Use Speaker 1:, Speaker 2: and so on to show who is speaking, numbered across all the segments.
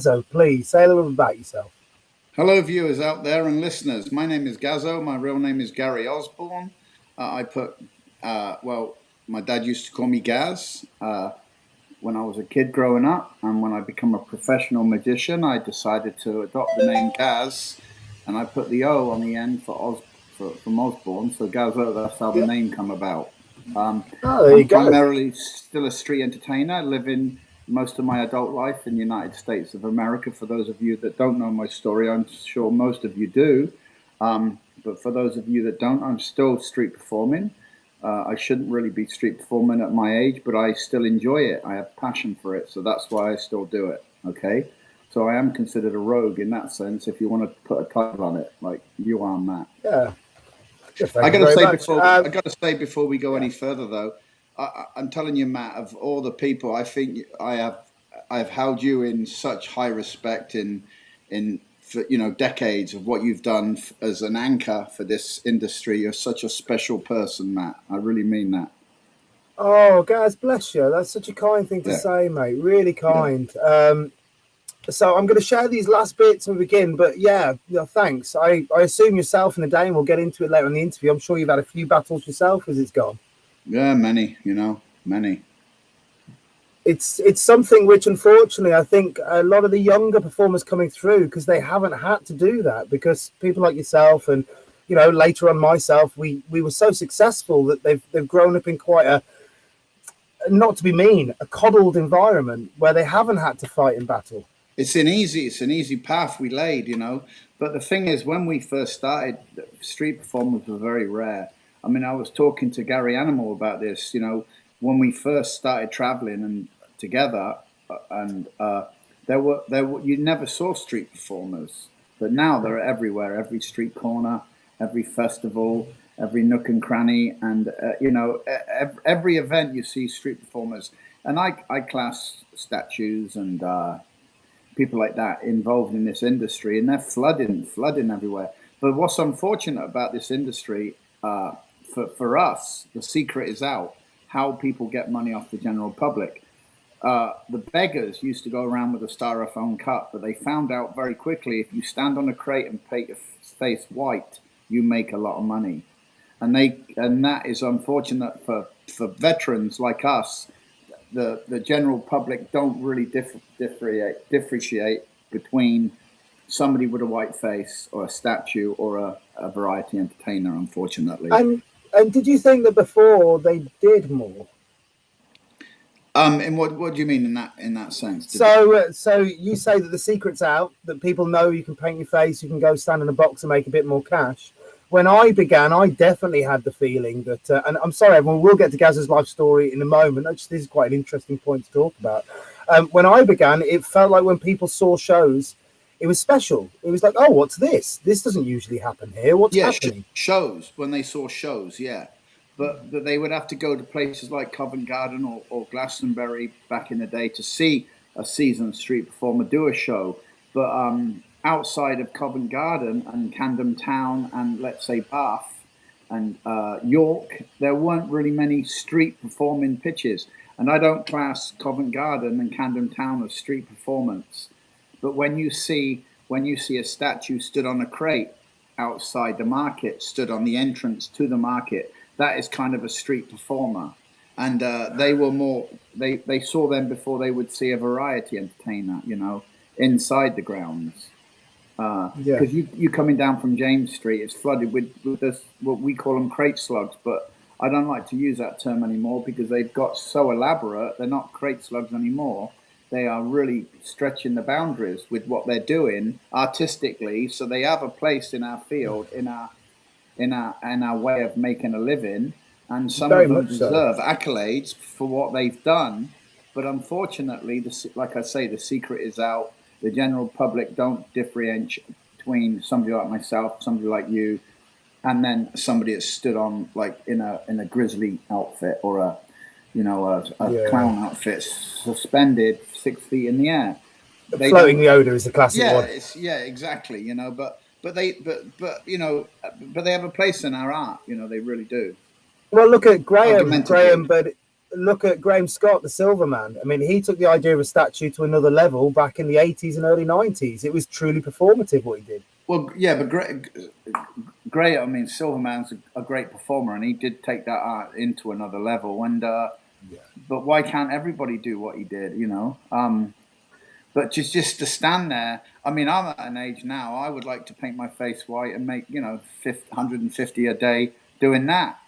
Speaker 1: So please say a little bit about yourself.
Speaker 2: Hello, viewers out there and listeners. My name is Gazzo. My real name is Gary Osborne. My dad used to call me Gaz when I was a kid growing up. And when I became a professional magician, I decided to adopt the name Gaz. And I put the O on the end from Osborne. So Gazzo, that's how the name come about.
Speaker 1: There you
Speaker 2: I'm
Speaker 1: go.
Speaker 2: primarily still a street entertainer. I live in most of my adult life in the United States of America. For those of you that don't know my story, I'm sure most of you do. But for those of you that don't, I'm still street performing. I shouldn't really be street performing at my age, but I still enjoy it. I have passion for it, so that's why I still do it. Okay, so I am considered a rogue in that sense. If you want to put a title on it, like you are, Matt.
Speaker 1: Yeah.
Speaker 2: I got to say before we go any further, though, I'm telling you, Matt, of all the people, I think I've held you in such high respect for, decades of what you've done as an anchor for this industry. You're such a special person, Matt. I really mean that.
Speaker 1: Oh, guys, bless you. That's such a kind thing to say, mate. Really kind. Yeah. So I'm going to share these last bits and begin, but thanks. I assume yourself and the Dane will get into it later in the interview. I'm sure you've had a few battles yourself as it's gone.
Speaker 2: Yeah, many, many.
Speaker 1: It's something which, unfortunately, I think a lot of the younger performers coming through, because they haven't had to do that, because people like yourself and, later on myself, we were so successful that they've grown up in quite a, not to be mean, a coddled environment where they haven't had to fight in battle.
Speaker 2: It's an easy path we laid, But the thing is, when we first started, street performers were very rare. I mean, I was talking to Gary Animal about this, when we first started traveling and together, and there were you never saw street performers, but now they're everywhere, every street corner, every festival, every nook and cranny, and every event you see street performers. And I class statues and people like that involved in this industry, and they're flooding everywhere. But what's unfortunate about this industry, for us, the secret is out. How people get money off the general public. The beggars used to go around with a styrofoam cup, but they found out very quickly if you stand on a crate and paint your face white, you make a lot of money. And that is unfortunate for veterans like us. The general public don't really differentiate between somebody with a white face or a statue or a variety entertainer, unfortunately.
Speaker 1: And did you think that before they did more?
Speaker 2: And what do you mean in that sense?
Speaker 1: So you say that the secret's out, that people know you can paint your face, you can go stand in a box and make a bit more cash. When I began, I definitely had the feeling that, and I'm sorry, everyone, we'll get to Gaz's life story in a moment. This is quite an interesting point to talk about. When I began, it felt like when people saw shows, it was special. It was like, oh, what's this? This doesn't usually happen here. What's happening?
Speaker 2: Shows, when they saw shows, yeah. But they would have to go to places like Covent Garden or Glastonbury back in the day to see a seasoned street performer do a show. But outside of Covent Garden and Camden Town and, let's say, Bath and York, there weren't really many street performing pitches. And I don't class Covent Garden and Camden Town as street performance. But when you see a statue stood on a crate outside the market, stood on the entrance to the market, that is kind of a street performer. And they were more, they saw them before they would see a variety entertainer, inside the grounds. Because you coming down from James Street, it's flooded with this, what we call them crate slugs, but I don't like to use that term anymore because they've got so elaborate. They're not crate slugs anymore. They are really stretching the boundaries with what they're doing artistically. So they have a place in our field, in our way of making a living, and some of them deserve accolades for what they've done. But unfortunately, like I say, the secret is out. The general public don't differentiate between somebody like myself, somebody like you, and then somebody that's stood on like in a grizzly outfit or a clown outfit, suspended 6 feet in the air.
Speaker 1: Floating the odor is the classic one.
Speaker 2: Exactly. But they have a place in our art. They really do.
Speaker 1: Well, look at Graham. look at Graham Scott, the Silver Man. I mean, he took the idea of a statue to another level back in the 80s and early 90s. It was truly performative what he did.
Speaker 2: Well, yeah, but Gray, I mean, Silverman's a great performer, and he did take that art into another level. And but why can't everybody do what he did? You know, but just to stand there. I mean, I'm at an age now. I would like to paint my face white and make 150 a day doing that.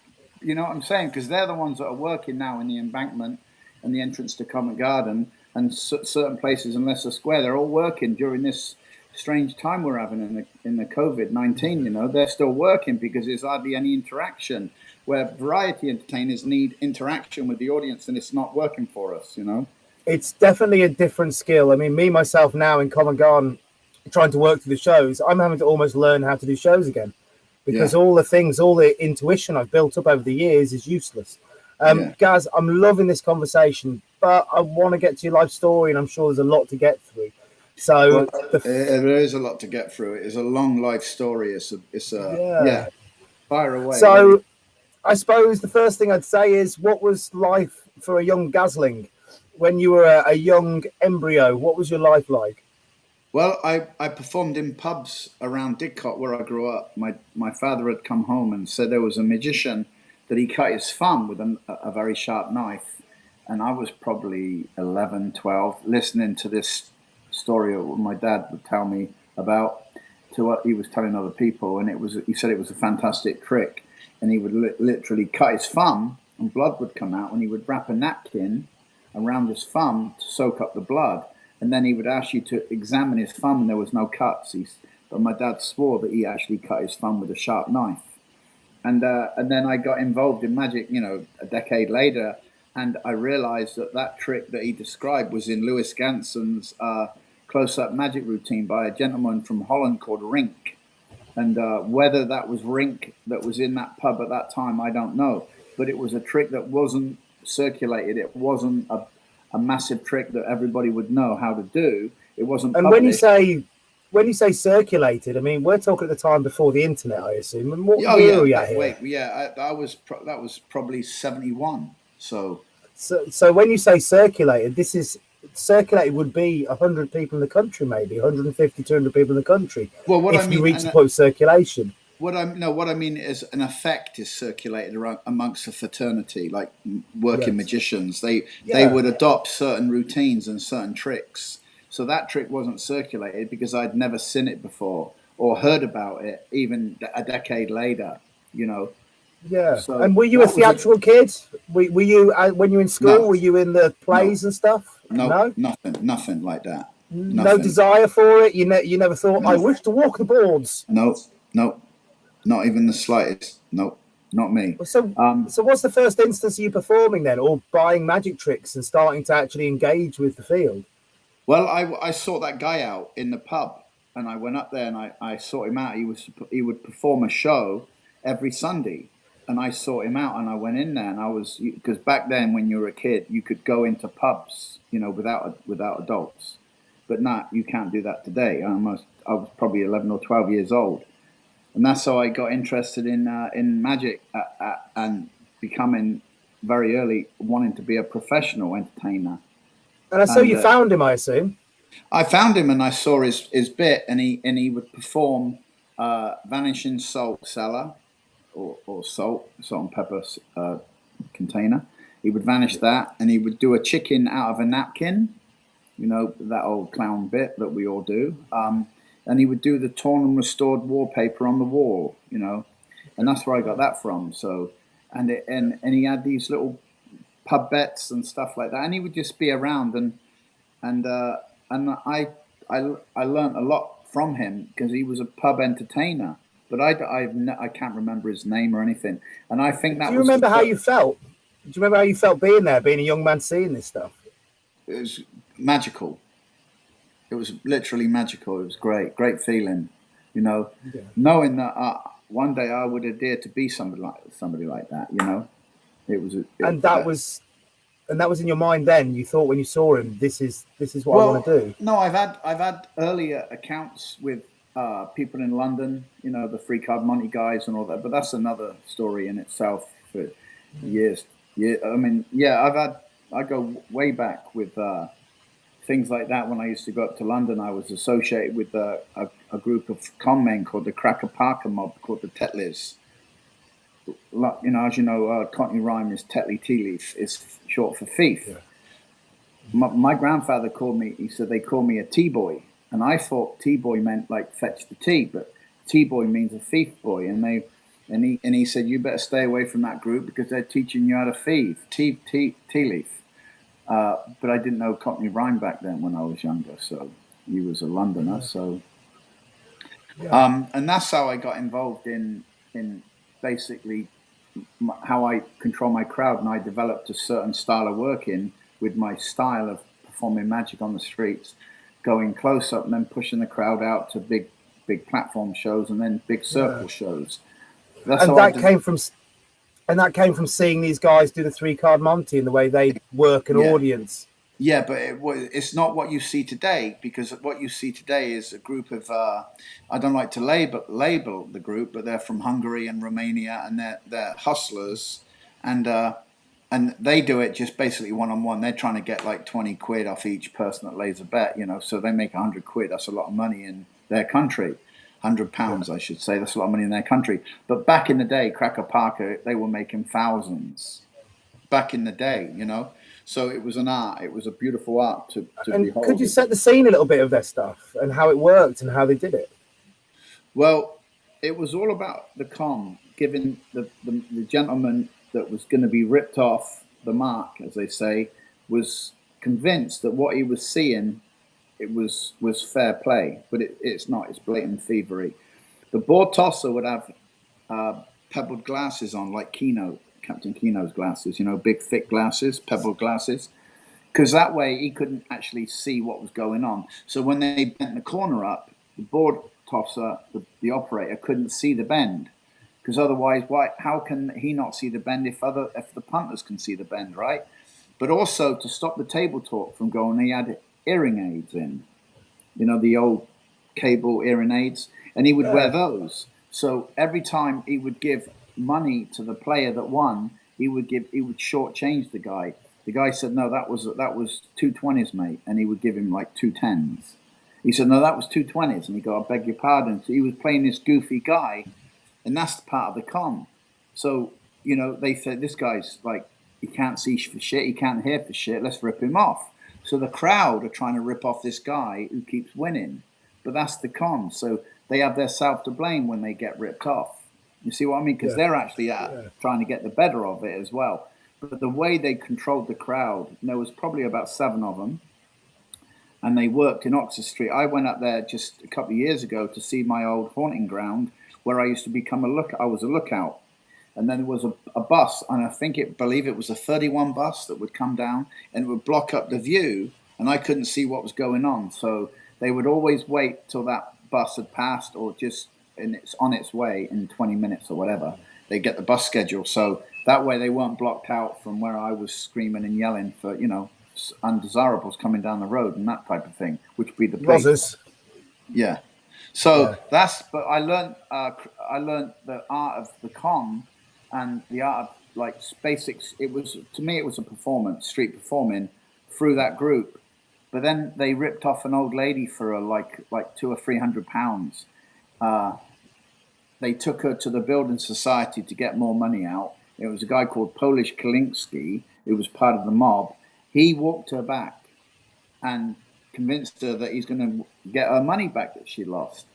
Speaker 2: You know what I'm saying? Because they're the ones that are working now in the embankment and the entrance to Covent Garden and certain places in Leicester Square. They're all working during this strange time we're having in the COVID-19. You know, they're still working because there's hardly any interaction. Where variety entertainers need interaction with the audience, and it's not working for us. You know,
Speaker 1: it's definitely a different skill. I mean, me myself now in Covent Garden, trying to work through the shows, I'm having to almost learn how to do shows again. Because all the intuition I've built up over the years is useless. Gaz, I'm loving this conversation, but I want to get to your life story, and I'm sure there's a lot to get through. So
Speaker 2: there is a lot to get through. It is a long life story. Fire away.
Speaker 1: So really. I suppose the first thing I'd say is, what was life for a young Gazling when you were a young embryo? What was your life like?
Speaker 2: Well, I performed in pubs around Didcot where I grew up. My father had come home and said there was a magician that he cut his thumb with a very sharp knife. And I was probably 11, 12, listening to this story that my dad would tell me about, to what he was telling other people. And he said it was a fantastic trick. And he would literally cut his thumb and blood would come out, and he would wrap a napkin around his thumb to soak up the blood. And then he would ask you to examine his thumb, and there was no cuts. But my dad swore that he actually cut his thumb with a sharp knife. And then I got involved in magic, a decade later, and I realized that trick that he described was in Louis Ganson's close-up magic routine by a gentleman from Holland called Rink. And whether that was Rink that was in that pub at that time, I don't know. But it was a trick that wasn't circulated. It wasn't a massive trick that everybody would know how to do. It wasn't.
Speaker 1: And published. when you say circulated, I mean, we're talking at the time before the internet, I assume. And what year are we at here?
Speaker 2: That was probably 71. So
Speaker 1: when you say circulated, this is circulated would be 100 people in the country, maybe 150, 200 people in the country.
Speaker 2: Well, what
Speaker 1: if you reach the point of circulation.
Speaker 2: What I mean is an effect is circulated around amongst a fraternity, like working magicians. They would adopt certain routines and certain tricks. So that trick wasn't circulated because I'd never seen it before or heard about it, even a decade later.
Speaker 1: Yeah. So and were you a theatrical kid? Were you when you were in school? No. Were you in the plays and stuff?
Speaker 2: No, nothing like that.
Speaker 1: No desire for it. You never thought, I wish to walk the boards.
Speaker 2: No. Not even the slightest. Nope, not me.
Speaker 1: So what's the first instance of you performing then, or buying magic tricks and starting to actually engage with the field?
Speaker 2: Well, I sought that guy out in the pub, and I went up there and I sought him out. He would perform a show every Sunday, and I sought him out and I went in there, and because back then when you were a kid you could go into pubs, without adults, but you can't do that today. I was probably 11 or 12 years old. And that's how I got interested in magic and becoming very early wanting to be a professional entertainer.
Speaker 1: And I saw you found him, I assume.
Speaker 2: I found him and I saw his bit, and he would perform vanishing salt cellar or salt and pepper container. He would vanish that, and he would do a chicken out of a napkin, that old clown bit that we all do. And he would do the torn and restored wallpaper on the wall, and that's where I got that from. So, and he had these little pub bets and stuff like that, and he would just be around, and I learned a lot from him because he was a pub entertainer, but I can't remember his name or anything. And I think that.
Speaker 1: Do you remember how you felt? Do you remember how you felt being there, being a young man, seeing this stuff?
Speaker 2: It was magical. It was literally magical. It was great feeling, knowing that one day I would adhere to be somebody like that. It was. That
Speaker 1: was in your mind then. You thought when you saw him, this is what I want to do.
Speaker 2: No, I've had earlier accounts with people in London, the free card Monty guys and all that. But that's another story in itself for years Yeah, I mean, yeah, I go way back with things like that. When I used to go up to London, I was associated with a group of con men called the Cracker Parker mob, called the Tetleys. You know, as you know, Cockney rhyme is Tetley Tea Leaf, is short for thief.
Speaker 1: Yeah.
Speaker 2: My grandfather called me. He said they call me a tea boy, and I thought tea boy meant like fetch the tea, but tea boy means a thief boy, and he said you better stay away from that group because they're teaching you how to thieve tea leaf. But I didn't know Cockney rhyme back then when I was younger, so he was a Londoner. So,
Speaker 1: Yeah.
Speaker 2: and that's how I got involved in basically how I control my crowd, and I developed a certain style of working with my style of performing magic on the streets, going close up and then pushing the crowd out to big platform shows and then big
Speaker 1: Yeah.
Speaker 2: circle shows. That's
Speaker 1: And
Speaker 2: how I
Speaker 1: that
Speaker 2: did.
Speaker 1: came from seeing these guys do the 3-card Monty and the way they work an
Speaker 2: Yeah.
Speaker 1: audience.
Speaker 2: Yeah, but it's not what you see today, because what you see today is a group of I don't like to label the group, but they're from Hungary and Romania, and they're hustlers, and they do it just basically one on one. They're trying to get like 20 quid off each person that lays a bet, you know. So they make 100 quid. That's a lot of money in their country. £100, I should say. That's a lot of money in their country. But back in the day, Cracker Parker, they were making thousands. Back in the day, you know. So it was an art. It was a beautiful art to
Speaker 1: And could
Speaker 2: behold.
Speaker 1: you set the scene a little bit of their stuff and how it worked and how they did it?
Speaker 2: Well, it was all about the con, giving the gentleman that was going to be ripped off the mark, as they say, was convinced that what he was seeing was fair play, but it's not. It's blatant thievery. The board tosser would have pebbled glasses on, like Captain Keno's glasses, you know, big thick glasses, pebbled glasses, because that way he couldn't actually see what was going on. So when they bent the corner up, the board tosser, the operator, couldn't see the bend, because otherwise, why? How can he not see the bend if the punters can see the bend, right? But also to stop the table talk from going, he had hearing aids in, you know, the old cable hearing aids, and he would wear
Speaker 1: Yeah.
Speaker 2: those. So every time he would give money to the player that won, he would shortchange the guy. The guy said, "No, that was 220s, mate," and he would give him like 210s. He said, "No, that was 220s," and he go, "I beg your pardon." So he was playing this goofy guy, and that's part of the con. So you know, they said this guy's like he can't see for shit, he can't hear for shit. Let's rip him off. So the crowd are trying to rip off this guy who keeps winning, but that's the con. So they have their self to blame when they get ripped off. You see what I mean? Because
Speaker 1: Yeah.
Speaker 2: they're actually
Speaker 1: Yeah.
Speaker 2: trying to get the better of it as well. But the way they controlled the crowd, there was probably about 7 of them, and they worked in Oxford Street. I went up there just a couple of years ago to see my old haunting ground where I used to become a look. I was a lookout, and then there was a bus, and believe it was a 31 bus that would come down and it would block up the view, and I couldn't see what was going on. So they would always wait till that bus had passed, or just and it's on its way in 20 minutes or whatever. They get the bus schedule, so that way they weren't blocked out from where I was screaming and yelling for, you know, undesirables coming down the road and that type of thing, which would be the police.
Speaker 1: Rozzers.
Speaker 2: Yeah.
Speaker 1: Yeah.
Speaker 2: So but I learned the art of the con and the art of like basics. It was, to me, it was a performance, street performing through that group. But then they ripped off an old lady for like £200 or £300. They took her to the building society to get more money out. It was a guy called Polish Kalinski, who was part of the mob. He walked her back and convinced her that he's going to get her money back that she lost.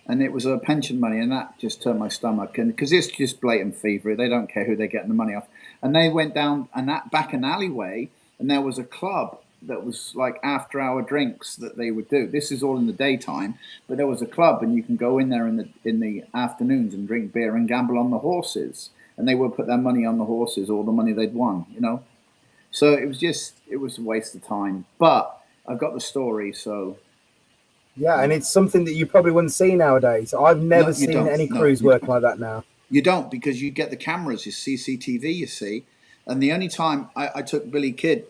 Speaker 2: And it was her pension money, and that just turned my stomach. And because it's just blatant thievery, they don't care who they're getting the money off. And they went down and that back an alleyway, and there was a club that was like after-hour drinks that they would do. This is all in the daytime, but there was a club, and you can go in there in the afternoons and drink beer and gamble on the horses. And they would put their money on the horses, all the money they'd won, you know. So it was a waste of time. But I've got the story, so.
Speaker 1: Yeah, and it's something that you probably wouldn't see nowadays. I've
Speaker 2: No,
Speaker 1: never
Speaker 2: you
Speaker 1: seen
Speaker 2: don't.
Speaker 1: any
Speaker 2: No,
Speaker 1: crews
Speaker 2: you
Speaker 1: work
Speaker 2: don't.
Speaker 1: like that now.
Speaker 2: You don't, because you get the cameras, your CCTV, you see. And the only time I took Billy Kidd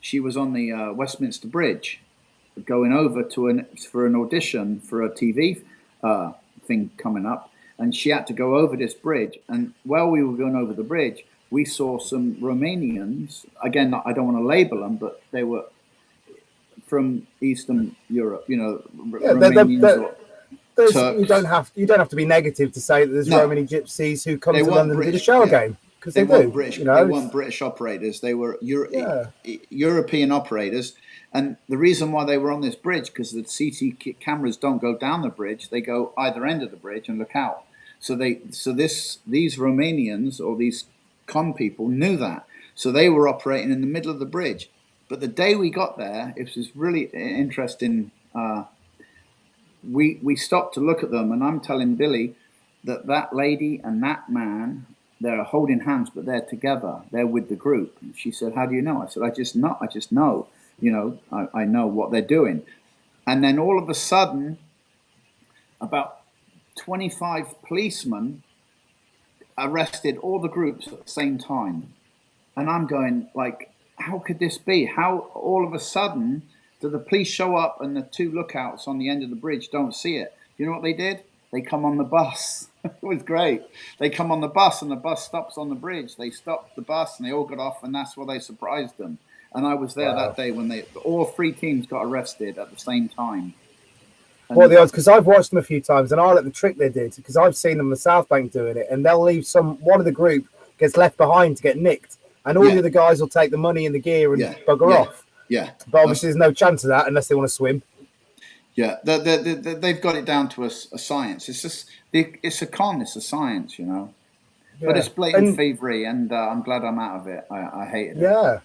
Speaker 2: she was on the Westminster Bridge, going over for an audition for a TV thing coming up, and she had to go over this bridge. And while we were going over the bridge, we saw some Romanians. Again, I don't want to label them, but they were from Eastern Europe. You know, Romanians or Turks.
Speaker 1: You don't have to be negative to say that there's Romani gypsies who come to London to do the shower game, because they do.
Speaker 2: British,
Speaker 1: you know?
Speaker 2: They weren't British operators. They were European operators. And the reason why they were on this bridge, because the CT cameras don't go down the bridge; they go either end of the bridge and look out. So these Romanians or these people knew that. So they were operating in the middle of the bridge. But the day we got there, it was really interesting. We stopped to look at them, and I'm telling Billy that lady and that man, they're holding hands, but they're together. They're with the group. And she said, "How do you know?" I said, I just know. You know, I know what they're doing. And then all of a sudden, about 25 policemen arrested all the groups at the same time. And I'm going, like, how could this be? How all of a sudden do the police show up and the two lookouts on the end of the bridge don't see it? You know what they did? They come on the bus. It was great. They come on the bus and the bus stops on the bridge. They stopped the bus and they all got off, and that's where they surprised them. And I was there that day when all three teams got arrested at the same time. And
Speaker 1: what are the odds? Because I've watched them a few times, and I like the trick they did, because I've seen them in the South Bank doing it, and they'll leave one of the group gets left behind to get nicked, and all the other guys will take the money and the gear and bugger off.
Speaker 2: Yeah.
Speaker 1: But obviously there's no chance of that unless they want to swim.
Speaker 2: Yeah, they've got it down to a science. It's just it's a con, it's a science, you know. Yeah. But it's blatant thievery, and I'm glad I'm out of it. I hated it.
Speaker 1: Yeah.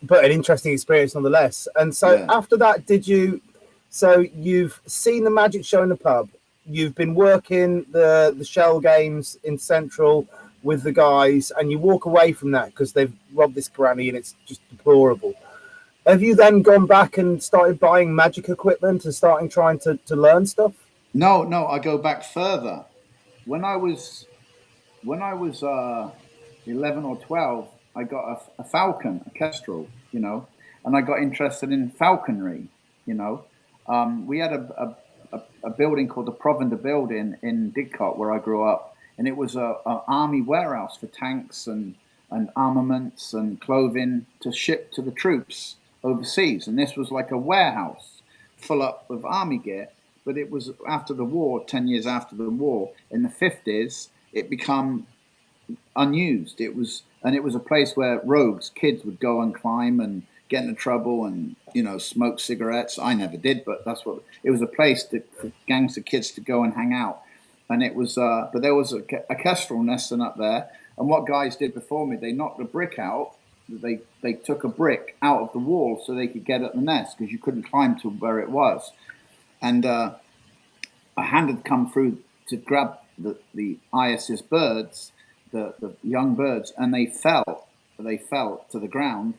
Speaker 1: But an interesting experience nonetheless. And so after that, you've seen the magic show in the pub, you've been working the shell games in Central with the guys, and you walk away from that because they've robbed this granny and it's just deplorable. Have you then gone back and started buying magic equipment and trying to learn stuff?
Speaker 2: No, I go back further. When I was 11 or 12, I got a falcon, a kestrel, you know, and I got interested in falconry, you know. We had a building called the Provender Building in Didcot, where I grew up, and it was an army warehouse for tanks and armaments and clothing to ship to the troops overseas. And this was like a warehouse full up of army gear. But it was after the war, 10 years after the war, in the 50s, it became unused. It was a place where rogues, kids would go and climb and get into trouble and, you know, smoke cigarettes. I never did, but that's what it was, a place for gangs of kids to go and hang out. And it was, but there was a kestrel nesting up there. And what guys did before me, they knocked the brick out. They took a brick out of the wall so they could get at the nest, because you couldn't climb to where it was. And a hand had come through to grab the IS's birds, the young birds, and they fell to the ground.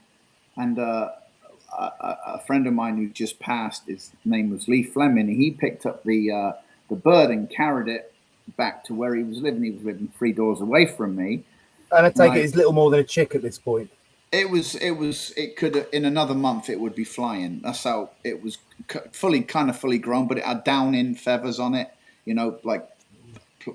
Speaker 2: And a friend of mine who just passed, his name was Lee Fleming, he picked up the bird and carried it back to where he was living. He was living 3 doors away from me.
Speaker 1: And I take it it's little more than a chick at this point.
Speaker 2: It could, in another month, it would be flying. That's how it was, fully grown, but it had down in feathers on it, you know, like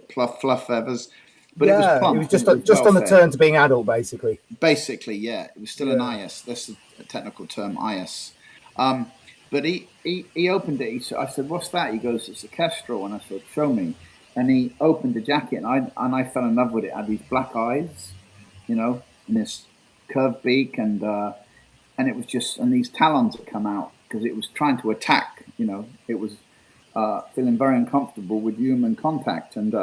Speaker 2: fluff feathers. But it was plump.
Speaker 1: It was just on the turn to being adult, basically.
Speaker 2: Basically, yeah. It was still an IS. That's the technical term, IS. But he opened it. I said, "What's that?" He goes, "It's a kestrel." And I said, "Show me." And he opened the jacket, and I fell in love with it. It had these black eyes, you know, and this curved beak, and it was just, and these talons had come out because it was trying to attack. You know, it was feeling very uncomfortable with human contact, and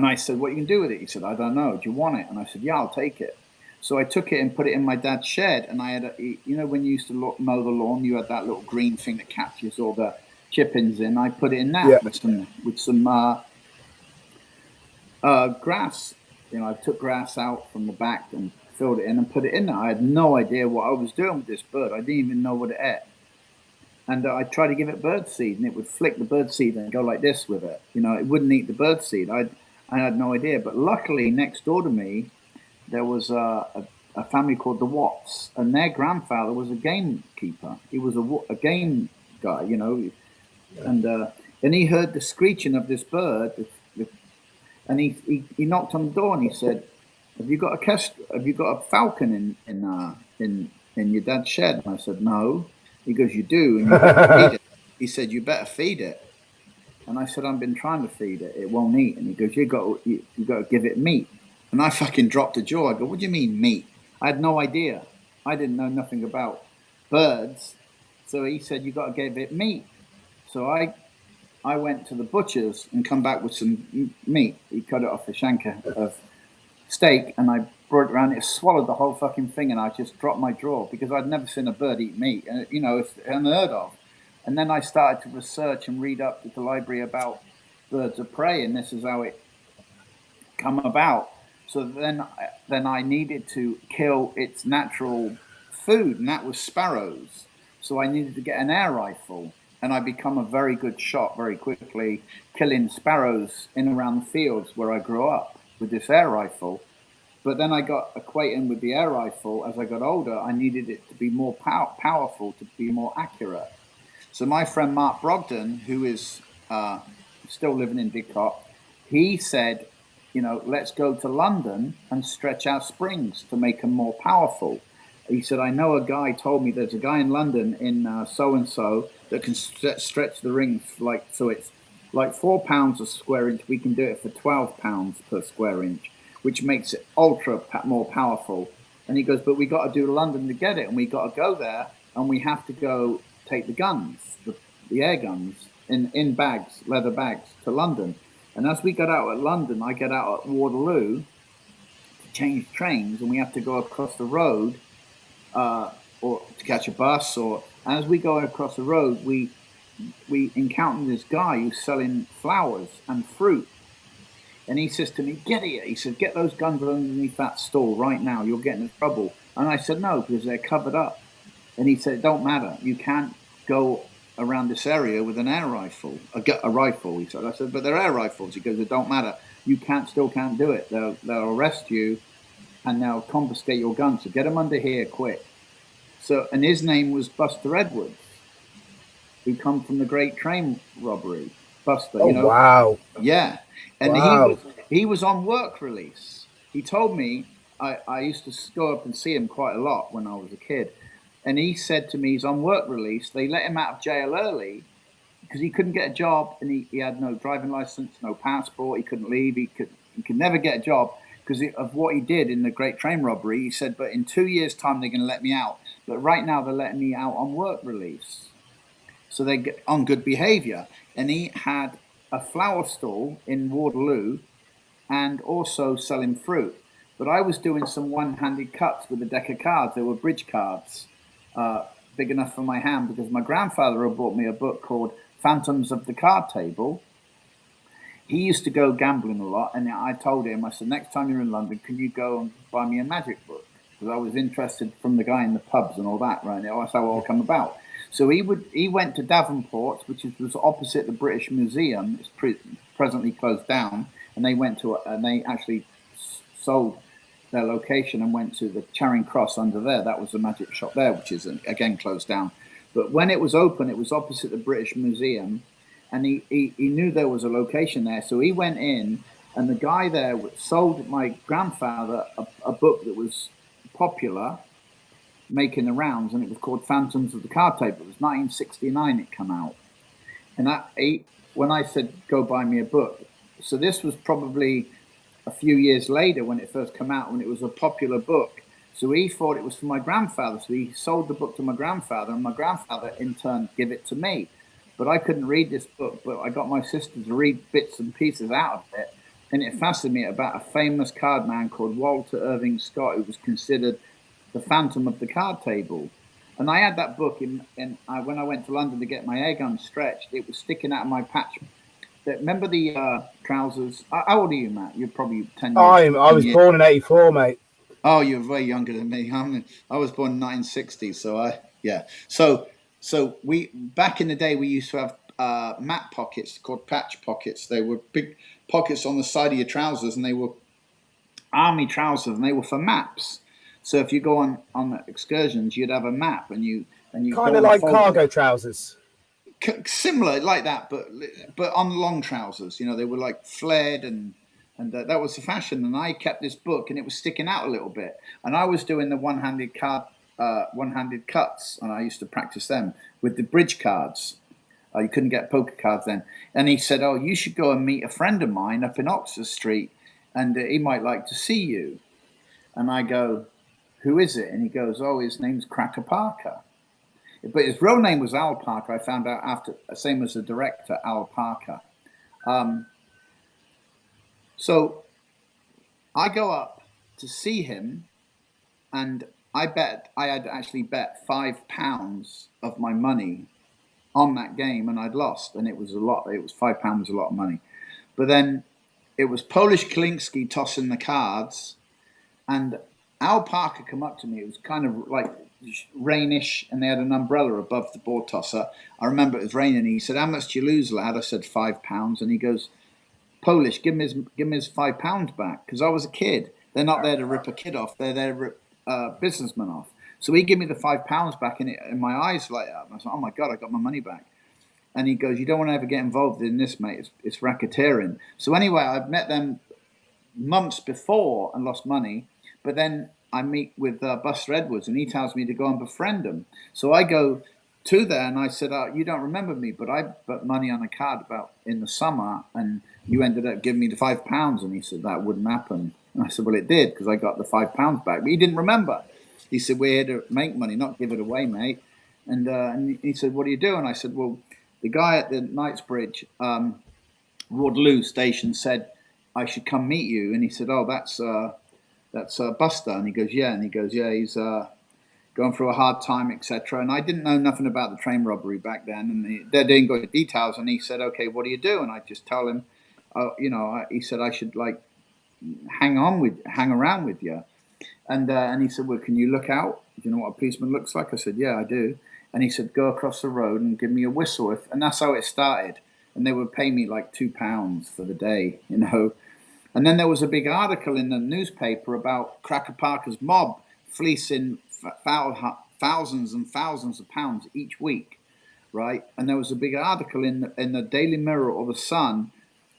Speaker 2: I said, "What you can do with it?" He said, "I don't know. Do you want it?" And I said, "Yeah, I'll take it." So I took it and put it in my dad's shed, and I had you know, when you used to mow the lawn, you had that little green thing that catches all the chippings in. I put it in that with some grass. You know, I took grass out from the back and filled it in and put it in there. I had no idea what I was doing with this bird. I didn't even know what it ate. And I tried to give it bird seed, and it would flick the bird seed and go like this with it. You know, it wouldn't eat the bird seed. I had no idea. But luckily, next door to me, there was a family called the Watts, and their grandfather was a gamekeeper. He was a game guy, you know. And he heard the screeching of this bird, and he knocked on the door and he said, have you got a falcon in your dad's shed? And I said, no. He goes, you do, and you better feed it. He said, you better feed it. And I said, I've been trying to feed it. It won't eat. And he goes, you got to give it meat. And I fucking dropped a jaw. I go, what do you mean meat? I had no idea. I didn't know nothing about birds. So he said, you got to give it meat. So I went to the butcher's and come back with some meat. He cut it off a shank of steak, and I brought it around. It swallowed the whole fucking thing, and I just dropped my jaw because I'd never seen a bird eat meat. And, you know, it's unheard of. And then I started to research and read up at the library about birds of prey, and this is how it come about. So then I needed to kill its natural food, and that was sparrows. So I needed to get an air rifle, and I become a very good shot very quickly, killing sparrows in and around the fields where I grew up with this air rifle. But then I got acquainted with the air rifle. As I got older, I needed it to be more powerful, to be more accurate. So my friend Mark Brogdon, who is still living in Didcot, he said, you know, let's go to London and stretch our springs to make them more powerful. He said, I know a guy told me there's a guy in London in so-and-so that can stretch the rings so it's like 4 pounds a square inch. We can do it for 12 pounds per square inch, which makes it ultra more powerful. And he goes, but we got to do London to get it. And we got to go there, and we have to go take the guns, the air guns, in bags, leather bags, to London. And as we got out at London, I get out at Waterloo to change trains, and we have to go across the road or to catch a bus. And as we go across the road, we encounter this guy who's selling flowers and fruit. And he says to me, get here. He said, get those guns underneath that stall right now. You're getting in trouble. And I said, no, because they're covered up. And he said, it don't matter. You can't go around this area with an air rifle, a rifle, he said. I said, but they're air rifles. He goes, it don't matter. You still can't do it. They'll arrest you, and they'll confiscate your guns. So get them under here quick. So, and his name was Buster Edwards, who come from the Great Train Robbery. Buster,
Speaker 1: you know. Wow.
Speaker 2: Yeah. And wow. He was on work release. He told me, I used to go up and see him quite a lot when I was a kid. And he said to me, he's on work release. They let him out of jail early because he couldn't get a job, and he had no driving license, no passport. He couldn't leave. He could never get a job because of what he did in the Great Train Robbery. He said, but in 2 years' time, they're going to let me out. But right now, they're letting me out on work release. So they get on good behavior. And he had a flower stall in Waterloo and also selling fruit. But I was doing some one-handed cuts with a deck of cards. They were bridge cards. Big enough for my hand, because my grandfather had bought me a book called Phantoms of the Card Table. He used to go gambling a lot, and I told him, I said, next time you're in London, can you go and buy me a magic book? Because I was interested from the guy in the pubs and all that, right? That's how it all come about. So he went to Davenport, which was opposite the British Museum. It's presently closed down, and they actually sold their location and went to the Charing Cross under there. That was the magic shop there, which is again closed down. But when it was open, it was opposite the British Museum, and he knew there was a location there. So he went in, and the guy there sold my grandfather a book that was popular, making the rounds, and it was called Phantoms of the Card Table. It was 1969 it came out. And when I said, go buy me a book, so this was probably a few years later when it first came out, when it was a popular book. So he thought it was for my grandfather. So he sold the book to my grandfather, and my grandfather in turn gave it to me. But I couldn't read this book, but I got my sister to read bits and pieces out of it. And it fascinated me about a famous card man called Walter Irving Scott, who was considered the Phantom of the Card Table. And I had that book when I went to London to get my air gun stretched. It was sticking out of my patch. Remember the trousers? How old are you, Matt? You're probably 10 years.
Speaker 1: I was born in 84, mate.
Speaker 2: Oh, you're way younger than me. I was born in 1960, So we back in the day we used to have map pockets called patch pockets. They were big pockets on the side of your trousers, and they were army trousers, and they were for maps. So if you go on excursions, you'd have a map, and you
Speaker 1: kind of like cargo trousers.
Speaker 2: Similar like that, but on long trousers. You know, they were like flared and And that was the fashion. And I kept this book, and it was sticking out a little bit. And I was doing the one-handed cuts, and I used to practice them with the bridge cards. You couldn't get poker cards then. And he said, "Oh, you should go and meet a friend of mine up in Oxford Street, and he might like to see you." And I go, "Who is it?" And he goes, "Oh, his name's Cracker Parker." But his real name was Al Parker. I found out after, same as the director, Al Parker. So I go up to see him, and I had actually bet £5 of my money on that game, and I'd lost, and it was a lot. It was £5 was a lot of money. But then it was Polish Kalinski tossing the cards, and Al Parker come up to me. It was kind of like rainish, and they had an umbrella above the board tosser. I remember it was raining. He said, "How much do you lose, lad?" I said, £5. And he goes, "Polish, give me his £5 back," because I was a kid. They're not there to rip a kid off; they're there to rip businessmen off. So he gave me the £5 back, and my eyes light up. I was like, "Oh my god, I got my money back!" And he goes, "You don't want to ever get involved in this, mate. It's racketeering." So anyway, I've met them months before and lost money, but then I meet with Buster Edwards, and he tells me to go and befriend him. So I go to there, and I said, "You don't remember me, but I put money on a card about in the summer, and you ended up giving me the £5. And he said, "That wouldn't happen." And I said, "Well, it did, because I got the £5 back." But he didn't remember. He said, "We're here to make money, not give it away, mate." And he said, "What do you do?" And I said, "Well, the guy at the Knightsbridge, Waterloo station, said I should come meet you." And he said, "Oh, that's Buster." And he goes, "Yeah." And he goes, "Yeah, he's going through a hard time, etc." And I didn't know nothing about the train robbery back then, and they didn't go into details. And he said, "Okay, what do you do?" And I just tell him, he said I should like hang around with you. And he said, "Well, can you look out? Do you know what a policeman looks like?" I said, "Yeah, I do." And he said, "Go across the road and give me a whistle." And that's how it started. And they would pay me like £2 for the day, And then there was a big article in the newspaper about Cracker Parker's mob fleecing thousands and thousands of pounds each week, right? And there was a big article in the Daily Mirror or the Sun,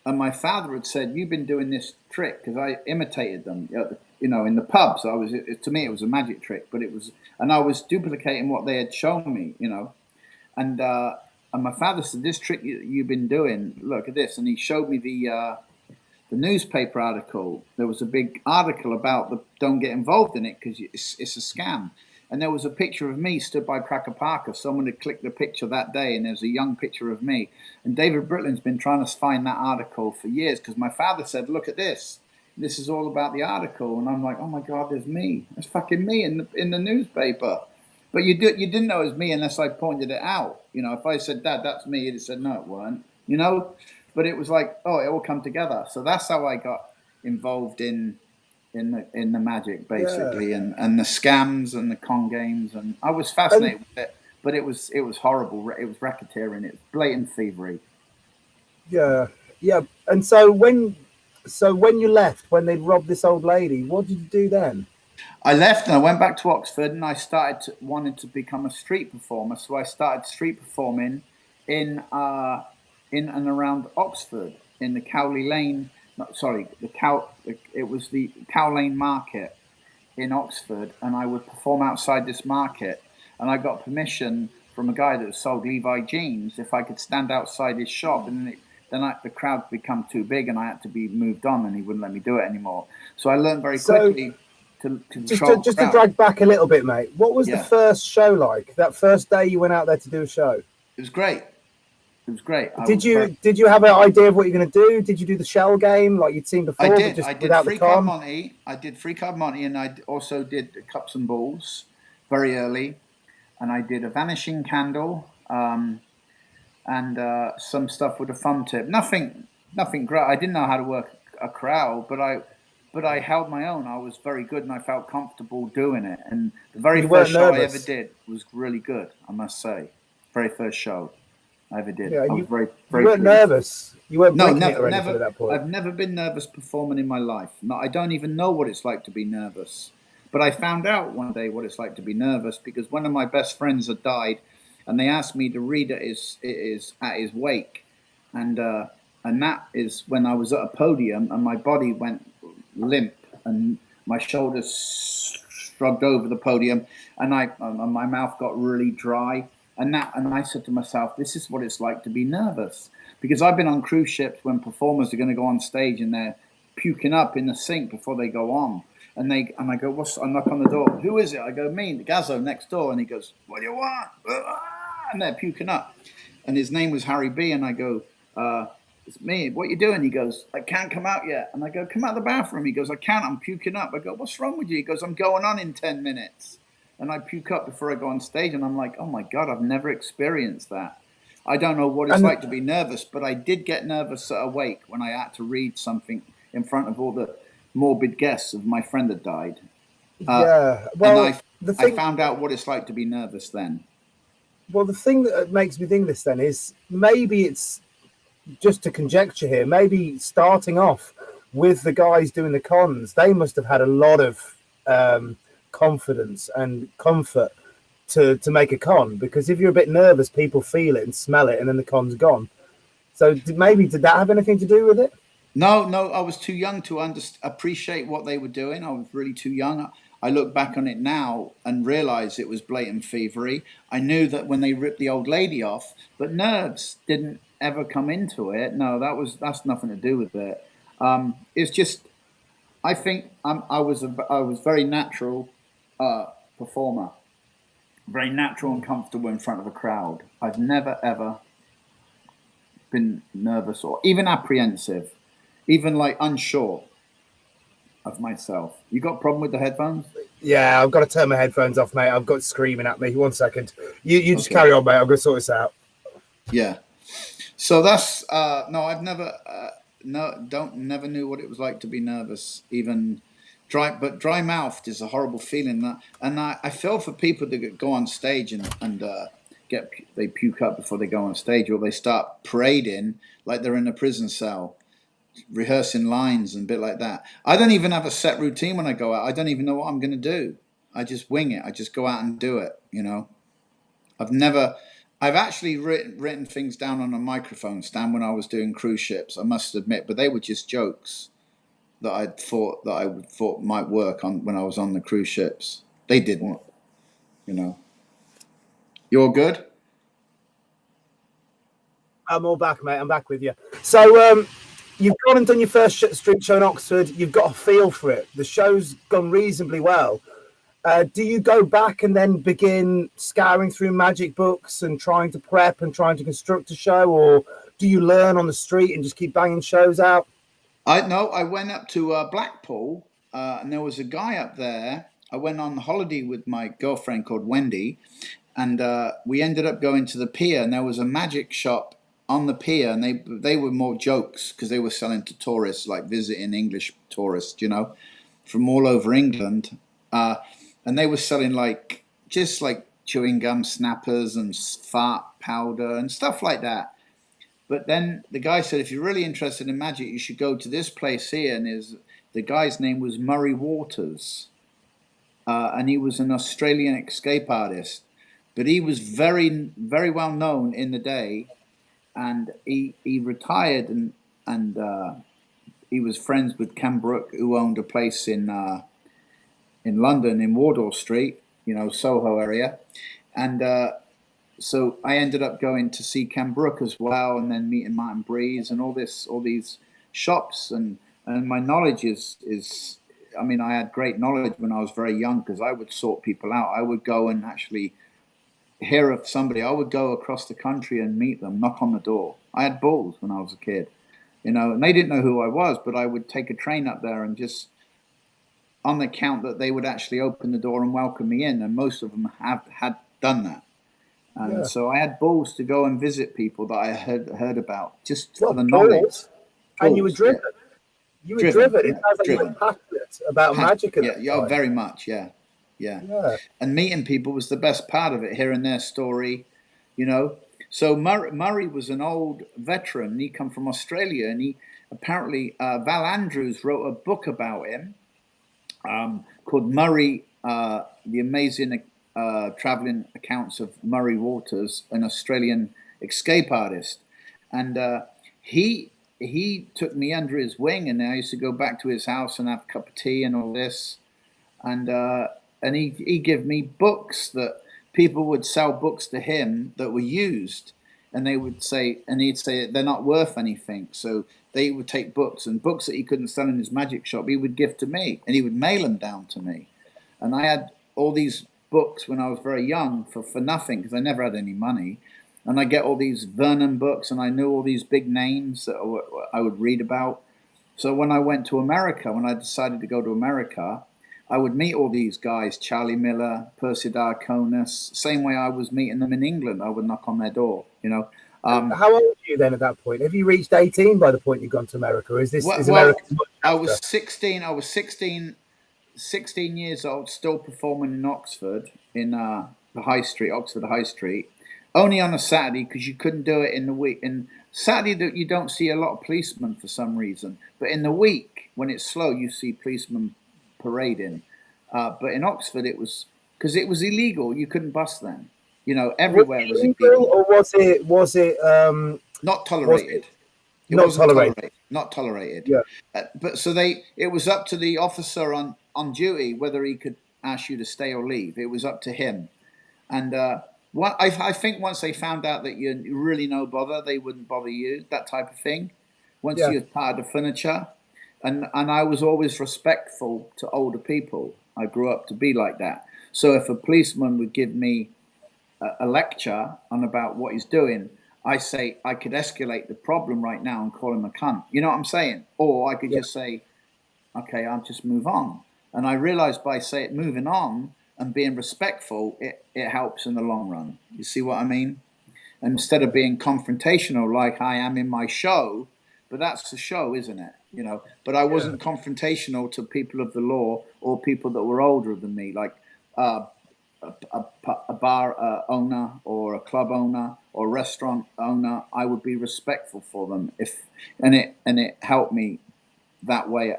Speaker 2: and my father had said, "You've been doing this trick," because I imitated them, in the pubs. To me, it was a magic trick, but and I was duplicating what they had shown me, And my father said, "This trick you've been doing, look at this," and he showed me the newspaper article. There was a big article about don't get involved in it because it's a scam. And there was a picture of me stood by Cracker Parker. Someone had clicked the picture that day, and there's a young picture of me. And David Britlin's been trying to find that article for years, because my father said, "Look at this. This is all about the article." And I'm like, "Oh my God, there's me. It's fucking me in the newspaper." But you didn't know it was me unless I pointed it out. If I said, "Dad, that's me," he'd said, "No, it weren't." But it was like, oh, it all come together. So that's how I got involved in the magic, basically, and the scams and the con games, and I was fascinated with it. But it was horrible. It was racketeering. It was blatant thievery.
Speaker 1: Yeah. And so when you left, when they robbed this old lady, what did you do then?
Speaker 2: I left and I went back to Oxford, and I started wanted to become a street performer. So I started street performing in and around Oxford, in the Cowley Lane. It was the Cow Lane Market in Oxford, and I would perform outside this market. And I got permission from a guy that sold Levi jeans if I could stand outside his shop, and the crowd become too big, and I had to be moved on, and he wouldn't let me do it anymore. So I learned very quickly to control.
Speaker 1: Just to drag back a little bit, mate. What was the first show like? That first day you went out there to do a show?
Speaker 2: It was great. It was great.
Speaker 1: Did you have an idea of what you're going to do? Did you do the shell game like you'd seen before?
Speaker 2: I did. I did Free Card Monty. And I also did Cups and Balls very early, and I did a Vanishing Candle, and some stuff with a thumb tip. Nothing great. I didn't know how to work a crowd, but I held my own. I was very good, and I felt comfortable doing it. And the very first show I ever did was really good, I must say. Very first show I ever did.
Speaker 1: Yeah,
Speaker 2: I was very, very.
Speaker 1: You weren't nervous. You weren't
Speaker 2: never,
Speaker 1: at that point.
Speaker 2: I've never been nervous performing in my life. I don't even know what it's like to be nervous. But I found out one day what it's like to be nervous, because one of my best friends had died, and they asked me to read at his wake, and And that is when I was at a podium and my body went limp and my shoulders shrugged over the podium, and my mouth got really dry. And I said to myself, this is what it's like to be nervous. Because I've been on cruise ships when performers are going to go on stage and they're puking up in the sink before they go on. And I go, I knock on the door. Who is it? I go, me, the Gazzo next door. And he goes, what do you want? And they're puking up. And his name was Harry B. And I go, it's me. What you doing? He goes, I can't come out yet. And I go, come out of the bathroom. He goes, I can't. I'm puking up. I go, what's wrong with you? He goes, I'm going on in 10 minutes. And I puke up before I go on stage. And I'm like, oh my God, I've never experienced that. I don't know what it's like to be nervous, but I did get nervous at a wake when I had to read something in front of all the morbid guests of my friend that died.
Speaker 1: Yeah. Well,
Speaker 2: and I found out what it's like to be nervous then.
Speaker 1: Well, the thing that makes me think this then is maybe it's just a conjecture here. Maybe starting off with the guys doing the cons, they must have had a lot of confidence and comfort to make a con, because if you're a bit nervous, people feel it and smell it, and then the con's gone. So did that have anything to do with it?
Speaker 2: No, I was too young to appreciate what they were doing. I was really too young. I look back on it now and realize it was blatant thievery. I knew that when they ripped the old lady off, but nerves didn't ever come into it. No, that's nothing to do with it. It's just, I think I was very natural performer, very natural and comfortable in front of a crowd. I've never ever been nervous or even apprehensive, even like unsure of myself. You got a problem with the headphones?
Speaker 1: Yeah, I've got to turn my headphones off, mate. I've got screaming at me. 1 second. You just carry on, mate. I'm going to sort this out.
Speaker 2: Yeah. So that's no. I've never never knew what it was like to be nervous. Even dry mouthed is a horrible feeling. And I feel for people that go on stage and they puke up before they go on stage, or they start parading like they're in a prison cell, rehearsing lines and a bit like that. I don't even have a set routine when I go out. I don't even know what I'm going to do. I just wing it. I just go out and do it. You know, I've actually written things down on a microphone stand when I was doing cruise ships, I must admit, but they were just jokes that I thought might work on when I was on the cruise ships. They didn't, you know. You're good?
Speaker 1: I'm all back, mate. I'm back with you. So you've gone and done your first street show in Oxford. You've got a feel for it. The show's gone reasonably well. Do you go back and then begin scouring through magic books and trying to prep and trying to construct a show, or do you learn on the street and just keep banging shows out?
Speaker 2: I went up to Blackpool, and there was a guy up there. I went on holiday with my girlfriend called Wendy, and we ended up going to the pier, and there was a magic shop on the pier, and they were more jokes because they were selling to tourists, like visiting English tourists, you know, from all over England. And they were selling just like chewing gum snappers and fart powder and stuff like that. But then the guy said, if you're really interested in magic, you should go to this place here. And the guy's name was Murray Waters. And he was an Australian escape artist. But he was very, very well known in the day. And he retired and he was friends with Cam Brooke, who owned a place in London, in Wardour Street, you know, Soho area. And so I ended up going to see Cam Brooke as well, and then meeting Martin Breeze and all these shops. And my knowledge is, I mean, I had great knowledge when I was very young because I would sort people out. I would go and actually hear of somebody. I would go across the country and meet them, knock on the door. I had balls when I was a kid, you know, and they didn't know who I was, but I would take a train up there and just, on the account that they would actually open the door and welcome me in, and most of them had done that. And so I had balls to go and visit people that I had heard about, just for the knowledge.
Speaker 1: And you were driven. Yeah. You were driven. It sounds like you were passionate about magic.
Speaker 2: Yeah, very much. Yeah. And meeting people was the best part of it, hearing their story, you know. So Murray was an old veteran. He come from Australia, and he apparently Val Andrews wrote a book about him. Called Murray, the amazing traveling accounts of Murray Waters, an Australian escape artist. And he he took me under his wing, and I used to go back to his house and have a cup of tea and all this, and he gave me books that people would sell books to him that were used, and he'd say they're not worth anything, so they would take books that he couldn't sell in his magic shop. He would give to me, and he would mail them down to me, and I had all these books when I was very young for nothing because I never had any money. And I get all these Vernon books, and I knew all these big names that I would read about. So when I went to America, when I decided to go to America, I would meet all these guys, Charlie Miller, Percy Diaconus, same way I was meeting them in England. I would knock on their door, you know.
Speaker 1: How old were you then at that point? Have you reached 18 by the point you've gone to America? Or is America?
Speaker 2: I was 16. I was 16 years old, still performing in Oxford, in the High Street, Oxford High Street. Only on a Saturday, because you couldn't do it in the week. In Saturday, you don't see a lot of policemen for some reason. But in the week, when it's slow, you see policemen parading. But in Oxford, it was because it was illegal. You couldn't bus then. You know, everywhere was illegal.
Speaker 1: Or was it
Speaker 2: not tolerated?
Speaker 1: Not tolerated.
Speaker 2: Not tolerated.
Speaker 1: Yeah.
Speaker 2: But so it was up to the officer on duty whether he could ask you to stay or leave. It was up to him, and. I think once they found out that you're really no bother, they wouldn't bother you, that type of thing. Once you're part of the furniture. And I was always respectful to older people. I grew up to be like that. So if a policeman would give me a lecture on about what he's doing, I say I could escalate the problem right now and call him a cunt. You know what I'm saying? Or I could just say, okay, I'll just move on. And I realized by moving on, and being respectful, it helps in the long run. You see what I mean? And instead of being confrontational like I am in my show, but that's the show, isn't it? You know. But I wasn't confrontational to people of the law or people that were older than me, like a bar owner or a club owner or a restaurant owner. I would be respectful for them and it helped me that way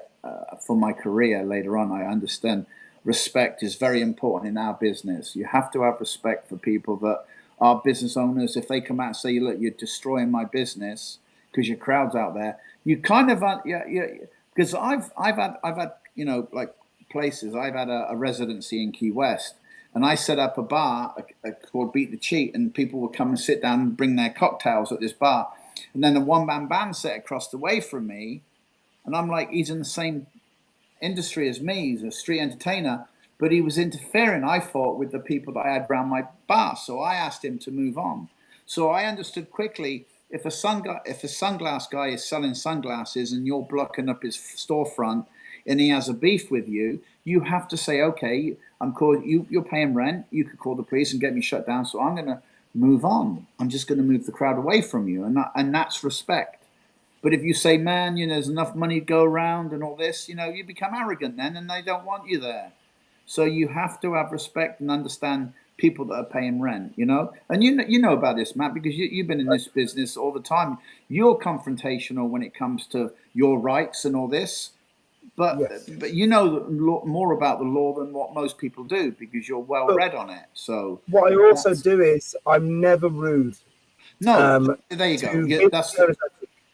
Speaker 2: for my career later on. I understand. Respect is very important in our business. You have to have respect for people that are business owners. If they come out and say, look, you're destroying my business because your crowd's out there, you kind of, because I've had, you know, like places, I've had a residency in Key West, and I set up a bar called Beat the Cheat, and people would come and sit down and bring their cocktails at this bar. And then a one-man band set across the way from me, and I'm like, he's in the same industry as me, he's a street entertainer, but he was interfering, I thought, with the people that I had around my bar. So I asked him to move on. So I understood quickly, if a sunglass guy is selling sunglasses and you're blocking up his storefront and he has a beef with you, you have to say, okay, you're paying rent, you could call the police and get me shut down, so I'm going to move on. I'm just going to move the crowd away from you, and that's respect. But if you say, man, you know, there's enough money to go around and all this, you know, you become arrogant then, and they don't want you there. So you have to have respect and understand people that are paying rent, you know. And you know about this, Matt, because you've been in this business all the time. You're confrontational when it comes to your rights and all this. But you know more about the law than what most people do because you're well read on it. So
Speaker 1: what I also do is I'm never rude.
Speaker 2: No, there you go.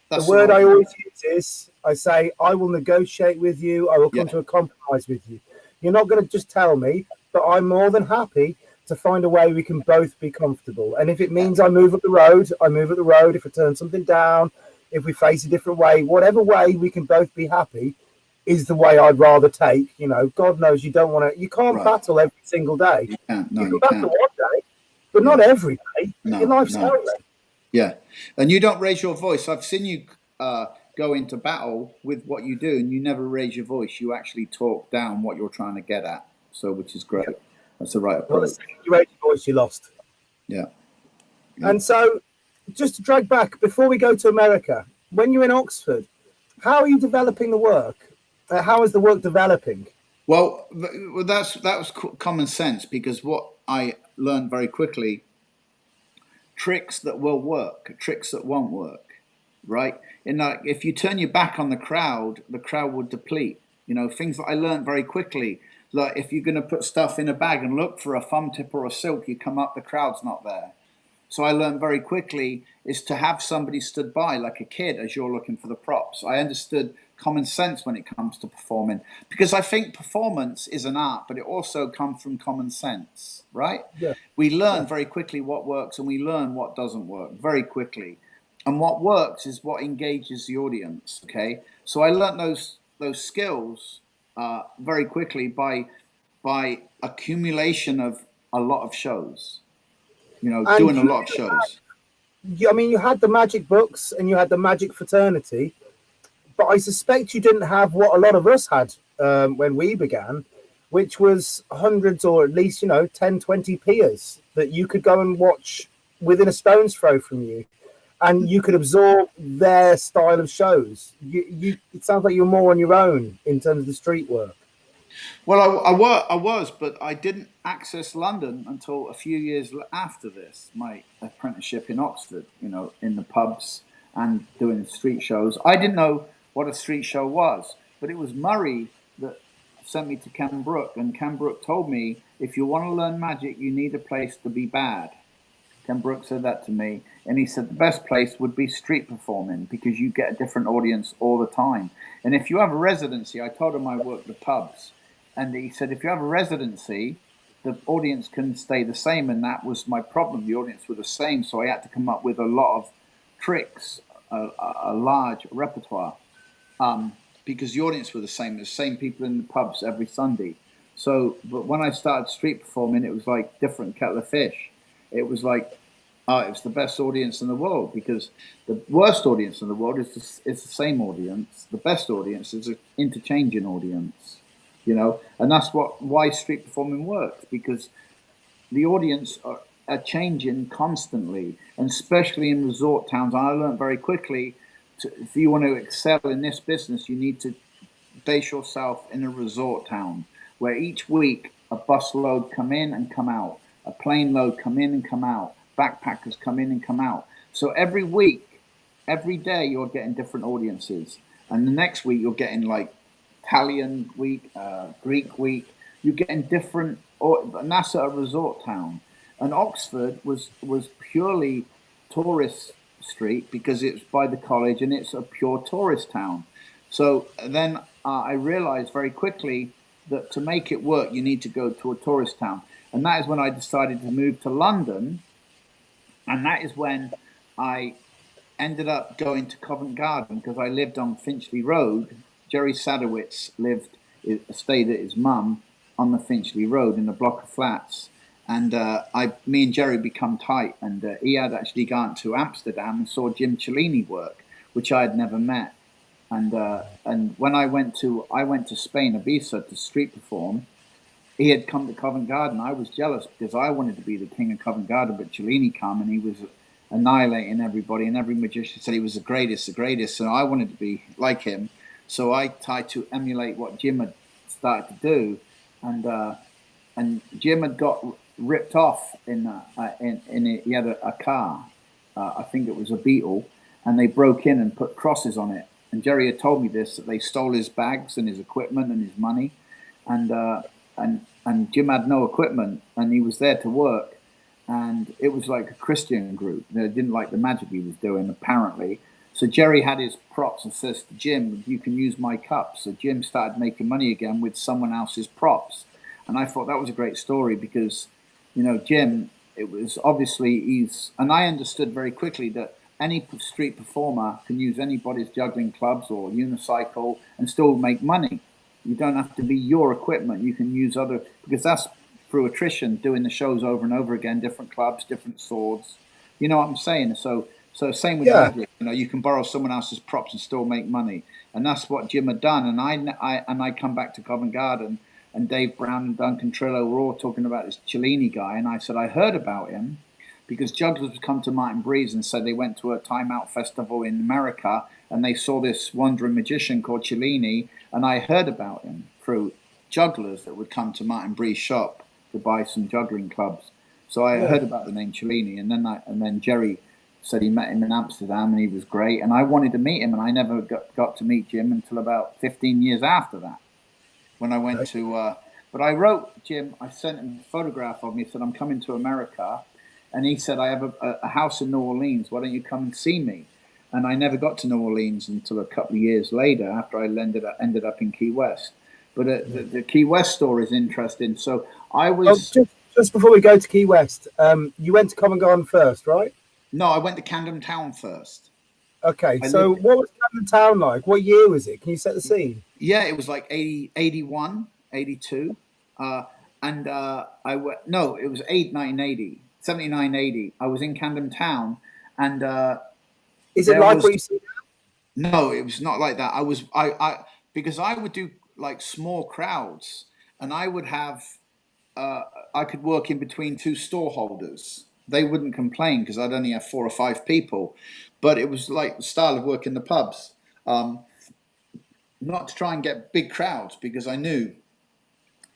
Speaker 1: The word I always use is, I say, I will negotiate with you. I will come to a compromise with you. You're not going to just tell me, but I'm more than happy to find a way we can both be comfortable. And if it means I move up the road, I move up the road. If I turn something down, if we face a different way, whatever way we can both be happy is the way I'd rather take. You know, God knows you can't battle every single day.
Speaker 2: You can't. No,
Speaker 1: you can battle one day, but not every day. Your life's hell.
Speaker 2: Yeah, and you don't raise your voice. I've seen you go into battle with what you do, and you never raise your voice. You actually talk down what you're trying to get at. So, which is great. That's the right approach. Well, the second
Speaker 1: you raised your voice, you lost.
Speaker 2: Yeah.
Speaker 1: And so, just to drag back before we go to America, when you're in Oxford, how are you developing the work? How is the work developing?
Speaker 2: Well, that was common sense, because what I learned very quickly. Tricks that will work, tricks that won't work, right? And if you turn your back on the crowd will deplete. You know, things that I learned very quickly, like if you're going to put stuff in a bag and look for a thumb tip or a silk, you come up, the crowd's not there. So I learned very quickly is to have somebody stood by like a kid as you're looking for the props. I understood common sense when it comes to performing, because I think performance is an art, but it also comes from common sense, right?
Speaker 1: Yeah.
Speaker 2: We learn very quickly what works and we learn what doesn't work very quickly. And what works is what engages the audience. Okay, so I learned those skills very quickly by accumulation of a lot of shows. You know,
Speaker 1: And
Speaker 2: doing a lot of shows.
Speaker 1: I mean, you had the magic books and you had the magic fraternity, but I suspect you didn't have what a lot of us had when we began, which was hundreds or at least, 10, 20 peers that you could go and watch within a stone's throw from you. And you could absorb their style of shows. It sounds like you're more on your own in terms of the street work.
Speaker 2: Well, I was, but I didn't access London until a few years after this. My apprenticeship in Oxford, in the pubs and doing street shows. I didn't know what a street show was, but it was Murray that sent me to Ken Brook, and Ken Brook told me, if you want to learn magic, you need a place to be bad. Ken Brook said that to me, and he said the best place would be street performing because you get a different audience all the time. And if you have a residency, I told him I worked the pubs, and he said if you have a residency, the audience can stay the same, and that was my problem. The audience were the same, so I had to come up with a lot of tricks, a large repertoire, because the audience were the same people in the pubs every Sunday. So, but when I started street performing, it was like different kettle of fish. It was like, it was the best audience in the world, because the worst audience in the world is the same audience. The best audience is an interchanging audience, and that's why street performing works, because the audience are changing constantly, and especially in resort towns. I learned very quickly, if you want to excel in this business, you need to base yourself in a resort town where each week a bus load come in and come out. A plane load come in and come out. Backpackers come in and come out. So every week, every day, you're getting different audiences. And the next week, you're getting like Italian week, Greek week. You're getting different, and that's at a resort town. And Oxford was purely tourist street because it's by the college and it's a pure tourist town. So then I realized very quickly that to make it work, you need to go to a tourist town. And that is when I decided to move to London. And that is when I ended up going to Covent Garden, because I lived on Finchley Road. Jerry Sadowitz stayed at his mum on the Finchley Road in a block of flats. And me and Jerry become tight. And he had actually gone to Amsterdam and saw Jim Cellini work, which I had never met. And when I went to Spain, Ibiza, to street perform, he had come to Covent Garden. I was jealous because I wanted to be the king of Covent Garden, but Cellini came and he was annihilating everybody, and every magician said he was the greatest. So I wanted to be like him. So I tried to emulate what Jim had started to do, and Jim had got ripped off he had a car, I think it was a Beetle, and they broke in and put crosses on it. And Jerry had told me this, that they stole his bags and his equipment and his money, and Jim had no equipment, and he was there to work, and it was like a Christian group. They didn't like the magic he was doing, apparently. So Jerry had his props and says to Jim, you can use my cups. So Jim started making money again with someone else's props. And I thought that was a great story because, Jim, it was obviously and I understood very quickly that any street performer can use anybody's juggling clubs or unicycle and still make money. You don't have to be your equipment. You can use other, because that's through attrition, doing the shows over and over again, different clubs, different swords. You know what I'm saying? So same with magic. You can borrow someone else's props and still make money. And that's what Jim had done. And I come back to Covent Garden, and Dave Brown and Duncan Trillo were all talking about this Cellini guy. And I said, I heard about him because jugglers would come to Martin Breeze and said they went to a Time Out festival in America and they saw this wandering magician called Cellini. And I heard about him through jugglers that would come to Martin Breeze's shop to buy some juggling clubs. So I heard about the name Cellini, and then Jerry said he met him in Amsterdam and he was great. And I wanted to meet him, and I never got to meet Jim until about 15 years after that, when I went to. But I wrote Jim. I sent him a photograph of me. Said I'm coming to America, and he said, I have a house in New Orleans. Why don't you come and see me? And I never got to New Orleans until a couple of years later, after I ended up in Key West. But the Key West story is interesting. So I was...
Speaker 1: Just before we go to Key West, you went to Covent Garden first, right?
Speaker 2: No, I went to Camden Town first.
Speaker 1: Okay, so what was Camden Town like? What year was it? Can you set the scene?
Speaker 2: Yeah, it was like 80, 81, 82. And I went, no, it was 1980, 79, 80. I was in Camden Town, and
Speaker 1: is it like what you see
Speaker 2: now? No, it was not like that. I because I would do like small crowds, and I would have I could work in between two storeholders. They wouldn't complain because I'd only have 4 or 5 people, but it was like the style of work in the pubs. Not to try and get big crowds, because I knew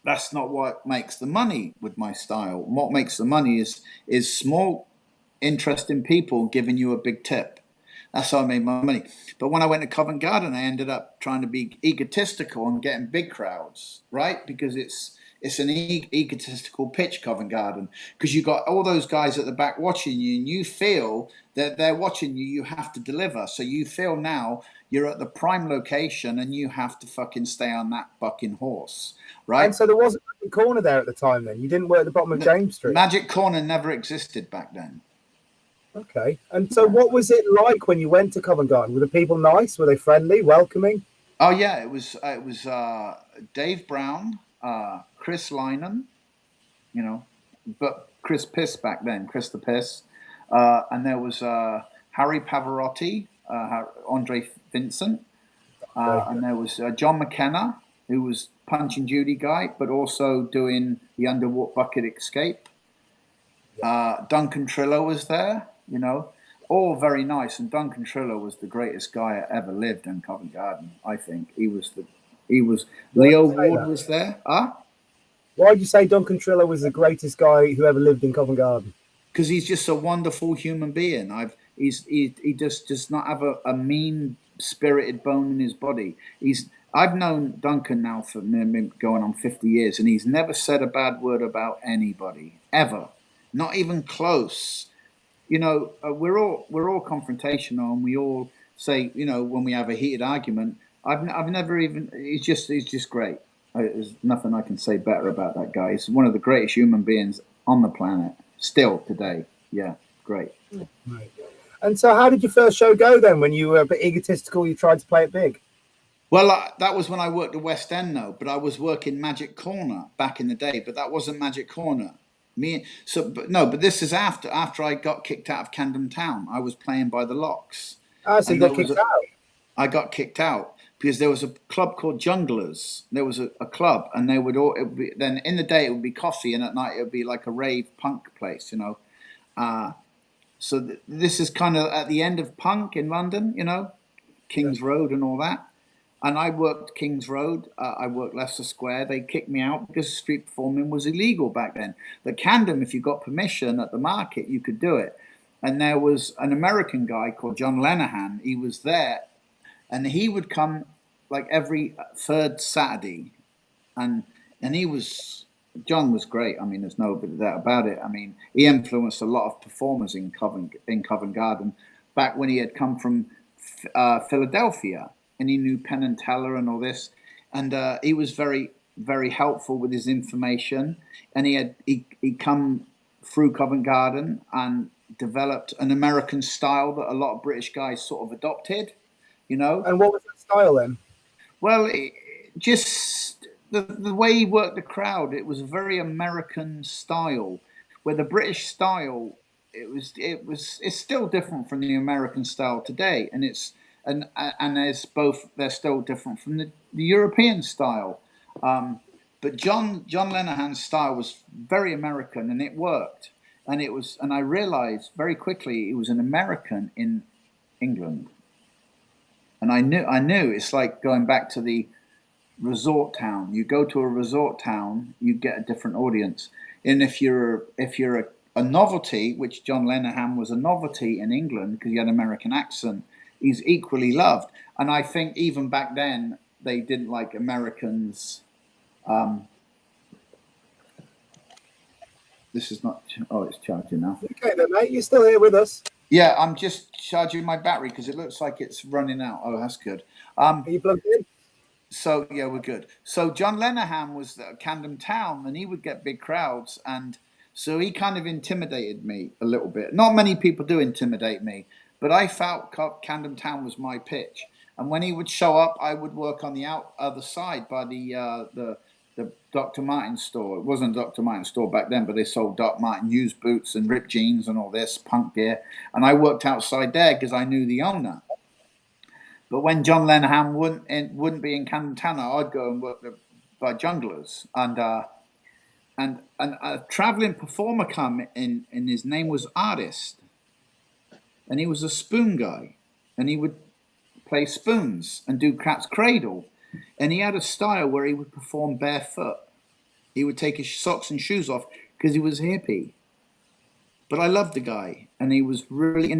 Speaker 2: that's not what makes the money with my style. What makes the money is small, interesting people giving you a big tip. That's how I made my money. But when I went to Covent Garden, I ended up trying to be egotistical and getting big crowds, right? Because it's an egotistical pitch, Covent Garden, because you got all those guys at the back watching you, and you feel that they're watching you. You have to deliver. So you feel now you're at the prime location, and you have to fucking stay on that bucking horse, right?
Speaker 1: And so there wasn't a Magic Corner there at the time. Then you didn't work at the bottom of James Street.
Speaker 2: Magic Corner never existed back then.
Speaker 1: Okay. And so what was it like when you went to Covent Garden? Were the people nice? Were they friendly, welcoming?
Speaker 2: Oh yeah, it was Dave Brown, Chris Linan, but Chris Piss back then, Chris the Piss, and there was Harry Pavarotti, Andre Vincent, and there was John McKenna, who was Punch and Judy guy, but also doing the Underwater Bucket Escape. Duncan Trillo was there, all very nice. And Duncan Trillo was the greatest guy that ever lived in Covent Garden. I think he was. Leo Ward was there.
Speaker 1: Why did you say Duncan Trillo was the greatest guy who ever lived in Covent Garden?
Speaker 2: Because he's just a wonderful human being. He just does not have a mean-spirited bone in his body. I've known Duncan now for going on 50 years, and he's never said a bad word about anybody ever, not even close. We're all confrontational, and we all say, when we have a heated argument, I've never even. He's just great. There's nothing I can say better about that guy. He's one of the greatest human beings on the planet, still today. Yeah, great.
Speaker 1: Right. And so, how did your first show go then? When you were a bit egotistical, you tried to play it big.
Speaker 2: Well, that was when I worked at West End, though. But I was working Magic Corner back in the day. But that wasn't Magic Corner. But this is after I got kicked out of Camden Town. I was playing by the Locks.
Speaker 1: So you got kicked out?
Speaker 2: I got kicked out because there was a club called Junglers. There was a club, and they would then in the day it would be coffee, and at night it would be like a rave punk place, So this is kind of at the end of punk in London, King's Road and all that. And I worked King's Road. I worked Leicester Square. They kicked me out because street performing was illegal back then. But Camden, if you got permission at the market, you could do it. And there was an American guy called John Lenahan. He was there, and he would come like every third Saturday. And John was great. I mean, there's no doubt about it. I mean, he influenced a lot of performers in Covent Garden back when he had come from Philadelphia. And he knew Penn and Teller and all this, and he was very, very helpful with his information. And he come through Covent Garden and developed an American style that a lot of British guys sort of adopted, And
Speaker 1: what was that style then?
Speaker 2: Well, just the way he worked the crowd, it was a very American style. Where the British style, it's still different from the American style today, and they're still different from the European style. But John Lenahan's style was very American, and it worked. And I realized very quickly he was an American in England. And I knew it's like going back to the resort town. You go to a resort town, you get a different audience. And if you're a novelty, which John Lenahan was a novelty in England because he had an American accent, he's equally loved. And I think even back then they didn't like Americans. This is not. Oh, it's charging now.
Speaker 1: Okay, then, mate. You're still here with us.
Speaker 2: Yeah, I'm just charging my battery because it looks like it's running out. Oh, that's good.
Speaker 1: Are you plugged in?
Speaker 2: So yeah, we're good. So John Lenihan was at Camden Town, and he would get big crowds, and so he kind of intimidated me a little bit. Not many people do intimidate me, but I felt Camden Town was my pitch. And when he would show up, I would work on the other side by the Dr. Martens store. It wasn't Dr. Martens store back then, but they sold Dr. Martens used boots and ripped jeans and all this punk gear. And I worked outside there because I knew the owner. But when John Lenihan wouldn't be in Camden Town, I'd go and work by junglers. And a traveling performer come in, and his name was Artist. And he was a spoon guy. And he would play spoons and do Cat's Cradle. And he had a style where he would perform barefoot. He would take his socks and shoes off because he was a hippie. But I loved the guy, and he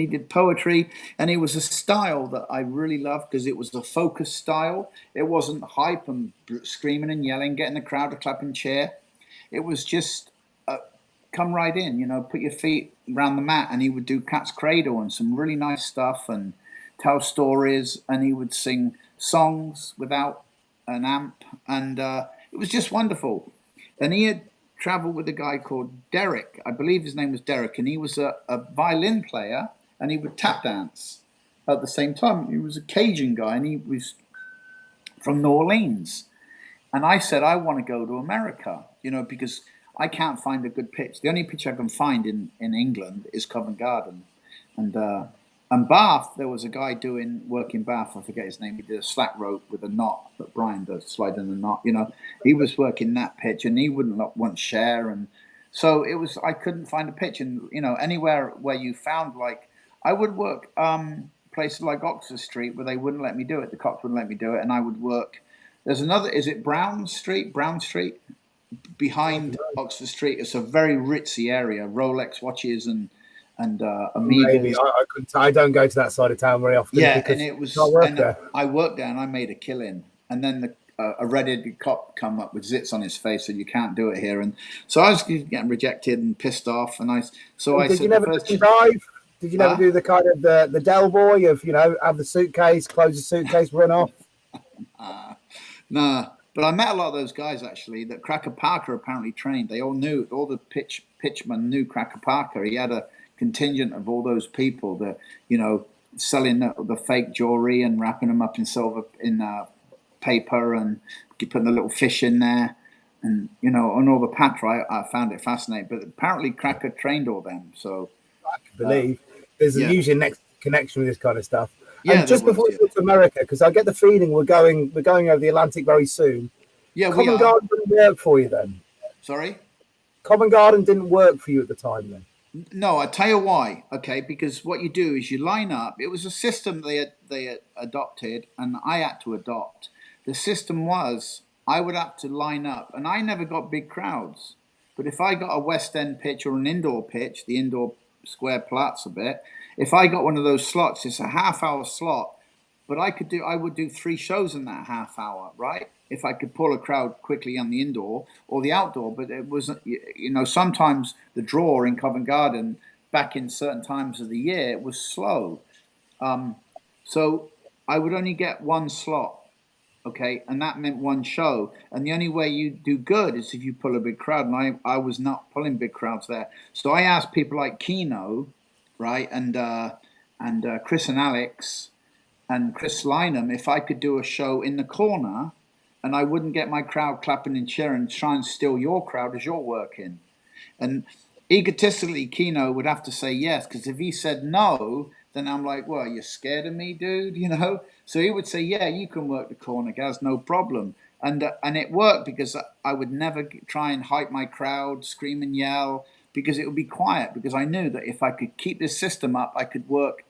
Speaker 2: did poetry, and it was a style that I really loved because it was a focused style. It wasn't hype and screaming and yelling, getting the crowd to clap and cheer. It was just come right in, put your feet around the mat, and he would do Cat's Cradle and some really nice stuff and tell stories, and he would sing songs without an amp, and it was just wonderful. And he had traveled with a guy called Derek. I believe his name was Derek, and he was a violin player, and he would tap dance at the same time. He was a Cajun guy, and he was from New Orleans. And I said, I want to go to America, because I can't find a good pitch. The only pitch I can find in England is Covent Garden. And Bath, there was a guy doing work in Bath. I forget his name. He did a slack rope with a knot that Brian does, sliding the knot. He was working that pitch, and he wouldn't want share. And so I couldn't find a pitch. And anywhere where you found, like, I would work places like Oxford Street where they wouldn't let me do it. The cops wouldn't let me do it, and I would work. There's another. Is it Brown Street? Brown Street behind Oxford Street. It's a very ritzy area. Rolex watches and Amigas.
Speaker 1: I don't go to that side of town very often.
Speaker 2: Yeah, and it was. I worked there, and I made a killing. And then a red-headed cop come up with zits on his face, and you can't do it here. And so I was getting rejected and pissed off. And
Speaker 1: did you never dive? Did you never do the kind of the Del Boy of have the suitcase, close the suitcase, run off?
Speaker 2: Nah. But I met a lot of those guys, actually, that Cracker Parker apparently trained. They all knew, all the pitchmen knew Cracker Parker. He had a contingent of all those people that, selling the fake jewelry and wrapping them up in silver, in paper, and putting the little fish in there. And, and all the patra, I found it fascinating. But apparently Cracker trained all them. So
Speaker 1: I can believe there's usually a next connection with this kind of stuff.
Speaker 2: Yeah,
Speaker 1: and just before we go to America, because I get the feeling we're going over the Atlantic very soon.
Speaker 2: Yeah,
Speaker 1: Covent Garden didn't work for you then.
Speaker 2: Sorry?
Speaker 1: Covent Garden didn't work for you at the time then.
Speaker 2: No, I tell you why. Okay, because what you do is you line up. It was a system they had adopted, and I had to adopt. The system was I would have to line up, and I never got big crowds. But if I got a West End pitch or an indoor pitch, the indoor square plats a bit. If I got one of those slots, it's a half-hour slot, but I would do 3 shows in that half hour, right? If I could pull a crowd quickly on the indoor or the outdoor. But it wasn't, sometimes the draw in Covent Garden back in certain times of the year, it was slow. So I would only get 1 slot, okay? And that meant 1 show. And the only way you do good is if you pull a big crowd. And I was not pulling big crowds there. So I asked people like Keno, right, and Chris and Alex and Chris Lynham if I could do a show in the corner, and I wouldn't get my crowd clapping and cheering and try and steal your crowd as you're working. And egotistically, Keno would have to say yes, because if he said no, then I'm like, well, you're scared of me, dude, So he would say, yeah, you can work the corner, Gaz, no problem. And it worked because I would never try and hype my crowd, scream and yell, because it would be quiet, because I knew that if I could keep this system up, I could work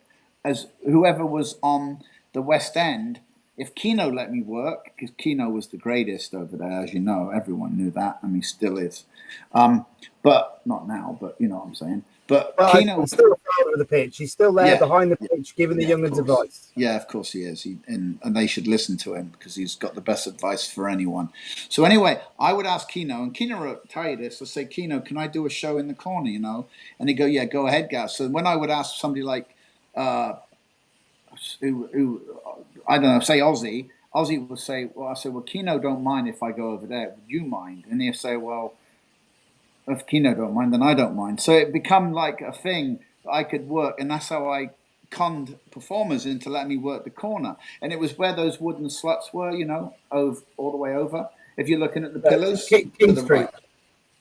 Speaker 2: as whoever was on the West End. If Keno let me work, because Keno was the greatest over there, as you know, everyone knew that, and he still is. But not now, but you know what I'm saying. But Keno,
Speaker 1: I'm still corner of the pitch. He's still there behind the pitch, giving the young'uns advice.
Speaker 2: Yeah, of course he is. And they should listen to him because he's got the best advice for anyone. So anyway, I would ask Keno, and Keno will tell you this. I'll say, Keno, can I do a show in the corner, you know? And he'd go, yeah, go ahead, Gaz. So when I would ask somebody like, who I don't know, say Ozzy will say, well, I say, well, Keno don't mind if I go over there. Would you mind? And he'll say, well, if Keno don't mind, then I don't mind. So it become like a thing that I could work, and that's how I conned performers into letting me work the corner. And it was where those wooden sluts were, you know, all the way over. If you're looking at the pillars,
Speaker 1: King Street. Right.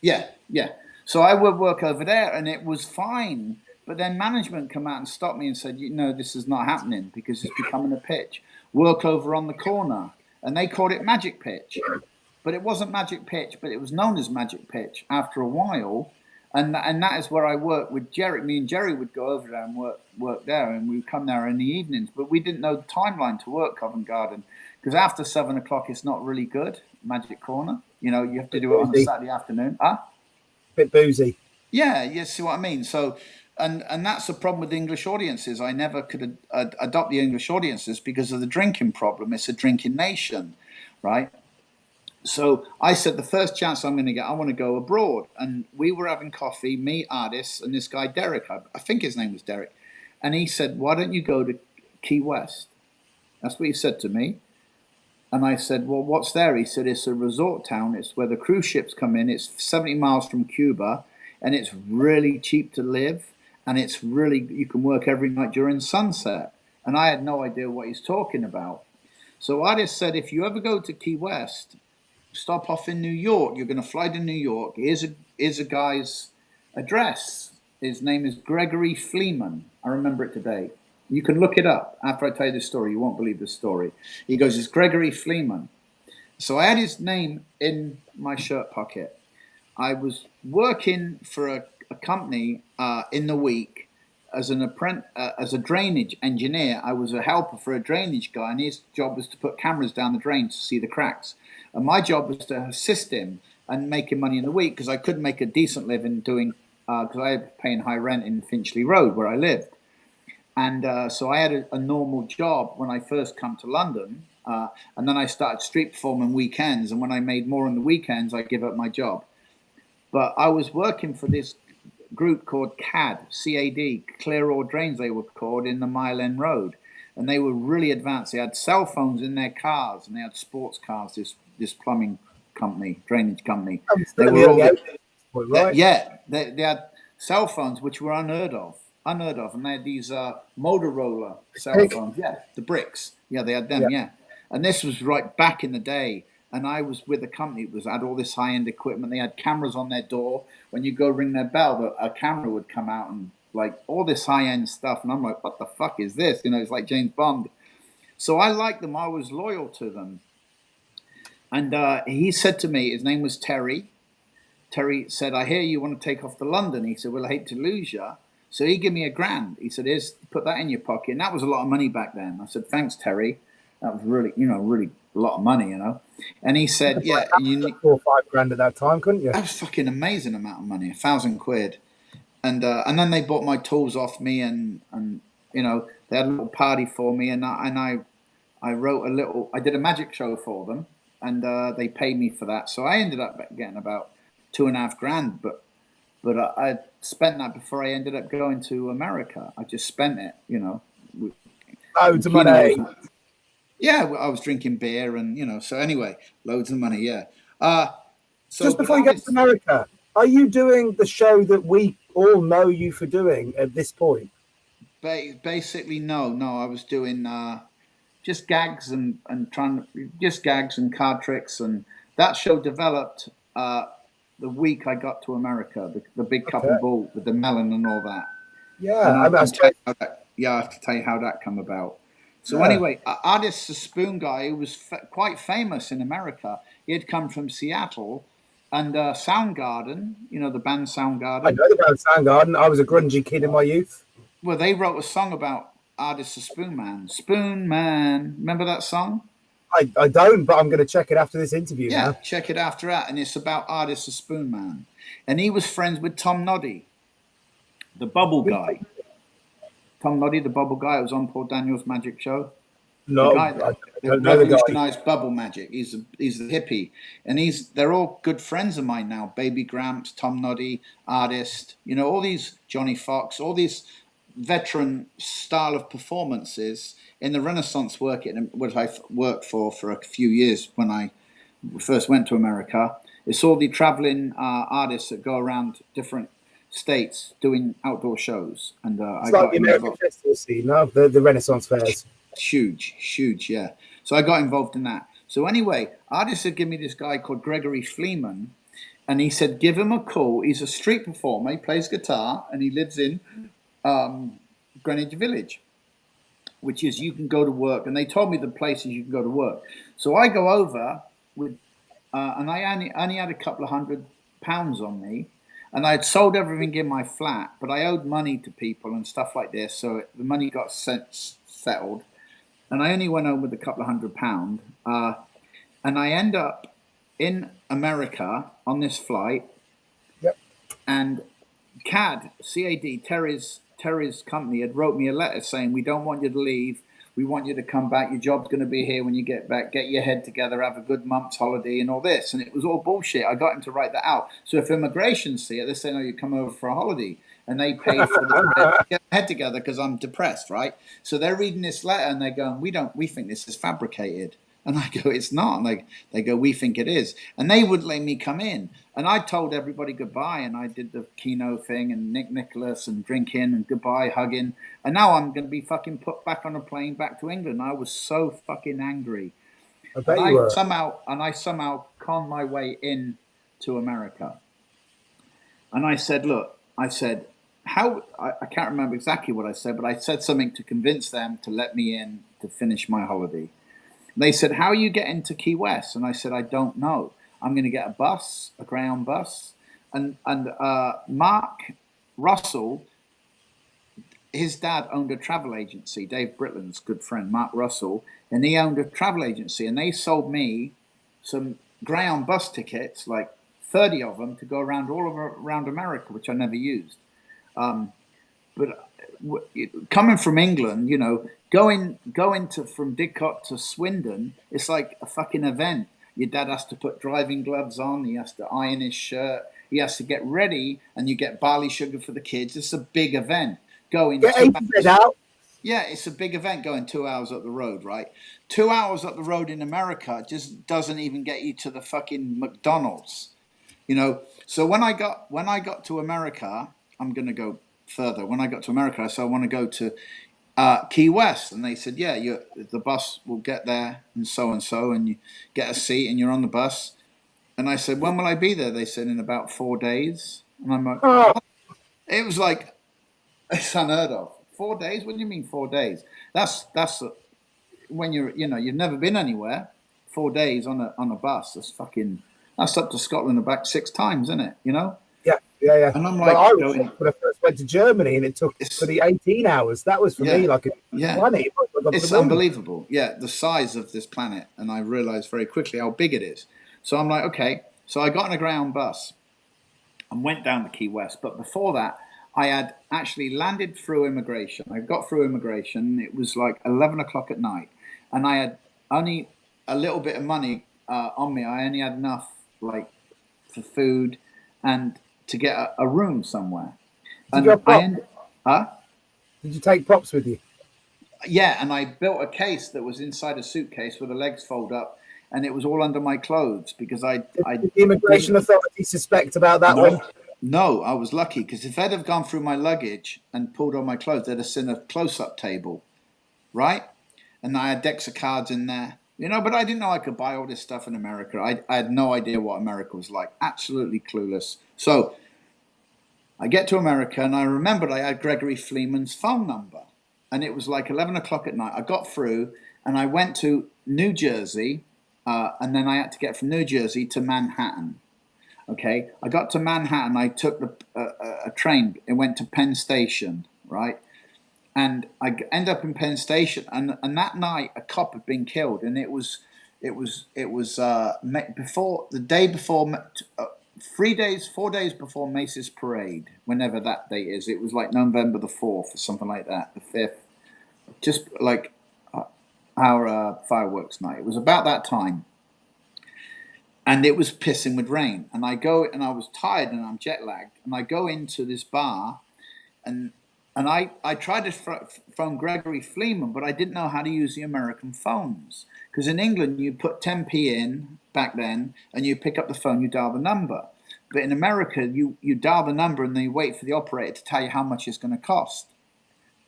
Speaker 2: Yeah. So I would work over there, and it was fine. But then management come out and stopped me and said, you know, this is not happening because it's becoming a pitch. Work over on the corner, and they called it magic pitch. But it wasn't magic pitch, but it was known as magic pitch after a while. And that is where I worked with Jerry. Me and Jerry would go over there and work there, and we would come there in the evenings. But we didn't know the timeline to work Covent Garden because after 7 o'clock, it's not really good, Magic Corner. You know, you have to do it on a Saturday afternoon.
Speaker 1: Bit boozy.
Speaker 2: Yeah, you see what I mean? So, and that's the problem with English audiences. I never could adopt the English audiences because of the drinking problem. It's a drinking nation, right? So I said, the first chance I'm going to get, I want to go abroad. And we were having coffee, me, artists, and this guy, Derek. I think his name was Derek. And he said, why don't you go to Key West? That's what he said to me. And I said, well, what's there? He said, it's a resort town. It's where the cruise ships come in. It's 70 miles from Cuba. And it's really cheap to live. And it's really, you can work every night during sunset. And I had no idea what he's talking about. So artists said, if you ever go to Key West, stop off in New York. You're going to fly to New York. Here's a guy's address. His name is Gregory Fleeman. I remember it today. You can look it up. After I tell you this story, you won't believe this story. He goes, it's Gregory Fleeman. So I had his name in my shirt pocket. I was working for a company in the week as a drainage engineer. I was a helper for a drainage guy, and his job was to put cameras down the drain to see the cracks. And my job was to assist him and making money in the week because I couldn't make a decent living doing, because I was paying high rent in Finchley Road where I lived. And so I had a normal job when I first come to London. And then I started street performing weekends. And when I made more on the weekends, I give up my job. But I was working for this group called CAD, Clear All Drains they were called, in the Mile End Road. And they were really advanced. They had cell phones in their cars, and they had sports cars, this plumbing company, drainage company. They were all,
Speaker 1: right?
Speaker 2: Yeah, they had cell phones, which were unheard of. And they had these Motorola cell phones. Yeah, the bricks. Yeah, they had them, yeah. And this was right back in the day. And I was with a company that had all this high-end equipment. They had cameras on their door. When you go ring their bell, a camera would come out and like all this high-end stuff. And I'm like, what the fuck is this? You know, it's like James Bond. So I liked them. I was loyal to them. And he said to me, his name was Terry. Terry said, I hear you want to take off to London. He said, well, I hate to lose you. So he gave me $1,000. He said, put that in your pocket. And that was a lot of money back then. I said, thanks, Terry. That was really, really a lot of money, you know. And he said, yeah. You need
Speaker 1: 4 or 5 grand at that time, couldn't you?
Speaker 2: That was fucking amazing amount of money, £1,000. And then they bought my tools off me and you know, they had a little party for me. And I wrote I did a magic show for them. And they paid me for that. So I ended up getting about 2.5 grand. But I spent that before I ended up going to America. I just spent it, you know.
Speaker 1: Loads of money.
Speaker 2: Yeah, I was drinking beer and, you know, so anyway, loads of money, yeah. So
Speaker 1: just before you get to America, are you doing the show that we all know you for doing at this point?
Speaker 2: Basically, no. I was doing just gags and gags and card tricks. And that show developed the week I got to America, the big cup and ball with the melon and all that.
Speaker 1: Yeah,
Speaker 2: I have to tell you how that come about. So anyway, Artist the Spoon guy, who was quite famous in America, he had come from Seattle, and Soundgarden, you know the band Soundgarden.
Speaker 1: I know the band Soundgarden. I was a grungy kid in my youth.
Speaker 2: Well, they wrote a song about Artist the Spoon Man. Spoon Man, remember that song?
Speaker 1: I don't, but I'm going to check it after this interview.
Speaker 2: Yeah,
Speaker 1: now.
Speaker 2: Check it after that, and it's about Artist the Spoon Man, and he was friends with Tom Noddy, the bubble guy. Tom Noddy, the bubble guy, who was on Paul Daniels' magic show.
Speaker 1: No,
Speaker 2: The guy
Speaker 1: I
Speaker 2: that
Speaker 1: don't know the guy.
Speaker 2: revolutionized bubble magic. He's the hippie, and they're all good friends of mine now. Baby Gramps, Tom Noddy, artist, all these Johnny Fox, all these veteran style of performances in the Renaissance work, which I worked for a few years when I first went to America. It's all the traveling artists that go around different states doing outdoor shows, and
Speaker 1: It's like the American festival scene, no? The Renaissance fairs.
Speaker 2: Huge, yeah. So I got involved in that. So anyway, artists had given me this guy called Gregory Fleeman, and he said, give him a call. He's a street performer. He plays guitar, and he lives in Greenwich Village, which is you can go to work. And they told me the places you can go to work. So I go over with, and I only had a couple of £100 on me. And I had sold everything in my flat, but I owed money to people and stuff like this. So the money got settled. And I only went home with a couple of £100. And I end up in America on this flight.
Speaker 1: Yep.
Speaker 2: And CAD, Terry's company had wrote me a letter saying, we don't want you to leave. We want you to come back. Your job's going to be here when you get back. Get your head together, have a good month's holiday and all this. And it was all bullshit. I got him to write that out. So if immigration see it, they say, no, you come over for a holiday. And they pay for the get their head together because I'm depressed, right? So they're reading this letter and they're going, we think this is fabricated. And I go, it's not. And they go, we think it is. And they wouldn't let me come in. And I told everybody goodbye. And I did the Keno thing and Nick Nicholas and drinking and goodbye, hugging. And now I'm going to be fucking put back on a plane back to England. I was so fucking angry.
Speaker 1: I bet you were.
Speaker 2: I somehow conned my way in to America. And I said, I can't remember exactly what I said, but I said something to convince them to let me in to finish my holiday. They said, how are you getting to Key West? And I said, I don't know. I'm going to get a ground bus. And Mark Russell, his dad owned a travel agency, Dave Britland's good friend, Mark Russell, and he owned a travel agency. And they sold me some ground bus tickets, like 30 of them, to go around around America, which I never used. But coming from England, going from Didcot to Swindon, it's like a fucking event. Your dad has to put driving gloves on. He has to iron his shirt. He has to get ready, and you get barley sugar for the kids. It's a big event. Yeah, it's a big event going 2 hours up the road, right? 2 hours up the road in America just doesn't even get you to the fucking McDonald's, So when I got to America, I'm going to go further. When I got to America, I said, I want to go to Key West. And they said, yeah, the bus will get there and so, and you get a seat and you're on the bus. And I said, when will I be there? They said, in about 4 days. And I'm like, oh. It was like, it's unheard of. 4 days? What do you mean 4 days? That's when you've never been anywhere. 4 days on a bus. That's up to Scotland and back 6 times, isn't it?
Speaker 1: Yeah.
Speaker 2: And I'm like,
Speaker 1: I when I first went to Germany, and it took for the 18 hours. That was for me like a planet.
Speaker 2: It's unbelievable. Yeah, the size of this planet, and I realized very quickly how big it is. So I'm like, okay. So I got on a ground bus and went down to Key West. But before that, I had actually landed through immigration. I got through immigration. It was like 11 o'clock at night, and I had only a little bit of money on me. I only had enough like for food and to get a room somewhere.
Speaker 1: Did you take props with you?
Speaker 2: Yeah, and I built a case that was inside a suitcase where the legs fold up, and it was all under my clothes because
Speaker 1: Did the immigration authority suspect about that one?
Speaker 2: No, I was lucky because if they'd have gone through my luggage and pulled all my clothes, they'd have seen a close-up table, right? And I had decks of cards in there. But I didn't know I could buy all this stuff in America. I had no idea what America was like. Absolutely clueless. So I get to America, and I remembered I had Gregory Fleeman's phone number. And it was like 11 o'clock at night. I got through, and I went to New Jersey, and then I had to get from New Jersey to Manhattan. Okay? I got to Manhattan. I took a train. It went to Penn Station, right? And I end up in Penn Station, and that night a cop had been killed, and it was before the day before 4 days before Macy's Parade, whenever that date is. It was like November the 4th or something like that, the 5th, just like our fireworks night. It was about that time. And it was pissing with rain. And I was tired and I'm jet lagged. And I go into this bar and I tried to phone Gregory Fleeman, but I didn't know how to use the American phones. Because in England, you put 10p in back then and you pick up the phone, you dial the number. But in America, you dial the number and then you wait for the operator to tell you how much it's going to cost.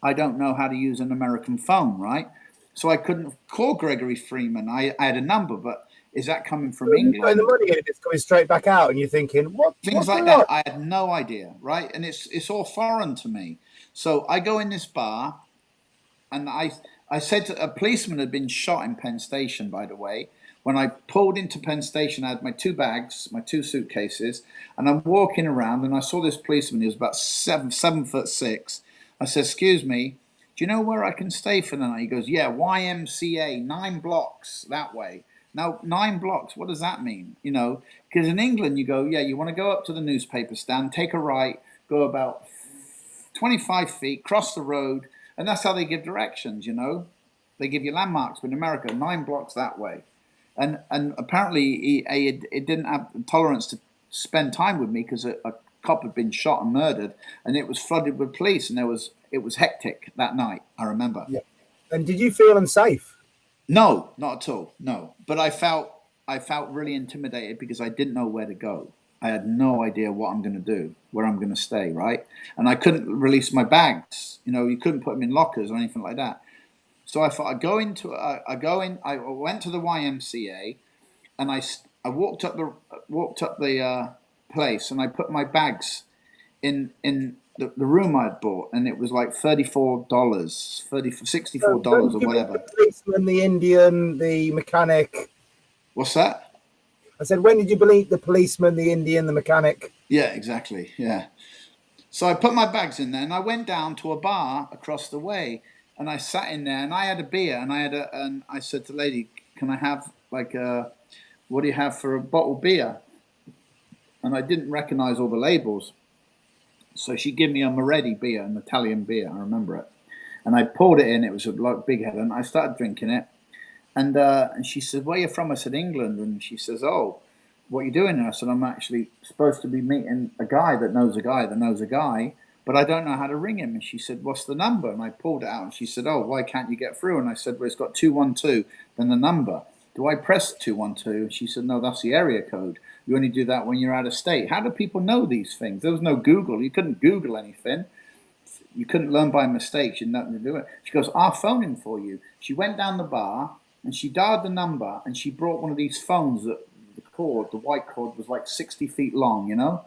Speaker 2: I don't know how to use an American phone, right? So I couldn't call Gregory Freeman. I had a number, but is that coming from England?
Speaker 1: Putting the money in, it's coming straight back out, and you're thinking, what?
Speaker 2: Things like that. I had no idea, right? And it's all foreign to me. So I go in this bar, and I said to a policeman had been shot in Penn Station, by the way. When I pulled into Penn Station, I had my 2 bags, my 2 suitcases, and I'm walking around, and I saw this policeman. He was about 7'6". I said, "Excuse me, do you know where I can stay for the night?" He goes, "Yeah, YMCA, 9 blocks that way." Now, 9 blocks, what does that mean? You know, because in England, you go, yeah, you want to go up to the newspaper stand, take a right, go about 25 feet, cross the road, and that's how they give directions, you know. They give you landmarks, but in America, 9 blocks that way. And apparently, he didn't have tolerance to spend time with me because a cop had been shot and murdered, and it was flooded with police, and it was hectic that night, I remember.
Speaker 1: Yeah. And did you feel unsafe?
Speaker 2: No, not at all. No, but I felt really intimidated because I didn't know where to go. I had no idea what I'm going to do, where I'm going to stay, right? And I couldn't release my bags. You know, you couldn't put them in lockers or anything like that. So I thought I went to the YMCA, and I walked up the place, and I put my bags in the room I'd bought, and it was like $64, $64 or whatever.
Speaker 1: The policeman, the Indian, the mechanic.
Speaker 2: What's that?
Speaker 1: I said, when did you believe the policeman, the Indian, the mechanic?
Speaker 2: Yeah, exactly. Yeah. So I put my bags in there, and I went down to a bar across the way, and I sat in there, and I had a beer, and I said to the lady, "Can I have what do you have for a bottle of beer?" And I didn't recognize all the labels. So she gave me a Moretti beer, an Italian beer. I remember it. And I poured it in. It was like big head. And I started drinking it. And she said, "Where are you from?" I said, "England." And she says, "Oh, what are you doing?" And I said, "I'm actually supposed to be meeting a guy that knows a guy that knows a guy, but I don't know how to ring him." And she said, "What's the number?" And I pulled it out. And she said, "Oh, why can't you get through?" And I said, "Well, it's got 212, then the number. Do I press 212? And she said, "No, that's the area code. You only do that when you're out of state." How do people know these things? There was no Google. You couldn't Google anything. You couldn't learn by mistakes. You had nothing to do with it. She goes, "I'll phone him for you." She went down the bar and she dialed the number, and she brought one of these phones that the white cord was like 60 feet long, you know,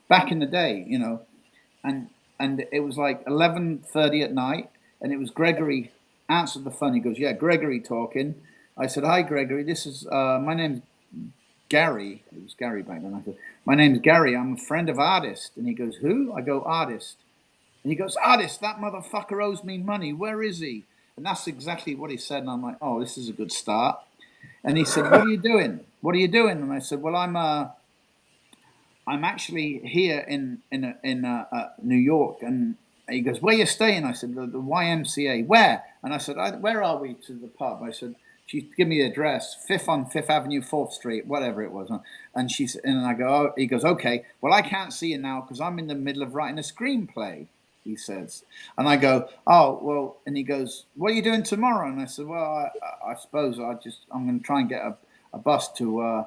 Speaker 2: back in the day, you know, and it was like 11:30 at night, and it was Gregory answered the phone. He goes, "Yeah, Gregory talking." I said, "Hi, Gregory. This is my name's Gary." It was Gary back then. I said, "My name's Gary. I'm a friend of Artist." And he goes, "Who?" I go, "Artist." And he goes, "Artist, that motherfucker owes me money. Where is he?" And that's exactly what he said. And I'm like, "Oh, this is a good start." And he said, "What are you doing? What are you doing?" And I said, "Well, I'm actually here in New York." And he goes, "Where are you staying?" I said, the YMCA. "Where?" And I said, "Where are we to the pub?" I said, she gave me the address, 5th on 5th Avenue, 4th Street, whatever it was. And she said, and I go, "Oh," he goes, "Okay, well, I can't see you now because I'm in the middle of writing a screenplay," he says. And I go, "Oh, well," and he goes, "What are you doing tomorrow?" And I said, "Well, I suppose I'm going to try and get a bus to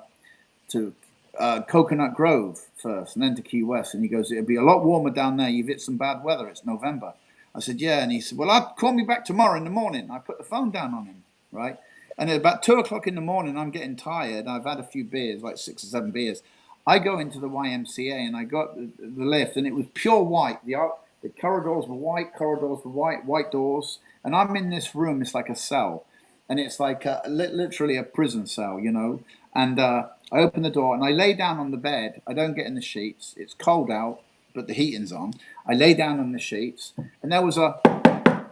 Speaker 2: Coconut Grove first and then to Key West." And he goes, "It'll be a lot warmer down there. You've hit some bad weather. It's November." I said, "Yeah." And he said, "Well, call me back tomorrow in the morning." I put the phone down on him, right? And at about 2:00 in the morning, I'm getting tired. I've had a few beers, like 6 or 7 beers. I go into the YMCA and I got the lift, and it was pure white. The corridors were white, white doors. And I'm in this room. It's like a cell. And it's like literally a prison cell, you know. And I open the door and I lay down on the bed. I don't get in the sheets. It's cold out, but the heating's on. I lay down on the sheets, and there was a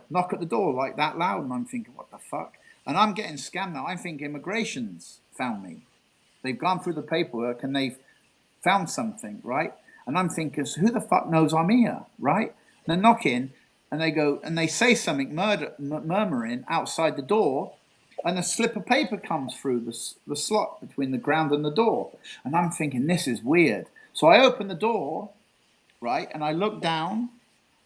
Speaker 2: knock at the door like that loud. And I'm thinking, what the fuck? And I'm getting scammed now. I think immigration's found me. They've gone through the paperwork and they've found something, right? And I'm thinking, so who the fuck knows I'm here, right? And they're knocking, and they go, and they say something murmuring outside the door, and a slip of paper comes through the slot between the ground and the door. And I'm thinking, this is weird. So I open the door, right, and I look down,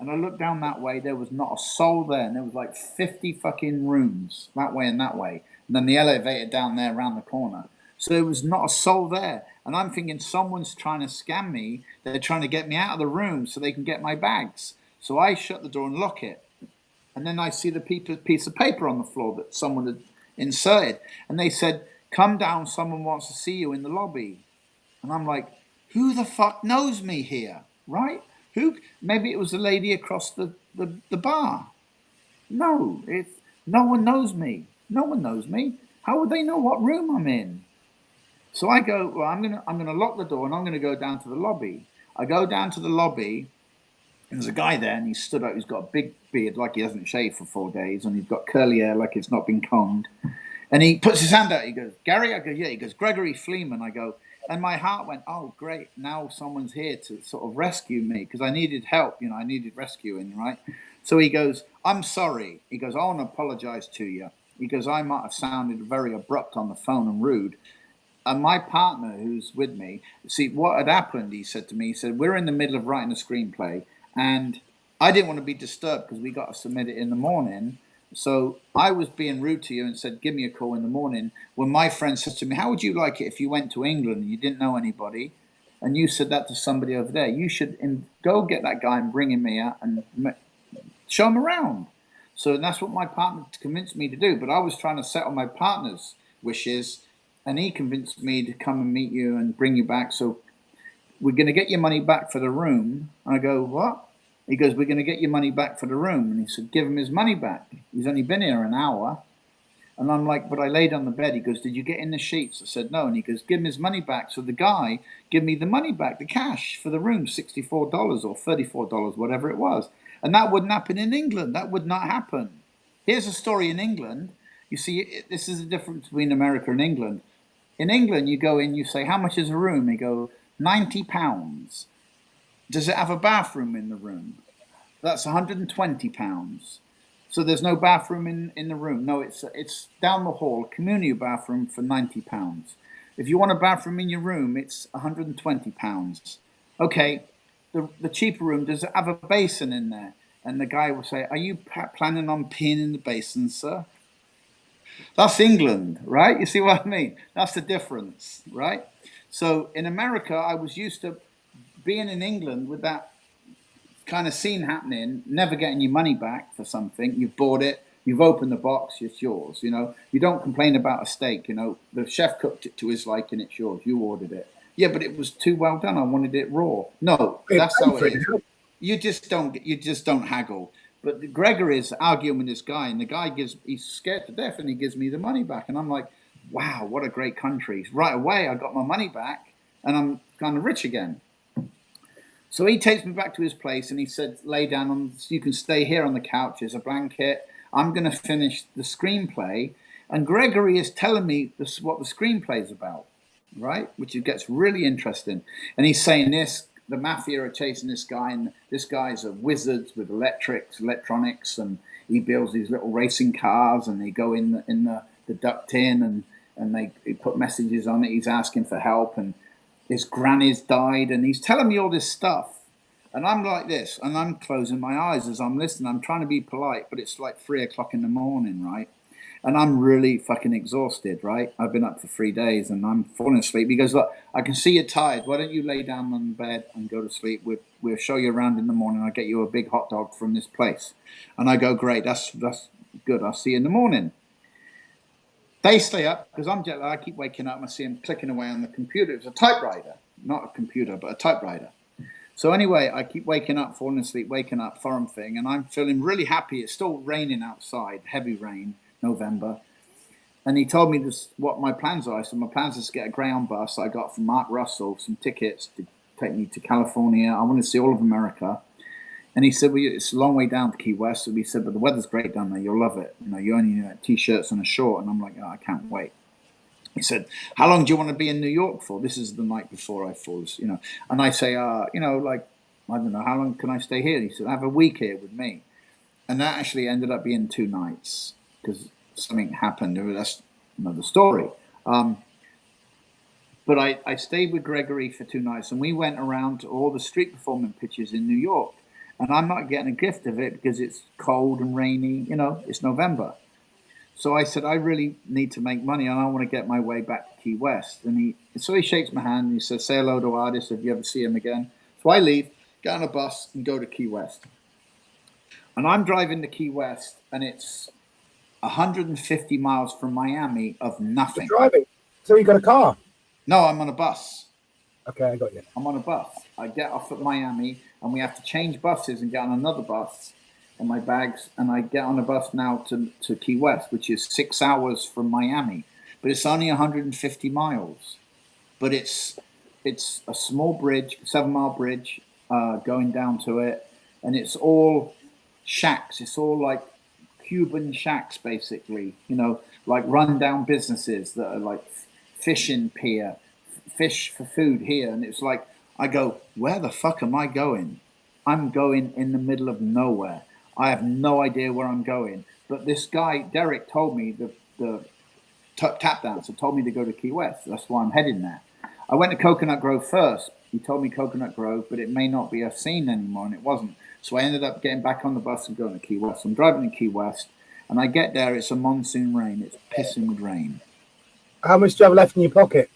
Speaker 2: that way. There was not a soul there, and there was like 50 fucking rooms that way and that way. And then the elevator down there around the corner. So there was not a soul there. And I'm thinking someone's trying to scam me. They're trying to get me out of the room so they can get my bags. So I shut the door and lock it. And then I see the piece of paper on the floor that someone had inserted. And they said, come down, someone wants to see you in the lobby. And I'm like, who the fuck knows me here, right? Who? Maybe it was the lady across the bar. No, no one knows me. No one knows me. How would they know what room I'm in? So I go, well, I'm gonna lock the door and I'm gonna go down to the lobby. I go down to the lobby, and there's a guy there, and he stood up. He's got a big beard, like he hasn't shaved for 4 days, and he's got curly hair, like it's not been combed. And he puts his hand out. He goes, Gary. I go, yeah. He goes, Gregory Fleeman. I go, and my heart went, oh, great. Now someone's here to sort of rescue me, because I needed help. I needed rescuing, right? So he goes, I'm sorry. He goes, I want to apologize to you. He goes, I might have sounded very abrupt on the phone and rude. And my partner, who's with me, see, what had happened, he said to me, he said, we're in the middle of writing a screenplay, and I didn't want to be disturbed because we got to submit it in the morning. So I was being rude to you and said, give me a call in the morning. When my friend said to me, how would you like it if you went to England and you didn't know anybody, and you said that to somebody over there? You should go get that guy and bring him here and show him around. So that's what my partner convinced me to do. But I was trying to settle my partner's wishes, and he convinced me to come and meet you and bring you back. So we're going to get your money back for the room. And I go, what? He goes, we're going to get your money back for the room. And he said, give him his money back. He's only been here an hour. And I'm like, but I laid on the bed. He goes, did you get in the sheets? I said, no. And he goes, give him his money back. So the guy gave me the money back, the cash for the room, $64 or $34, whatever it was. And that wouldn't happen in England. That would not happen. Here's a story in England. You see, this is the difference between America and England. In England, you go in, you say, how much is a room? They go, £90. Does it have a bathroom in the room? That's £120. So there's no bathroom in the room. No, it's down the hall, community bathroom for £90. If you want a bathroom in your room, it's £120. Okay, the cheaper room, does it have a basin in there? And the guy will say, are you planning on peeing in the basin, sir? That's England, right? You see what I mean? That's the difference, right? So in America, I was used to being in England with that kind of scene happening, never getting your money back for something. You've bought it, you've opened the box, it's yours, You don't complain about a steak, The chef cooked it to his liking, it's yours. You ordered it. Yeah, but it was too well done. I wanted it raw. No, that's how it is. You just don't haggle. But Gregory is arguing with this guy, and the guy he's scared to death, and he gives me the money back. And I'm like, wow, what a great country. Right away, I got my money back, and I'm kind of rich again. So he takes me back to his place, and he said, lay down, you can stay here on the couch. There's a blanket. I'm going to finish the screenplay. And Gregory is telling me what the screenplay is about, right? Which it gets really interesting. And he's saying this. The mafia are chasing this guy, and this guy's a wizard with electronics, and he builds these little racing cars, and they go in the duct tin, and they put messages on it. He's asking for help, and his granny's died, and he's telling me all this stuff. And I'm like this, and I'm closing my eyes as I'm listening. I'm trying to be polite, but it's like 3 o'clock in the morning, right? And I'm really fucking exhausted, right? I've been up for 3 days and I'm falling asleep. He goes, look, I can see you're tired. Why don't you lay down on the bed and go to sleep? We'll show you around in the morning. I'll get you a big hot dog from this place. And I go, great, that's good. I'll see you in the morning. They stay up because I'm jet lagged. I keep waking up and I see him clicking away on the computer. It's a typewriter, not a computer, but a typewriter. So anyway, I keep waking up, falling asleep, waking up, foreign thing. And I'm feeling really happy. It's still raining outside, heavy rain. November, and he told me this what my plans are. So my plans is to get a Greyhound bus I got from Mark Russell, some tickets to take me to California. I want to see all of America. And he said, well, it's a long way down to Key West. So he said, but the weather's great down there. You'll love it. You only need t-shirts and a short. And I'm like, oh, I can't wait. He said, "How long do you want to be in New York for?" This is the night before I fall, And I say, like, I don't know, how long can I stay here? And he said, "I have a week here with me." And that actually ended up being 2 nights because something happened. That's another story. But I stayed with Gregory for 2 nights, and we went around to all the street performing pitches in New York. And I'm not getting a gift of it because it's cold and rainy. It's November. So I said, I really need to make money, and I want to get my way back to Key West. And he shakes my hand and he says, "Say hello to artists if you ever see him again." So I leave, get on a bus, and go to Key West. And I'm driving to Key West, and it's 150 miles from Miami of nothing.
Speaker 1: You're driving? So you got a car?
Speaker 2: No, I'm on a bus.
Speaker 1: Okay, I got you.
Speaker 2: I'm on a bus. I get off at Miami, and we have to change buses and get on another bus and my bags. And I get on a bus now to Key West, which is 6 hours from Miami. But it's only 150 miles. But it's a small bridge, 7-mile bridge, going down to it. And it's all shacks. It's all like Cuban shacks, basically, like rundown businesses that are like fishing pier, fish for food here. And it's like, I go, where the fuck am I going? I'm going in the middle of nowhere. I have no idea where I'm going. But this guy, Derek, told me, the tap dancer, told me to go to Key West. That's why I'm heading there. I went to Coconut Grove first. He told me Coconut Grove, but it may not be a scene anymore, and it wasn't. So I ended up getting back on the bus and going to Key West. I'm driving to Key West, and I get there. It's a monsoon rain. It's pissing with rain.
Speaker 1: How much do you have left in your pocket?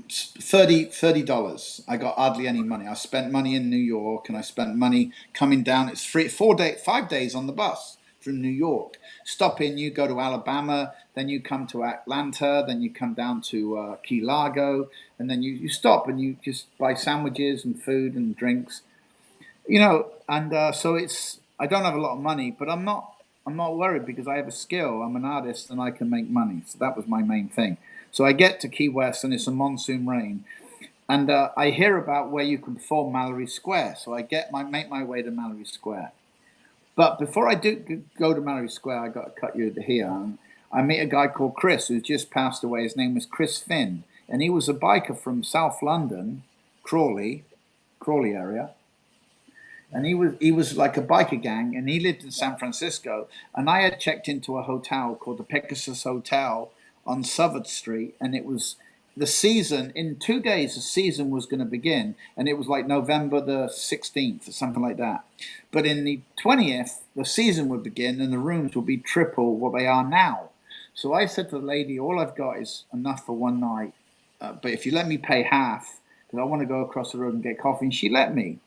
Speaker 2: $30. I got hardly any money. I spent money in New York, and I spent money coming down. It's 5 days on the bus from New York. Stop in, you go to Alabama, then you come to Atlanta, then you come down to Key Largo, and then you stop and you just buy sandwiches and food and drinks, and so I don't have a lot of money, but I'm not worried because I have a skill. I'm an artist and I can make money. So that was my main thing. So I get to Key West and it's a monsoon rain, and I hear about where you can perform Mallory Square. So I make my way to Mallory Square. But before I do go to Mallory Square, I got to cut you here. I meet a guy called Chris who's just passed away. His name was Chris Finn, and he was a biker from South London, Crawley area. And he was like a biker gang, and he lived in San Francisco. And I had checked into a hotel called the Pegasus Hotel on Southwark Street, and it was the season. In 2 days, the season was going to begin, and it was like November the 16th or something like that. But in the 20th, the season would begin, and the rooms would be triple what they are now. So I said to the lady, all I've got is enough for one night, but if you let me pay half, because I want to go across the road and get coffee. And she let me.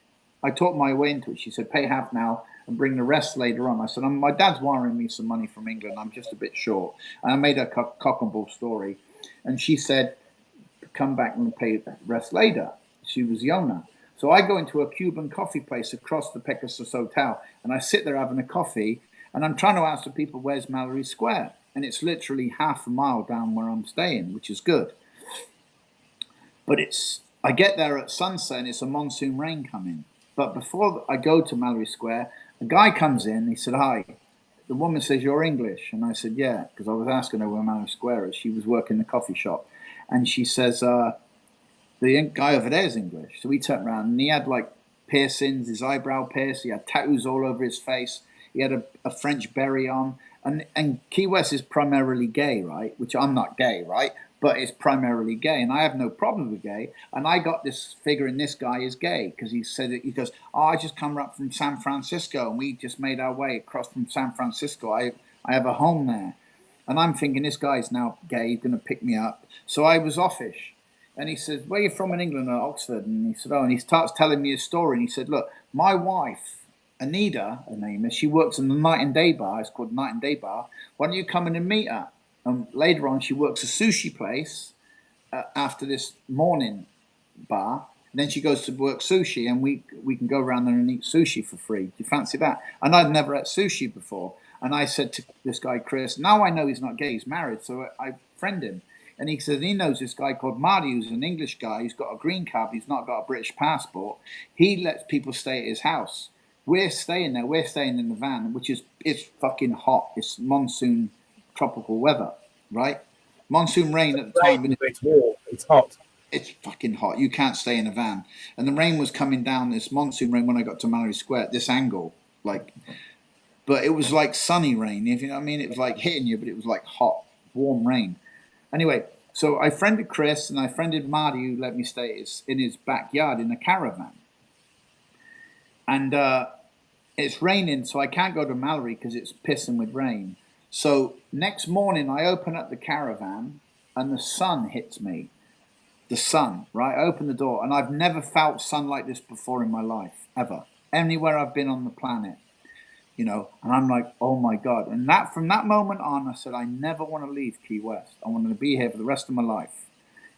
Speaker 2: I talked my way into it. She said, pay half now and bring the rest later on. I said, my dad's wiring me some money from England. I'm just a bit short. And I made a cock and bull story. And she said, come back and pay the rest later. She was the owner. So I go into a Cuban coffee place across the Pegasus Hotel, and I sit there having a coffee, and I'm trying to ask the people, where's Mallory Square? And it's literally half a mile down where I'm staying, which is good. But I get there at sunset, and it's a monsoon rain coming. But before I go to Mallory Square, a guy comes in. He said, hi. The woman says, you're English. And I said, yeah, because I was asking her where Mallory Square is. She was working the coffee shop. And she says, the guy over there is English. So we turned around, and he had like piercings, his eyebrow pierced. He had tattoos all over his face. He had a French beret on. And Key West is primarily gay, right? Which I'm not gay, right? But it's primarily gay, and I have no problem with gay. And I got this figuring this guy is gay because he said it. He goes, "Oh, I just come up from San Francisco, and we just made our way across from San Francisco. I have a home there." And I'm thinking this guy's now gay. He's going to pick me up. So I was offish, and he says, "Where are you from in England?" At Oxford. And he said, "Oh," and he starts telling me a story. And he said, "Look, my wife, Anita, her name is. She works in the Night and Day Bar. It's called Night and Day Bar. Why don't you come in and meet her?" Later on, she works a sushi place after this morning bar. And then she goes to work sushi, and we can go around there and eat sushi for free. Do you fancy that? And I'd never had sushi before. And I said to this guy, Chris, now I know he's not gay, he's married, so I friend him. And he says he knows this guy called Marty, who's an English guy. He's got a green card, he's not got a British passport. He lets people stay at his house. We're staying there. We're staying in the van, it's fucking hot. It's monsoon tropical weather, right? monsoon rain at the time. And
Speaker 1: it's warm, it's hot.
Speaker 2: it's fucking hot. You can't stay in a van. And the rain was coming down, this monsoon rain, when I got to Mallory Square, at this angle, like, but it was like sunny rain, if you know what I mean. It was like hitting you, but it was like hot, warm rain. Anyway, so I friended Chris and I friended Marty, who let me stay in his backyard in a caravan. And it's raining, so I can't go to Mallory because it's pissing with rain. So next morning, I open up the caravan and the sun hits me. The sun, right? I open the door, and I've never felt sun like this before in my life, ever. Anywhere I've been on the planet, you know. And I'm like, oh my God. And that from that moment on, I said, I never want to leave Key West. I want to be here for the rest of my life.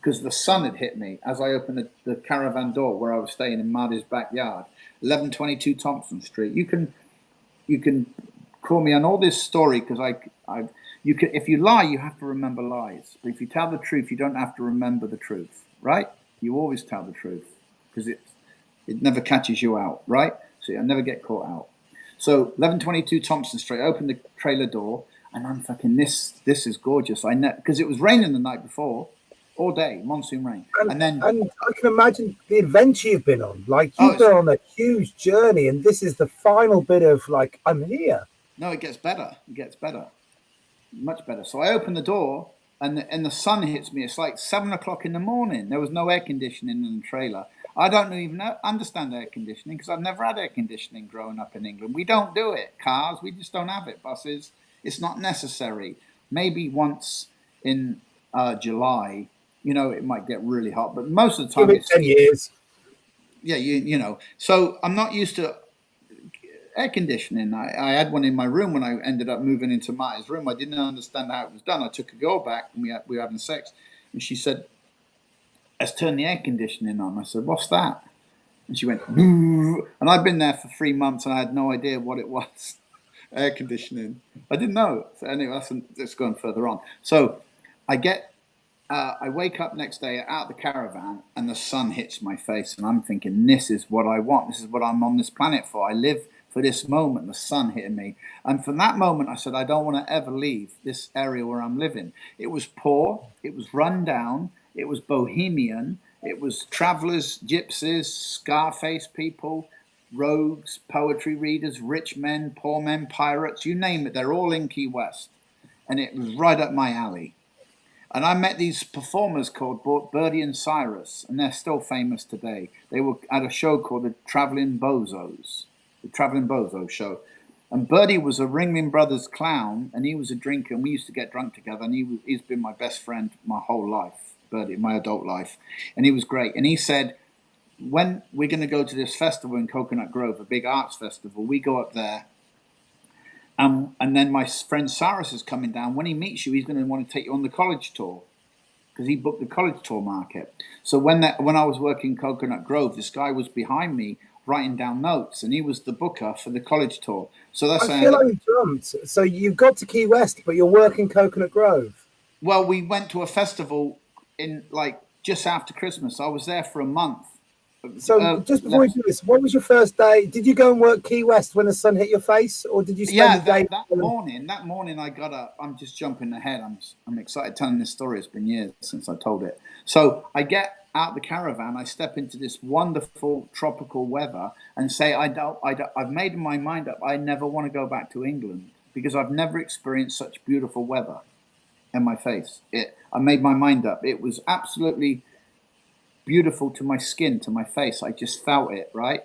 Speaker 2: Because the sun had hit me as I opened the caravan door where I was staying in Marty's backyard, 1122 Thompson Street. You can call me on all this story because you can, if you lie, you have to remember lies. But if you tell the truth, you don't have to remember the truth, right? You always tell the truth because it never catches you out, right? So I never get caught out. So 1122 Thompson Street, I opened the trailer door and I'm thinking, this is gorgeous. Because it was raining the night before, all day, monsoon rain. And I
Speaker 1: can imagine the adventure you've been on. Like, you've been on a huge journey, and this is the final bit of, like, I'm here.
Speaker 2: No, it gets better. It gets better. Much better. So I open the door and the sun hits me. It's like 7 o'clock in the morning. There was no air conditioning in the trailer. I don't even understand air conditioning because I've never had air conditioning growing up in England. We don't do it. Cars, we just don't have it. Buses, it's not necessary. Maybe once in July, you know, it might get really hot, but most of the time
Speaker 1: it's 10 years.
Speaker 2: Yeah, you know. So I'm not used to air conditioning. I had one in my room when I ended up moving into Marty's room. I didn't understand how it was done. I took a girl back and we were having sex, and she said, let's turn the air conditioning on. I said, what's that? And she went, boo. And I'd been there for 3 months and I had no idea what it was. Air conditioning. I didn't know. So anyway, that's going further on. So I wake up next day out of the caravan and the sun hits my face and I'm thinking, this is what I want. This is what I'm on this planet for. I live for this moment, the sun hitting me. And from that moment, I said, I don't want to ever leave this area where I'm living. It was poor. It was run down. It was bohemian. It was travelers, gypsies, Scarface people, rogues, poetry readers, rich men, poor men, pirates, you name it. They're all in Key West. And it was right up my alley. And I met these performers called Birdie and Cyrus, and they're still famous today. They were at a show called the Traveling Bozos, the Traveling Bozo show. And Birdie was a Ringling Brothers clown, and he was a drinker, and we used to get drunk together, and he's been my best friend my whole life, Birdie, my adult life. And he was great. And he said, when we're going to go to this festival in Coconut Grove, a big arts festival, we go up there. And then my friend Cyrus is coming down. When he meets you, he's going to want to take you on the college tour because he booked the college tour market. So when I was working Coconut Grove, this guy was behind me writing down notes, and he was the booker for the college tour. So that's
Speaker 1: I feel like you jumped. So you got to Key West, but you're working Coconut Grove.
Speaker 2: Well, we went to a festival in like just after Christmas. I was there for a month.
Speaker 1: So just before we do this, what was your first day? Did you go and work Key West when the sun hit your face, or did you spend the day?
Speaker 2: That morning I got up. I'm just jumping ahead. I'm excited telling this story. It's been years since I told it. So I get out the caravan. I step into this wonderful tropical weather and say, I've made my mind up. I never want to go back to England because I've never experienced such beautiful weather in my face. I made my mind up. It was absolutely beautiful to my skin, to my face. I just felt it, right?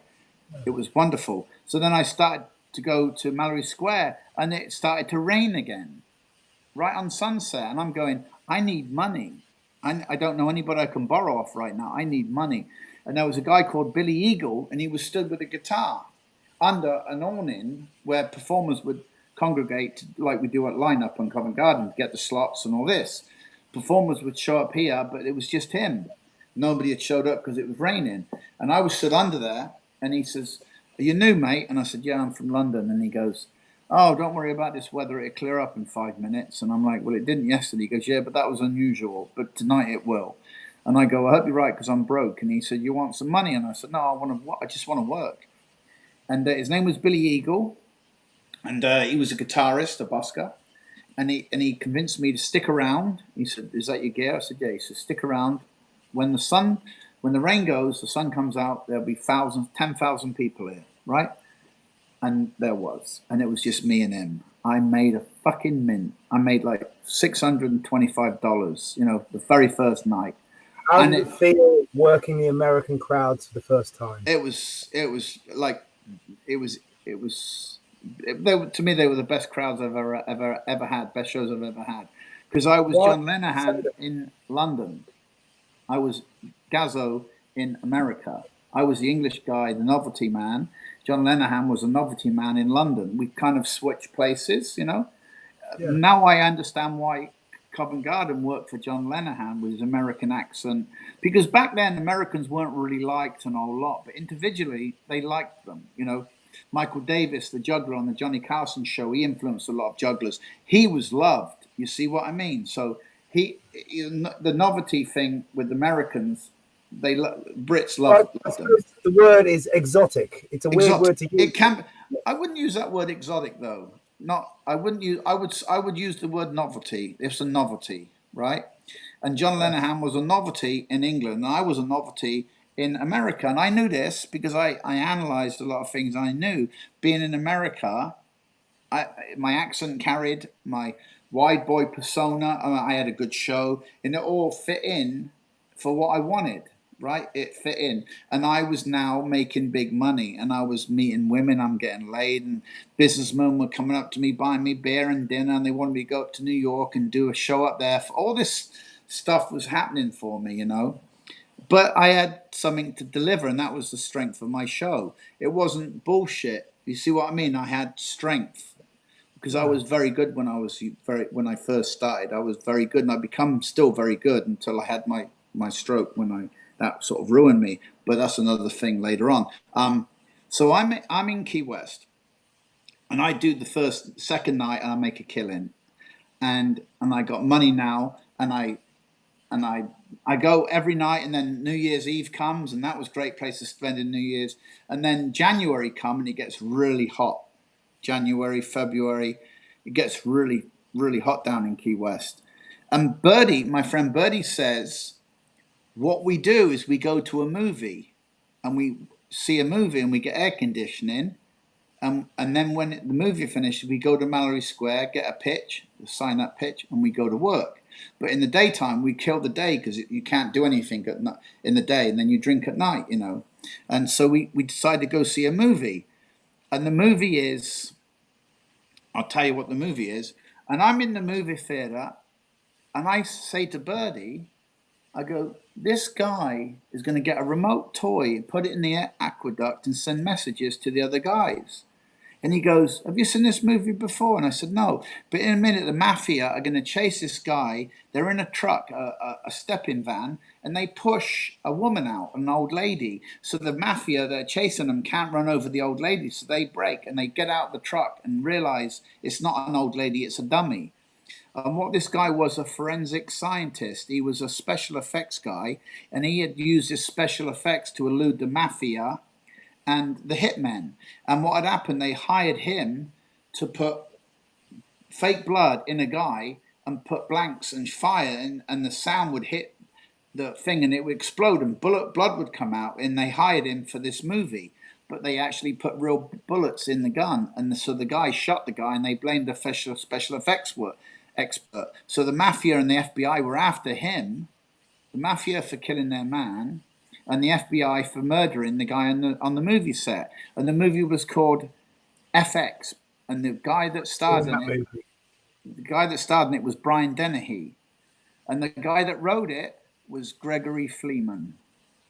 Speaker 2: It was wonderful. So then I started to go to Mallory Square and it started to rain again, right on sunset. And I'm going, I need money. I don't know anybody I can borrow off right now. I need money. And there was a guy called Billy Eagle, and he was stood with a guitar under an awning where performers would congregate like we do at Lineup on Covent Garden to get the slots and all this. Performers would show up here, but it was just him. Nobody had showed up because it was raining. And I was stood under there, and he says, are you new, mate? And I said, yeah, I'm from London. And he goes, oh, don't worry about this weather. It'll clear up in 5 minutes. And I'm like, well, it didn't yesterday. He goes, yeah, but that was unusual. But tonight it will. And I go, I hope you're right because I'm broke. And he said, you want some money? And I said, no, I just want to work. And his name was Billy Eagle. And he was a guitarist, a busker. he convinced me to stick around. He said, "Is that your gear?" I said, "Yeah." He said, "Stick around. When the rain goes, the sun comes out. There'll be 10,000 people here, right?" And there was, and it was just me and him. I made a fucking mint. I made like $625. The very first night.
Speaker 1: How did it feel working the American crowds for the first time?
Speaker 2: It was to me, they were the best crowds I've ever had, best shows I've ever had. Because I was John Lenihan in London. I was Gazzo in America. I was the English guy, the novelty man. John Lenihan was a novelty man in London. We kind of switched places, Yeah. Now I understand why Covent Garden worked for John Lenihan with his American accent. Because back then, Americans weren't really liked an whole lot. But individually, they liked them, Michael Davis, the juggler on the Johnny Carson show, he influenced a lot of jugglers. He was loved. You see what I mean? So the novelty thing with Americans, Brits love them.
Speaker 1: The word is exotic. It's a weird word to use.
Speaker 2: It can. I wouldn't use that word exotic though. I wouldn't use. I would use the word novelty. It's a novelty, right? And John Lenihan was a novelty in England, and I was a novelty in America. And I knew this because I analyzed a lot of things. I knew being in America, my accent carried, my wide boy persona. I had a good show, and it all fit in for what I wanted. Right, it fit in, and I was now making big money, and I was meeting women. I'm getting laid, and businessmen were coming up to me, buying me beer and dinner, and they wanted me to go up to New York and do a show up there. All this stuff was happening for me, But I had something to deliver, and that was the strength of my show. It wasn't bullshit. You see what I mean? I had strength because I was very good when I first started. I was very good, and I become still very good until I had my stroke that sort of ruined me, but that's another thing later on. So I'm in Key West, and I do the second night, and I make a killing, and I got money now, and I go every night, and then New Year's Eve comes, and that was a great place to spend in New Year's, and then January comes, and it gets really hot. January, February, it gets really, really hot down in Key West, and my friend Birdie says, what we do is we go to a movie and we see a movie and we get air conditioning. And then when the movie finishes, we go to Mallory Square, get a sign-up pitch, and we go to work. But in the daytime, we kill the day because you can't do anything in the day, and then you drink at night, And so we decide to go see a movie. And the movie is, I'll tell you what the movie is. And I'm in the movie theater, and I say to Birdie, I go, this guy is going to get a remote toy, put it in the aqueduct, and send messages to the other guys. And he goes, have you seen this movie before? And I said, no. But in a minute, the mafia are going to chase this guy. They're in a truck, a step-in van, and they push a woman out, an old lady. So the mafia that are chasing them can't run over the old lady. So they break, and they get out the truck and realize it's not an old lady, it's a dummy. And what this guy was, a forensic scientist. He was a special effects guy, and he had used his special effects to elude the mafia and the hitmen. And what had happened, they hired him to put fake blood in a guy and put blanks and fire, and the sound would hit the thing and it would explode and blood would come out. And they hired him for this movie, but they actually put real bullets in the gun. And so the guy shot the guy, and they blamed the special effects expert. So the mafia and the FBI were after him, the mafia for killing their man, and the FBI for murdering the guy on the movie set. And the movie was called FX, and the guy that starred in it was Brian Dennehy, and the guy that wrote it was Gregory Fleeman,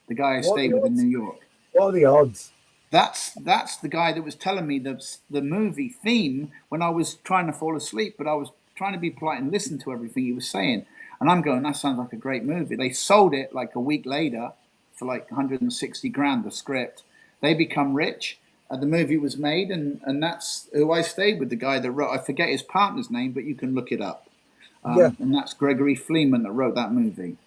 Speaker 2: the guy I stayed with in New York.
Speaker 1: What are the odds?
Speaker 2: That's the guy that was telling me the movie theme when I was trying to fall asleep, but I was trying to be polite and listen to everything he was saying. And I'm going, that sounds like a great movie. They sold it like a week later for like 160 grand, the script. They become rich. The movie was made, and that's who I stayed with, the guy that wrote, I forget his partner's name, but you can look it up. And that's Gregory Fleeman that wrote that movie.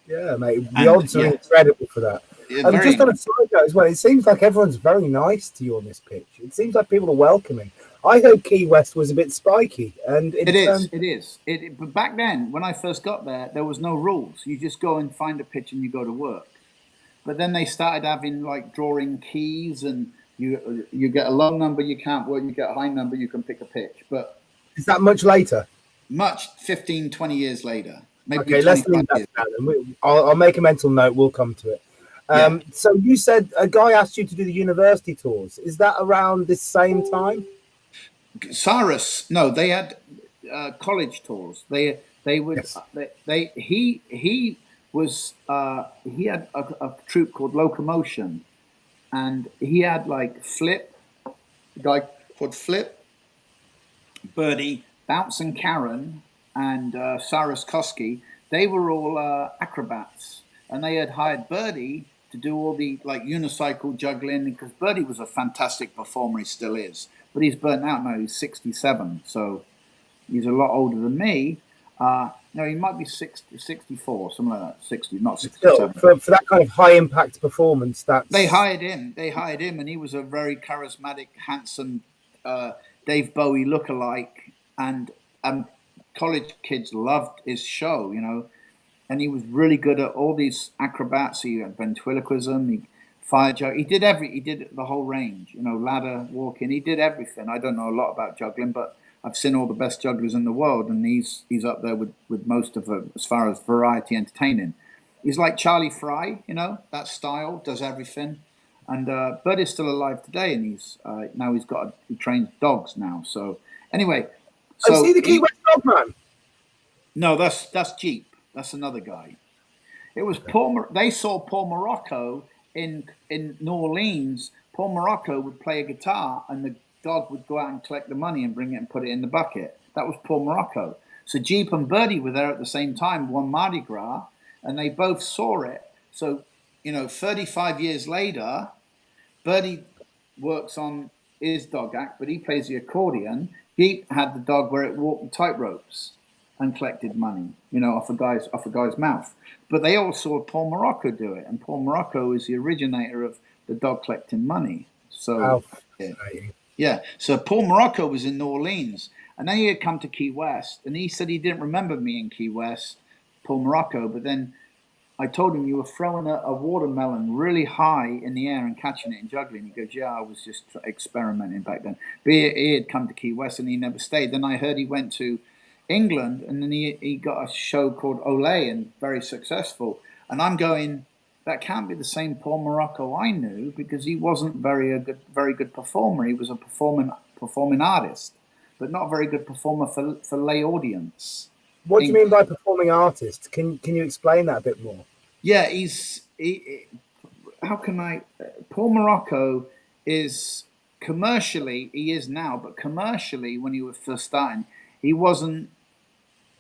Speaker 1: Yeah, mate. The odds are incredible for that.
Speaker 2: Yeah,
Speaker 1: and just on a side note as well, it seems like everyone's very nice to you on this pitch. It seems like people are welcoming. I heard Key West was a bit spiky, and
Speaker 2: It is. It is. But back then, when I first got there, there was no rules. You just go and find a pitch and you go to work. But then they started having like drawing keys, and you get a low number, you can't work. You get a high number, you can pick a pitch. But
Speaker 1: is that much later?
Speaker 2: Much 15, 20 years later. Maybe
Speaker 1: okay, let's leave that down. I'll make a mental note. We'll come to it. So you said a guy asked you to do the university tours. Is that around this same time?
Speaker 2: Cyrus, no, they had college tours. They would yes. He was he had a troupe called Locomotion, and he had like Flip, a guy called Flip, Birdie, Bounce and Karen, and Cyrus Koski. They were all acrobats, and they had hired Birdie to do all the like unicycle juggling, because Birdie was a fantastic performer. He still is, but he's burnt out now. He's 67, so he's a lot older than me. No, he might be 60, 64, something like that. 60, not 67.
Speaker 1: Still, for that kind of high impact performance,
Speaker 2: they hired him. They hired him, and he was a very charismatic, handsome Dave Bowie lookalike, and college kids loved his show, you know. And he was really good at all these acrobats. He had ventriloquism, he fire jug. He did the whole range, you know, ladder walking. He did everything. I don't know a lot about juggling, but I've seen all the best jugglers in the world, and he's up there with most of them as far as variety entertaining. He's like Charlie Fry, you know, that style, does everything. And Bud is still alive today, and he trains dogs now. So anyway,
Speaker 1: is he the Key West dog man?
Speaker 2: No, that's Jeep. That's another guy. It was Paul. They saw Paul Morocco in New Orleans. Paul Morocco would play a guitar, and the dog would go out and collect the money and bring it and put it in the bucket. That was Paul Morocco. So Jeep and Birdie were there at the same time, one Mardi Gras, and they both saw it. So, you know, 35 years later, Birdie works on his dog act, but he plays the accordion. Jeep had the dog where it walked the tightropes and collected money, you know, off a guy's mouth. But they all saw Paul Morocco do it, and Paul Morocco is the originator of the dog collecting money. So, yeah. So Paul Morocco was in New Orleans, and then he had come to Key West, and he said he didn't remember me in Key West, Paul Morocco. But then I told him, you were throwing a watermelon really high in the air and catching it and juggling. He goes, yeah, I was just experimenting back then. But he had come to Key West, and he never stayed. Then I heard he went to England, and then he got a show called Olé, and very successful. And I'm going, that can't be the same Paul Morocco I knew, because he wasn't very good performer. He was a performing artist, but not a very good performer for lay audience.
Speaker 1: What do you mean by performing artist? Can you explain that a bit more?
Speaker 2: Yeah, Paul Morocco is commercially, he is now, but commercially when he was first starting, he wasn't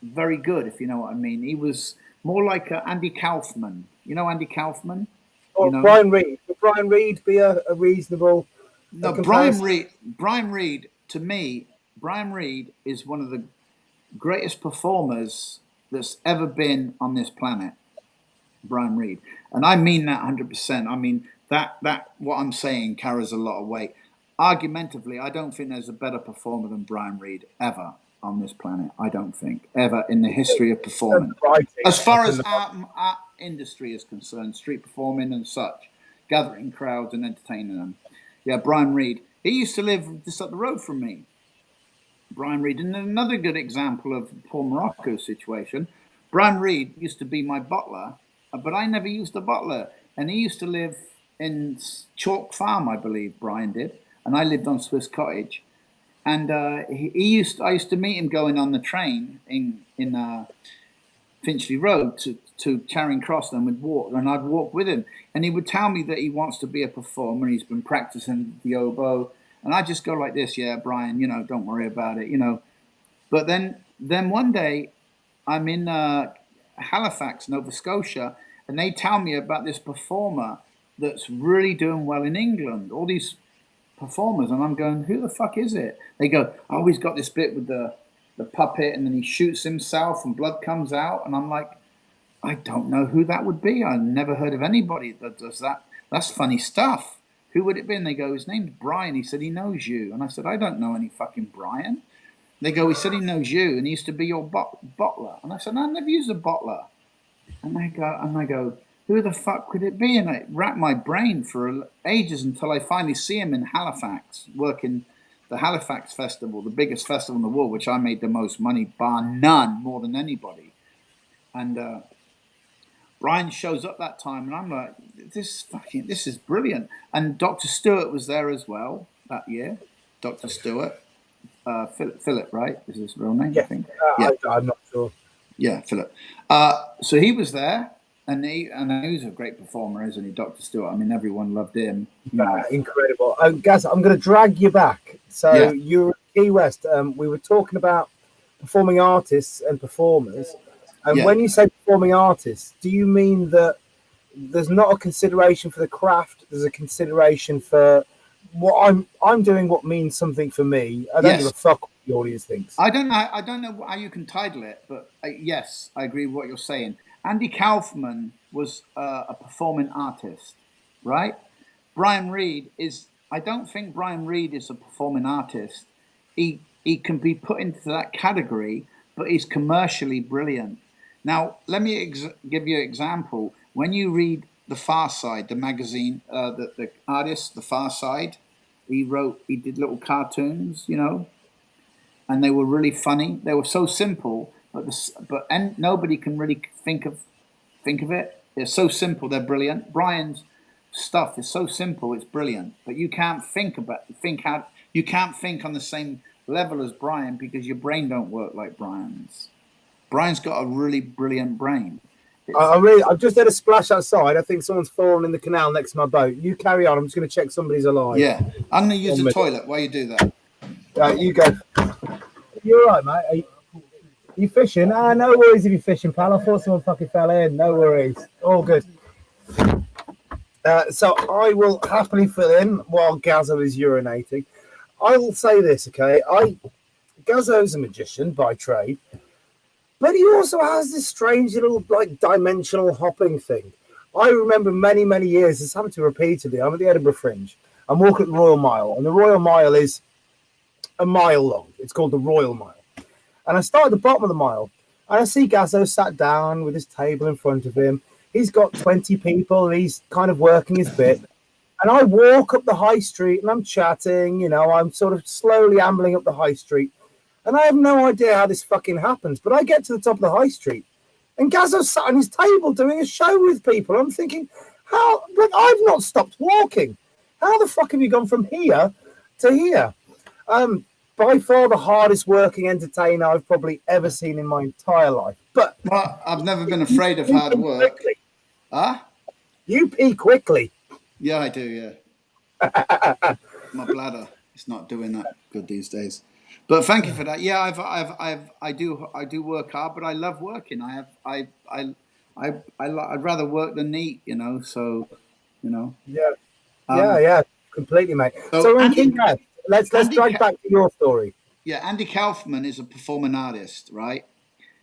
Speaker 2: very good, if you know what I mean. He was more like Andy Kaufman. You know Andy Kaufman?
Speaker 1: Or
Speaker 2: you know?
Speaker 1: Brian Reed. Would Brian Reed be a reasonable...
Speaker 2: No, Brian Reed, to me, Brian Reed is one of the greatest performers that's ever been on this planet. Brian Reed. And I mean that 100%. I mean, that what I'm saying carries a lot of weight. Argumentatively, I don't think there's a better performer than Brian Reed ever on this planet. I don't think ever in the history of performance. As far as art industry is concerned, street performing and such, gathering crowds and entertaining them. Yeah, Brian Reed. He used to live just up the road from me. Brian Reed. And another good example of Paul Morocco's situation, Brian Reed used to be my butler, but I never used a butler. And he used to live in Chalk Farm, I believe Brian did. And I lived on Swiss Cottage. And I used to meet him going on the train in Finchley Road to Charing Cross, and I'd walk with him. And he would tell me that he wants to be a performer. He's been practicing the oboe. And I just go like this, yeah, Brian, you know, don't worry about it, you know. But then one day I'm in Halifax, Nova Scotia, and they tell me about this performer that's really doing well in England. All these performers, and I'm going, who the fuck is it? They go, oh, he's got this bit with the puppet, and then he shoots himself and blood comes out. And I'm like, I don't know who that would be. I've never heard of anybody that does that. That's funny stuff. who would it be? And they go, his name's Brian. He said, he knows you. And I said, I don't know any fucking Brian. They go, he said he knows you, and he used to be your bottler. And I said, I never used a bottler. And I go, who the fuck could it be? And I racked my brain for ages until I finally see him in Halifax, working the Halifax Festival, the biggest festival in the world, which I made the most money, bar none, more than anybody. And Brian shows up that time, and I'm like, this is brilliant. And Dr. Stewart was there as well that year. Dr. Stewart, Philip, right? Is his real name?
Speaker 1: Yeah.
Speaker 2: I think.
Speaker 1: I'm not sure.
Speaker 2: Yeah, Philip. So he was there, and he was a great performer, isn't he, Dr. Stewart? I mean, everyone loved him.
Speaker 1: Incredible. Gaz, I'm going to drag you back. So you're at Key West. We were talking about performing artists and performers. And when you say performing artists, do you mean that there's not a consideration for the craft? There's a consideration for what I'm doing, what means something for me. I don't give a fuck what the audience thinks.
Speaker 2: I don't know how you can title it, but yes, I agree with what you're saying. Andy Kaufman was a performing artist, right? Brian Reed is. I don't think Brian Reed is a performing artist. He can be put into that category, but he's commercially brilliant. Now, let me give you an example. When you read The Far Side, the magazine, the artist, The Far Side, he did little cartoons, and they were really funny. They were so simple, but nobody can really think of it. They're so simple, they're brilliant. Brian's stuff is so simple, it's brilliant, but you can't think you can't think on the same level as Brian because your brain don't work like Brian's. Brian's got a really brilliant brain.
Speaker 1: I've just had a splash outside. I think someone's fallen in the canal next to my boat. You carry on. I'm just going to check somebody's alive.
Speaker 2: Yeah, I'm going to use the toilet while you do that.
Speaker 1: You go. You're all right, mate. Are you fishing? No worries if you're fishing, pal. I thought someone fucking fell in. No worries. All good. So I will happily fill in while Gazzo is urinating. I will say this, okay? Gazzo's a magician by trade. But he also has this strange little dimensional hopping thing. I remember many, many years, it's happened to me repeatedly. I'm at the Edinburgh Fringe. I'm walking at the Royal Mile, and the Royal Mile is a mile long. It's called the Royal Mile. And I start at the bottom of the mile, and I see Gazzo sat down with his table in front of him. He's got 20 people, and he's kind of working his bit. And I walk up the high street, and I'm chatting, I'm sort of slowly ambling up the high street. And I have no idea how this fucking happens. But I get to the top of the high street, and Gazzo's sat on his table doing a show with people. I'm thinking, how? But I've not stopped walking. How the fuck have you gone from here to here? By far the hardest working entertainer I've probably ever seen in my entire life. But
Speaker 2: I've never been afraid of hard work.
Speaker 1: Quickly.
Speaker 2: Huh?
Speaker 1: You pee quickly.
Speaker 2: Yeah, I do. Yeah. My bladder is not doing that good these days. But thank you for that. Yeah, I do work hard, but I love working. I'd rather work than eat, So,
Speaker 1: Yeah, completely, mate. So Andy, let's drag back to your story.
Speaker 2: Yeah, Andy Kaufman is a performing artist, right?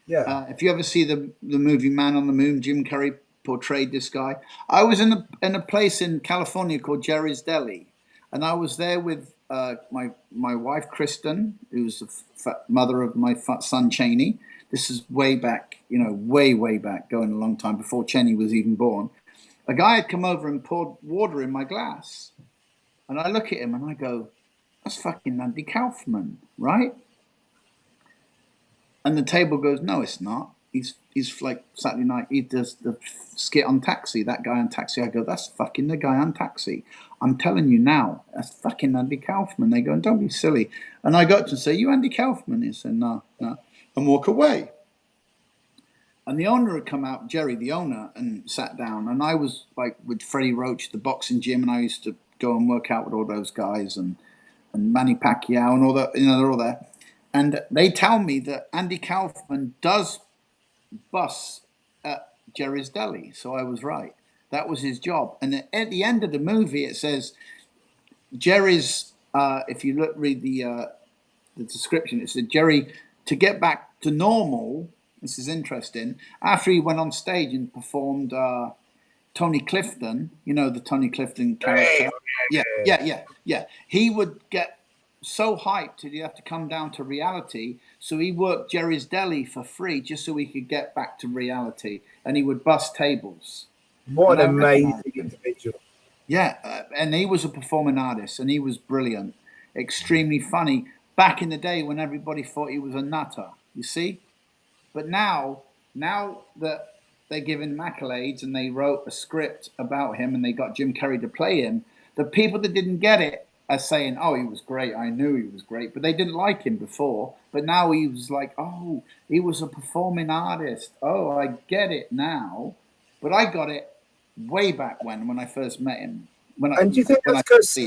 Speaker 1: Yeah.
Speaker 2: If you ever see the movie Man on the Moon, Jim Carrey portrayed this guy. I was in a place in California called Jerry's Deli, and I was there with my wife Kristen, who's the mother of my son Cheney. This is way back, way back, going a long time before Cheney was even born. A guy had come over and poured water in my glass, and I look at him and I go, "That's fucking Andy Kaufman, right?" And the table goes, "No, it's not. He's like Saturday night. He does the skit on Taxi. That guy on Taxi." I go, "That's fucking the guy on Taxi. I'm telling you now, that's fucking Andy Kaufman." They go, "Don't be silly." And I got to say, "You Andy Kaufman?" He said, No, and walk away. And the owner had come out, Jerry, the owner, and sat down. And I was like with Freddie Roach, the boxing gym, and I used to go and work out with all those guys and Manny Pacquiao and all that. They're all there. And they tell me that Andy Kaufman does bus at Jerry's Deli. So I was right. That was his job. And at the end of the movie, it says Jerry's. If you read the description, it said Jerry, to get back to normal. This is interesting. After he went on stage and performed Tony Clifton, the Tony Clifton character. Yeah. He would get so hyped that he'd have to come down to reality. So he worked Jerry's Deli for free just so he could get back to reality. And he would bust tables.
Speaker 1: What an amazing individual.
Speaker 2: Yeah, and he was a performing artist, and he was brilliant, extremely funny. Back in the day when everybody thought he was a nutter, you see? But now that they give him accolades and they wrote a script about him and they got Jim Carrey to play him, the people that didn't get it are saying, oh, he was great, I knew he was great, but they didn't like him before. But now he was like, oh, he was a performing artist. Oh, I get it now. But I got it way back when I first met him.
Speaker 1: And do you think that's because he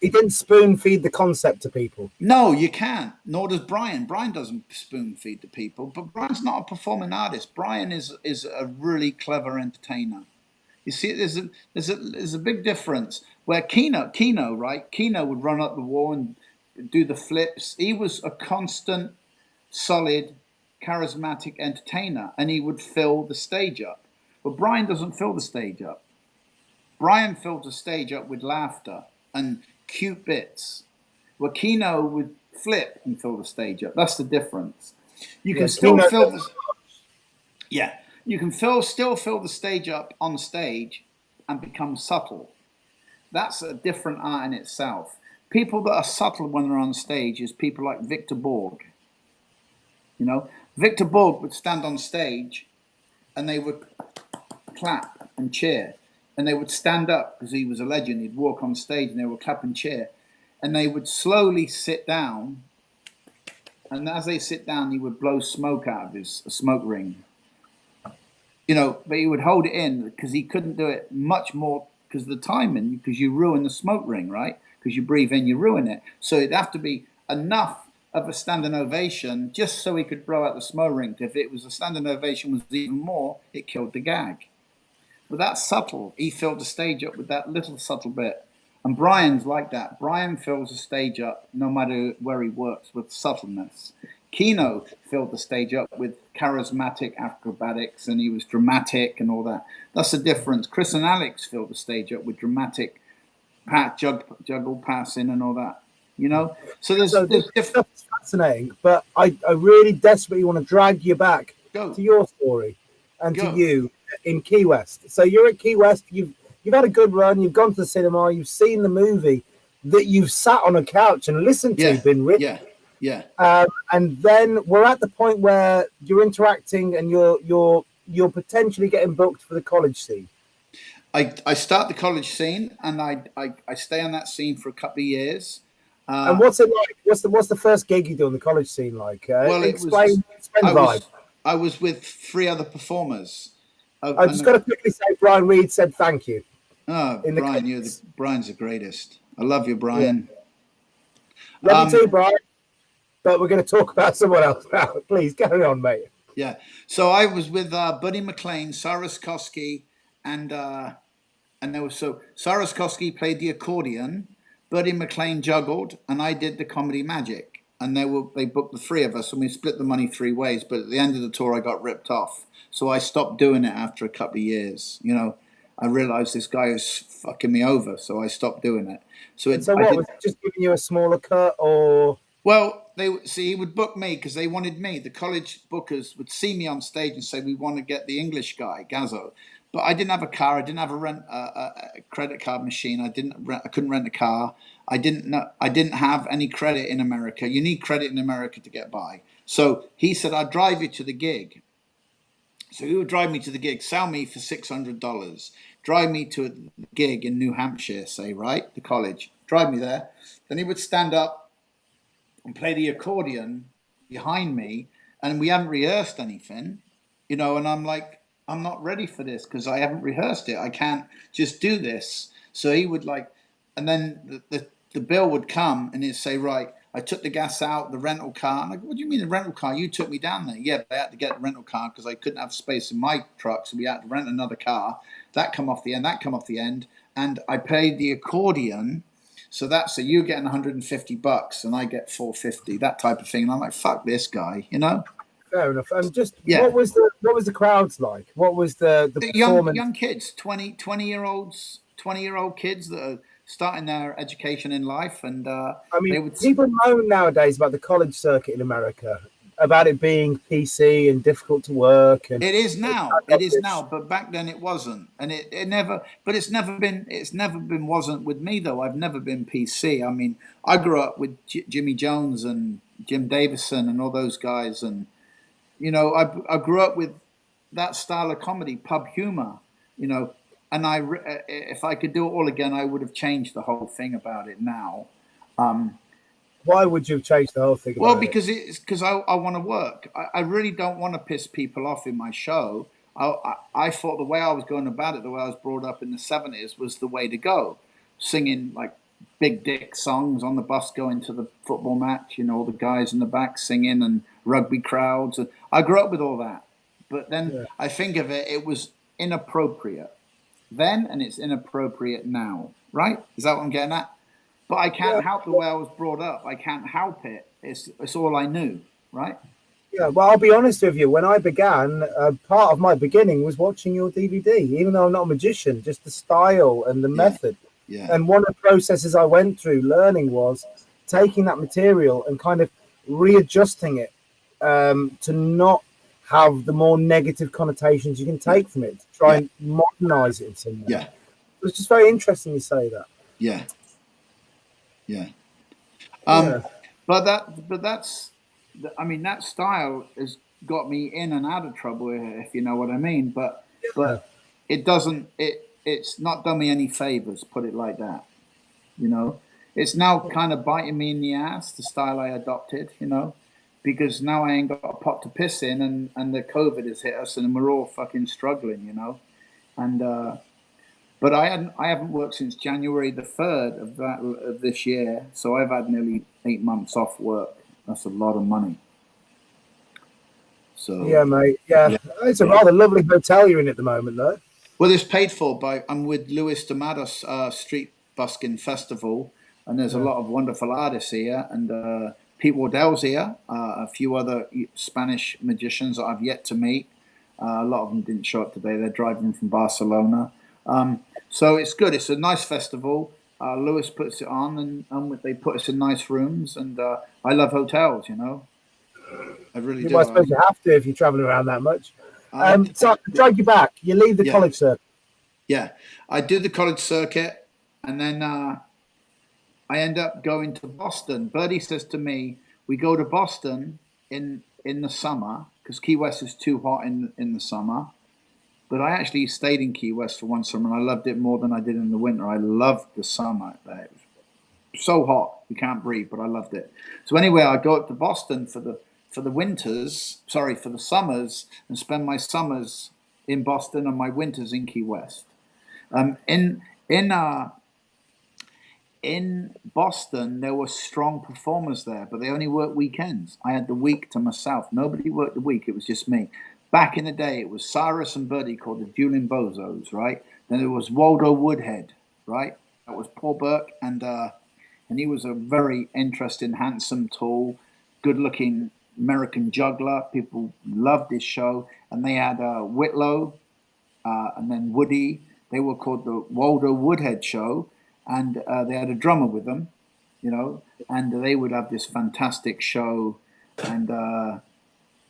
Speaker 1: didn't spoon feed the concept to people?
Speaker 2: No, you can't. Nor does Brian. Brian doesn't spoon feed the people. But Brian's not a performing artist. Brian is a really clever entertainer. You see, there's a big difference. Where Keno, right? Keno would run up the wall and do the flips. He was a constant, solid, charismatic entertainer, and he would fill the stage up. But Brian doesn't fill the stage up. Brian fills the stage up with laughter and cute bits. Where Keno would flip and fill the stage up. That's the difference. You can still fill the... Yeah. You can still fill the stage up on stage and become subtle. That's a different art in itself. People that are subtle when they're on stage is people like Victor Borg. You know, Victor Borg would stand on stage and they would clap and cheer. And they would stand up because he was a legend. He'd walk on stage and they would clap and cheer. And they would slowly sit down. And as they sit down, he would blow smoke out of his smoke ring. You know, but he would hold it in because he couldn't do it much more because of the timing, because you ruin the smoke ring, right? Because you breathe in, you ruin it. So it'd have to be enough of a standing ovation just so he could blow out the smoke ring. If it was a standing ovation was even more, it killed the gag. But that's subtle. He filled the stage up with that little subtle bit. And Brian's like that. Brian fills the stage up no matter where he works with subtleness. Keno filled the stage up with charismatic acrobatics and he was dramatic and all that. That's the difference. Chris and Alex filled the stage up with dramatic juggle passing and all that. You know? So there's different.
Speaker 1: That's fascinating, but I really desperately want to drag you back to your story and to you in Key West. So you're at Key West, you've had a good run, you've gone to the cinema, you've seen the movie that you've sat on a couch and listened to, been written.
Speaker 2: Yeah.
Speaker 1: And then we're at the point where you're interacting and you're potentially getting booked for the college scene.
Speaker 2: I start the college scene and I stay on that scene for a couple of years.
Speaker 1: And what's it like? What's the first gig you do on the college scene like? Explain the vibe.
Speaker 2: I was with 3 other performers.
Speaker 1: I just got to quickly say, Brian Reed said thank you.
Speaker 2: Oh, Brian, Brian's the greatest. I love you, Brian.
Speaker 1: Yeah. Love you too, Brian. But we're going to talk about someone else now. Please carry on, mate.
Speaker 2: Yeah. So I was with Buddy McLean, Cyrus Kosky, and there was Cyrus Kosky played the accordion, Buddy McLean juggled, and I did the comedy magic. And they booked the 3 of us, and we split the money 3 ways. But at the end of the tour, I got ripped off. So I stopped doing it after a couple of years. You know, I realized this guy is fucking me over, so I stopped doing it. So was
Speaker 1: it just giving you a smaller cut, or?
Speaker 2: Well, he would book me because they wanted me. The college bookers would see me on stage and say, we want to get the English guy, Gazzo. But I didn't have a car. I didn't have a credit card machine. I couldn't rent a car. I didn't have any credit in America. You need credit in America to get by. So he said, I'll drive you to the gig. So he would drive me to the gig, sell me for $600, drive me to a gig in New Hampshire, say, right? The college. Drive me there. Then he would stand up and play the accordion behind me, and we hadn't rehearsed anything, you know, and I'm like, I'm not ready for this because I haven't rehearsed it. I can't just do this. So he would and then the bill would come and he'd say, right, I took the gas out, the rental car. I'm like, what do you mean the rental car? You took me down there. Yeah, but I had to get a rental car because I couldn't have space in my truck, so we had to rent another car. That come off the end, and I paid the accordion. So you're getting $150 and I get $450, that type of thing. And I'm like, fuck this guy, you know?
Speaker 1: Fair enough. And what was the crowds like? What was the
Speaker 2: young kids, 20-year-old kids that are starting their education in life, and
Speaker 1: I
Speaker 2: they
Speaker 1: mean,
Speaker 2: would.
Speaker 1: people moan nowadays about the college circuit in America, about it being PC and difficult to work, and
Speaker 2: It is now. It is now, but back then it wasn't, and it never. But it's never been. It's never been. Wasn't with me though. I've never been PC. I mean, I grew up with Jimmy Jones and Jim Davison and all those guys, and I grew up with that style of comedy, pub humor. And if I could do it all again, I would have changed the whole thing about it now.
Speaker 1: Why would you have changed the whole thing about
Speaker 2: Well,
Speaker 1: it?
Speaker 2: because I want to work. I really don't want to piss people off in my show. I thought the way I was going about it, the way I was brought up in the 70s, was the way to go. Singing like big dick songs on the bus going to the football match, all the guys in the back singing, and rugby crowds. And I grew up with all that. But then I think of it, it was inappropriate then, and it's inappropriate now, right? Is that what I'm getting at? But I can't help the way I was brought up. I can't help it. It's all I knew, right?
Speaker 1: Yeah, well, I'll be honest with you. When I began, part of my beginning was watching your DVD, even though I'm not a magician, just the style and the method.
Speaker 2: Yeah.
Speaker 1: And one of the processes I went through learning was taking that material and kind of readjusting it to not have the more negative connotations you can take from it, to try and modernize it in some way.
Speaker 2: Yeah.
Speaker 1: It's just very interesting you say that.
Speaker 2: Yeah. Yeah. But that's, I mean, that style has got me in and out of trouble, if you know what I mean. But it doesn't. It's not done me any favors. Put it like that. It's now kind of biting me in the ass, the style I adopted. Because now I ain't got a pot to piss in, and the COVID has hit us, and we're all fucking struggling. And but I haven't worked since January the 3rd of this year, so I've had nearly 8 months off work. That's a lot of money. So
Speaker 1: yeah, mate. Yeah. It's a rather lovely hotel you're in at the moment, though.
Speaker 2: Well, it's paid for by. I'm with Luis D'Amatos Street Busking Festival, and there's a lot of wonderful artists here, and Pete Wardell's here, a few other Spanish magicians that I've yet to meet. A lot of them didn't show up today. They're driving from Barcelona. So it's good. It's a nice festival. Lewis puts it on, and they put us in nice rooms. And I love hotels, I really do.
Speaker 1: I suppose you have to if you're traveling around that much. So to drag you back, you leave the college circuit.
Speaker 2: Yeah, I do the college circuit, and then I end up going to Boston. Bertie says to me, we go to Boston in the summer, because Key West is too hot in the summer. But I actually stayed in Key West for one summer, and I loved it more than I did in the winter. I loved the summer there. It was so hot, you can't breathe, but I loved it. So anyway, I go up to Boston for the summers, and spend my summers in Boston and my winters in Key West. In Boston, there were strong performers there, but they only worked weekends. I had the week to myself. Nobody worked the week. It was just me. Back in the day, it was Cyrus and Bertie called the Dueling Bozos, right? Then there was Waldo Woodhead, right? That was Paul Burke, and he was a very interesting, handsome, tall, good-looking American juggler. People loved his show. And they had Whitlow and then Woody. They were called the Waldo Woodhead Show. And they had a drummer with them, and they would have this fantastic show. And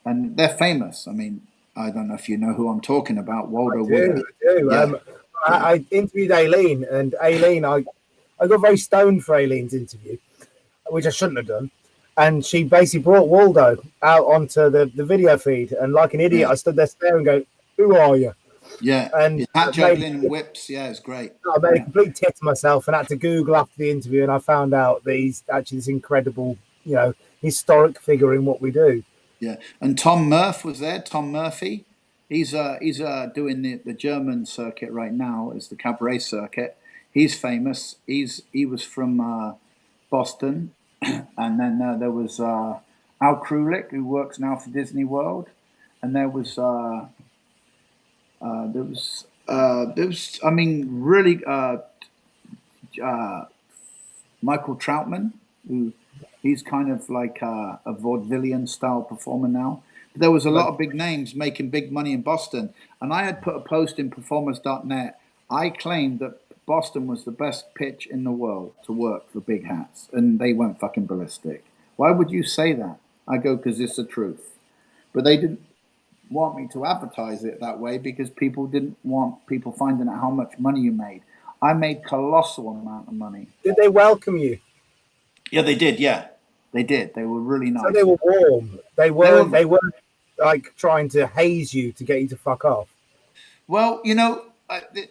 Speaker 2: they're famous. I mean, I don't know if you know who I'm talking about, Waldo Woodhead.
Speaker 1: I do. Yeah. I interviewed Aileen, and Aileen, I got very stoned for Aileen's interview, which I shouldn't have done. And she basically brought Waldo out onto the video feed, and like an idiot, I stood there staring, going, "Who are you?"
Speaker 2: Yeah, and hat juggling whips. Yeah, it's great.
Speaker 1: I made a complete tit to myself, and had to Google after the interview, and I found out that he's actually this incredible, historic figure in what we do.
Speaker 2: Yeah, and Tom Murph was there. Tom Murphy, he's doing the German circuit right now. It's the cabaret circuit. He's famous. He was from Boston, and then there was Al Krulik, who works now for Disney World, and there was Michael Troutman, who he's kind of like a vaudevillian style performer now. But there was a lot of big names making big money in Boston, and I had put a post in performers.net. I claimed that Boston was the best pitch in the world to work for big hats, and they went fucking ballistic. Why would you say that? I go, because it's the truth. But they didn't want me to advertise it that way because people didn't want people finding out how much money you made. I made colossal amount of money.
Speaker 1: Did they welcome you?
Speaker 2: Yeah, they did. Yeah, they did. They were really nice.
Speaker 1: So they were warm. They weren't like trying to haze you to get you to fuck off.
Speaker 2: Well, you know,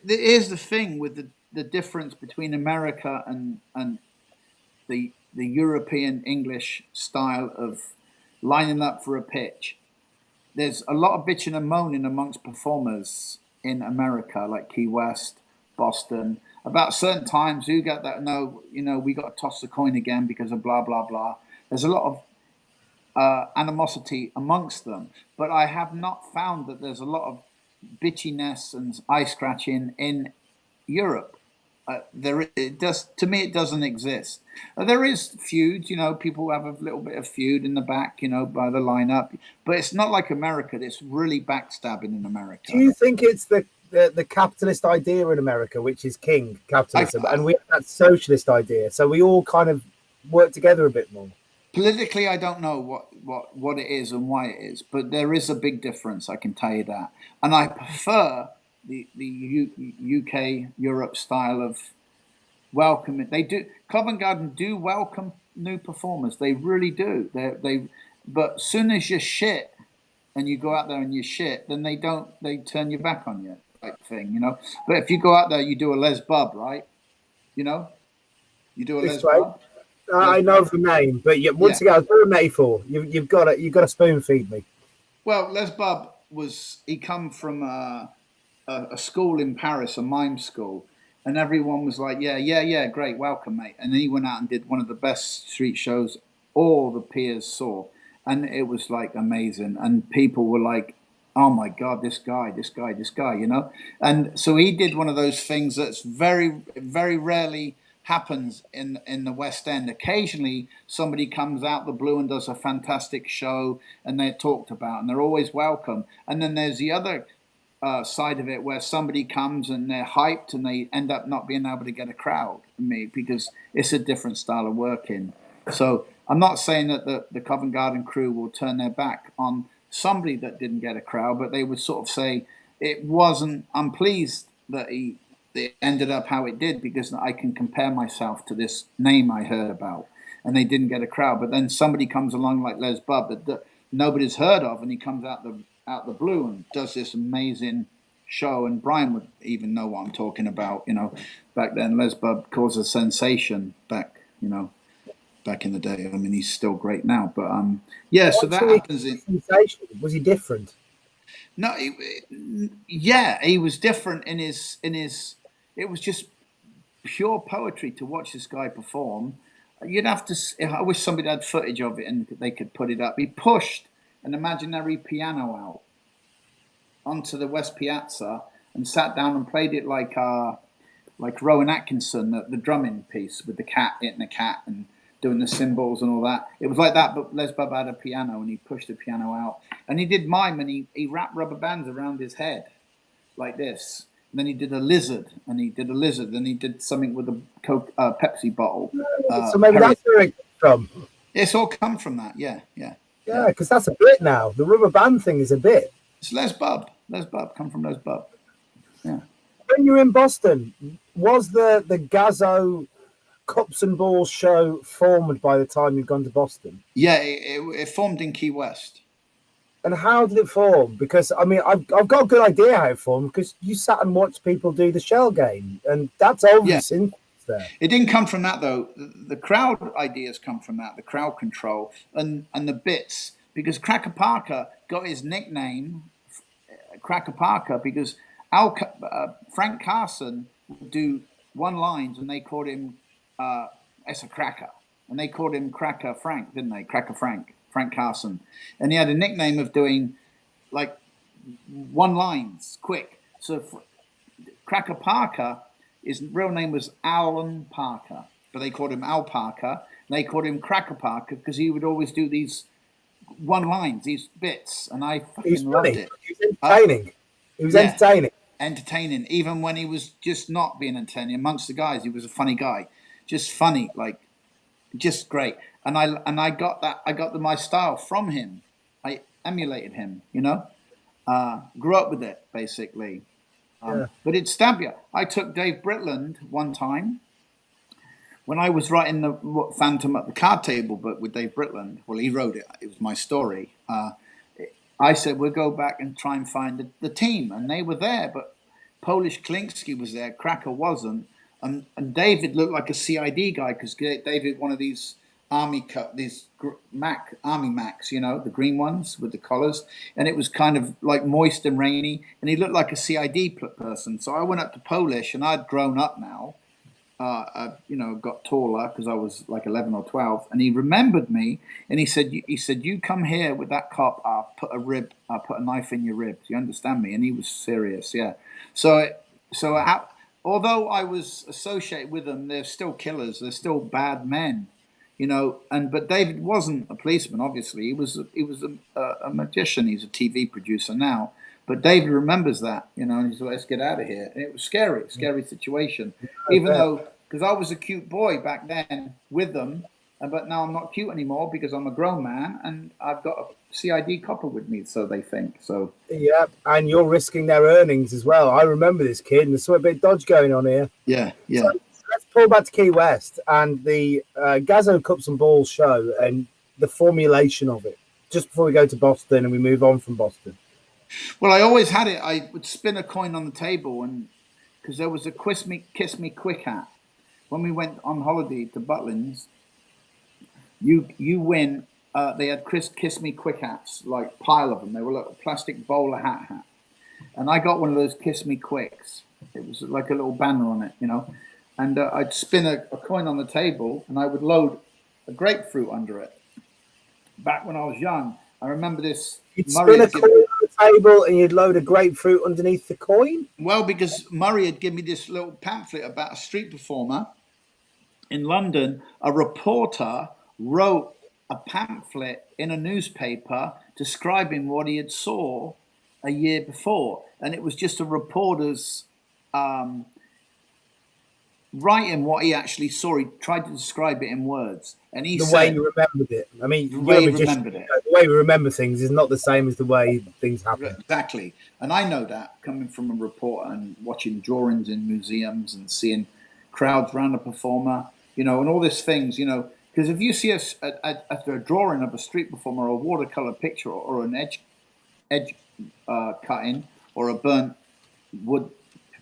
Speaker 2: here's the thing with the difference between America and the European English style of lining up for a pitch. There's a lot of bitching and moaning amongst performers in America, like Key West, Boston, about certain times. Who got that? No, you know, we got to toss the coin again because of blah, blah, blah. There's a lot of animosity amongst them. But I have not found that there's a lot of bitchiness and eye scratching in Europe. To me, it doesn't exist. There is feuds, you know, people have a little bit of feud in the back, you know, by the lineup, but it's not like America. It's really backstabbing in America.
Speaker 1: Do you think it's the capitalist idea in America, which is king capitalism, and we have that socialist idea, so we all kind of work together a bit more?
Speaker 2: Politically, I don't know what it is and why it is, but there is a big difference, I can tell you that. And I prefer the UK Europe style of welcoming. They do. Covent Garden do welcome new performers. They really do. But as soon as you're shit and you go out there and you're shit, then they turn your back on you, type thing, you know. But if you go out there, you do a Les Bub, right? You know, you do a Les Bub.
Speaker 1: I know the name, but once again, what a metaphor. You've got to spoon feed me.
Speaker 2: Well, Les Bub he come from a school in Paris, a mime school, and everyone was like, yeah, great, welcome, mate. And then he went out and did one of the best street shows all the peers saw, and it was like amazing. And people were like, oh my God, this guy, you know. And so he did one of those things that's very, very rarely happens in the West End. Occasionally somebody comes out the blue and does a fantastic show and they're talked about and they're always welcome. And then there's the other side of it where somebody comes and they're hyped and they end up not being able to get a crowd because it's a different style of working. So I'm not saying that the Covent Garden crew will turn their back on somebody that didn't get a crowd, but they would sort of say I'm pleased that it ended up how it did because I can compare myself to this name I heard about and they didn't get a crowd. But then somebody comes along like Les Bub that nobody's heard of and he comes out the blue and does this amazing show. And Brian would even know what I'm talking about, you know. Back then Les Bub caused a sensation back in the day. I mean, he's still great now, but so that happens.
Speaker 1: Sensation? Was he different?
Speaker 2: No, he was different in his. It was just pure poetry to watch this guy perform. You'd have to. I wish somebody had footage of it and they could put it up. He pushed an imaginary piano out onto the West Piazza and sat down and played it like Rowan Atkinson, the drumming piece with the cat hitting the cat and doing the cymbals and all that. It was like that, but Les Bub had a piano and he pushed the piano out. And he did mime and he wrapped rubber bands around his head like this. And then he did a lizard and he did something with a Pepsi bottle.
Speaker 1: So maybe that's where it comes from.
Speaker 2: It's all come from that, yeah.
Speaker 1: Yeah, because that's a bit now. The rubber band thing is a bit.
Speaker 2: It's Les Bub. Come from Les Bub. Yeah.
Speaker 1: When you were in Boston, was the Gazzo Cups and Balls show formed by the time you'd gone to Boston?
Speaker 2: Yeah, it formed in Key West.
Speaker 1: And how did it form? Because I mean, I've got a good idea how it formed because you sat and watched people do the shell game, and that's obvious in there.
Speaker 2: It didn't come from that though. The crowd ideas come from that, the crowd control and the bits. Because Cracker Parker got his nickname, Cracker Parker, because Frank Carson would do one lines and they called him it's a cracker, and they called him Cracker Frank, didn't they? Cracker Frank Carson, and he had a nickname of doing like one lines quick. So Cracker Parker, his real name was Alan Parker, but they called him Al Parker. And they called him Cracker Parker because he would always do these one lines, these bits, and I fucking loved it.
Speaker 1: He was entertaining. He was entertaining.
Speaker 2: entertaining, even when he was just not being entertaining. Amongst the guys, he was a funny guy, just funny, like just great. And I got that. I got my style from him. I emulated him, you know. Grew up with it, basically. But it'd stab you. I took Dave Britland one time when I was writing the Phantom at the Card Table book with Dave Britland. Well, he wrote it. It was my story. I said, we'll go back and try and find the team. And they were there, but Polish Klinsky was there. Cracker wasn't. And David looked like a CID guy because David, one of these army Macs, you know, the green ones with the collars. And it was kind of like moist and rainy. And he looked like a CID person. So I went up to Polish, and I'd grown up now. You know, got taller because I was like 11 or 12, and he remembered me, and he said, "You come here with that cop, I'll put a knife in your rib. Do you understand me?" And he was serious, yeah. Although I was associated with them, they're still killers. They're still bad men, you know. But David wasn't a policeman, obviously. He was a magician. He's a TV producer now. But David remembers that, you know, and he said, let's get out of here. And it was scary situation. Even though, because I was a cute boy back then with them, but now I'm not cute anymore because I'm a grown man and I've got a CID copper with me, so they think. So
Speaker 1: yeah, and you're risking their earnings as well. I remember this kid, and there's a bit of dodge going on here.
Speaker 2: Yeah.
Speaker 1: So let's pull back to Key West and the Gazzo Cups and Balls show and the formulation of it, just before we go to Boston and we move on from Boston.
Speaker 2: Well, I always had it. I would spin a coin on the table, and because there was a kiss me quick hat. When we went on holiday to Butlins, you win. They had kiss me quick hats, like pile of them. They were like a plastic bowler hat, and I got one of those kiss me quicks. It was like a little banner on it, you know. And I'd spin a coin on the table, and I would load a grapefruit under it. Back when I was young, I remember this.
Speaker 1: You'd spin a coin on the table and you'd load a grapefruit underneath the coin?
Speaker 2: Well, because Murray had given me this little pamphlet about a street performer in London. A reporter wrote a pamphlet in a newspaper describing what he had saw a year before. And it was just a reporter's writing what he actually saw. He tried to describe it in words. And he said,
Speaker 1: way you remembered it. I mean,
Speaker 2: the way you remembered it.
Speaker 1: The way we remember things is not the same as the way things happen.
Speaker 2: Exactly. And I know that coming from a reporter and watching drawings in museums and seeing crowds around a performer, you know, and all these things, you know, because if you see a drawing of a street performer or a watercolor picture or an edge cutting or a burnt wood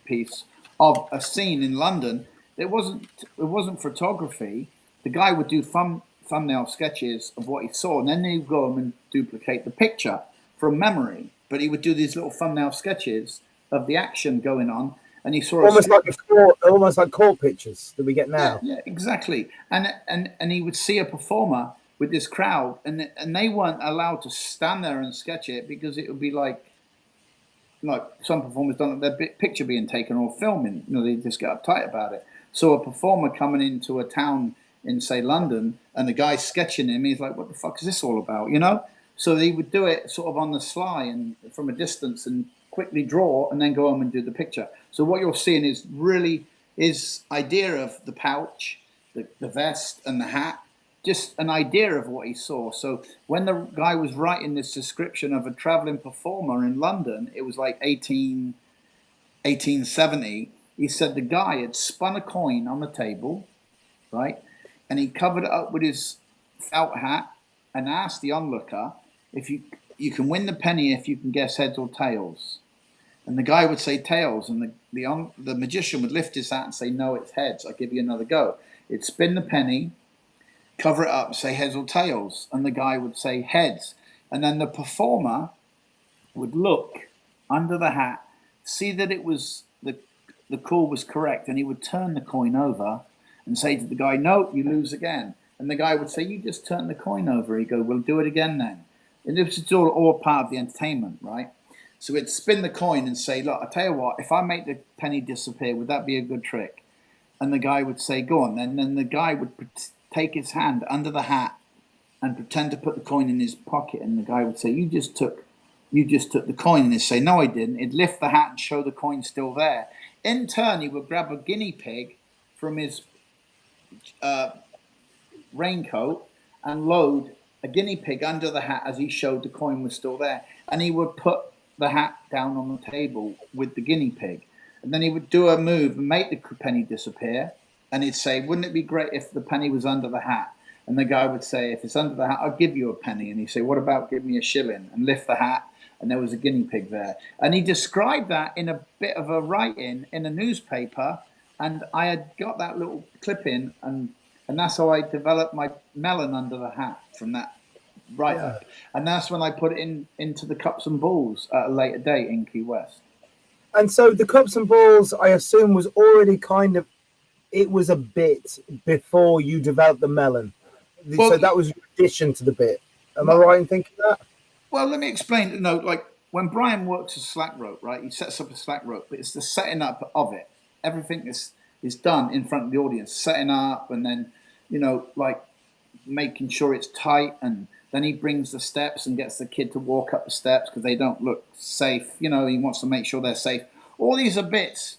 Speaker 2: piece of a scene in London, it wasn't photography. The guy would do thumbnail sketches of what he saw, and then he'd go and duplicate the picture from memory. But he would do these little thumbnail sketches of the action going on, and he saw
Speaker 1: almost like court pictures that we get now.
Speaker 2: Yeah, exactly. And he would see a performer with this crowd, and they weren't allowed to stand there and sketch it because it would be like some performers don't like their picture being taken or filming. You know, they just get uptight about it. So a performer coming into a town in, say, London, and the guy sketching him, he's like, what the fuck is this all about, you know? So he would do it sort of on the sly and from a distance and quickly draw and then go home and do the picture. So what you're seeing is really his idea of the pouch, the vest and the hat, just an idea of what he saw. So when the guy was writing this description of a traveling performer in London, it was like 1870, he said the guy had spun a coin on the table, right? And he covered it up with his felt hat and asked the onlooker if you can win the penny if you can guess heads or tails. And the guy would say tails, and the magician would lift his hat and say, no, it's heads. I'll give you another go. He'd spin the penny, cover it up, say heads or tails, and the guy would say heads. And then the performer would look under the hat, see that it was the call was correct, and he would turn the coin over and say to the guy, no, you lose again. And the guy would say, you just turned the coin over. He'd go, well, do it again then. And this is all part of the entertainment, right? So it'd spin the coin and say, look, I'll tell you what, if I make the penny disappear, would that be a good trick? And the guy would say, go on then. And then the guy would take his hand under the hat and pretend to put the coin in his pocket. And the guy would say, you just took you just took the coin, and he'd say, no, I didn't. He'd lift the hat and show the coin still there. In turn, he would grab a guinea pig from his raincoat and load a guinea pig under the hat as he showed the coin was still there. And he would put the hat down on the table with the guinea pig. And then he would do a move and make the penny disappear. And he'd say, wouldn't it be great if the penny was under the hat? And the guy would say, if it's under the hat, I'll give you a penny. And he'd say, what about give me a shilling? And lift the hat. And there was a guinea pig there. And he described that in a bit of a write-in in a newspaper. And I had got that little clip in, and that's how I developed my melon under the hat from that write-up. Yeah. And that's when I put it into the cups and balls at a later date in Key West.
Speaker 1: And so the cups and balls, I assume, was already it was a bit before you developed the melon. Well, so that was your addition to the bit. Am I right in thinking that?
Speaker 2: Well, let me explain. No, like when Brian works a slack rope, right? He sets up a slack rope, but it's the setting up of it. Everything is done in front of the audience, setting up, and then, like making sure it's tight. And then he brings the steps and gets the kid to walk up the steps because they don't look safe. He wants to make sure they're safe. All these are bits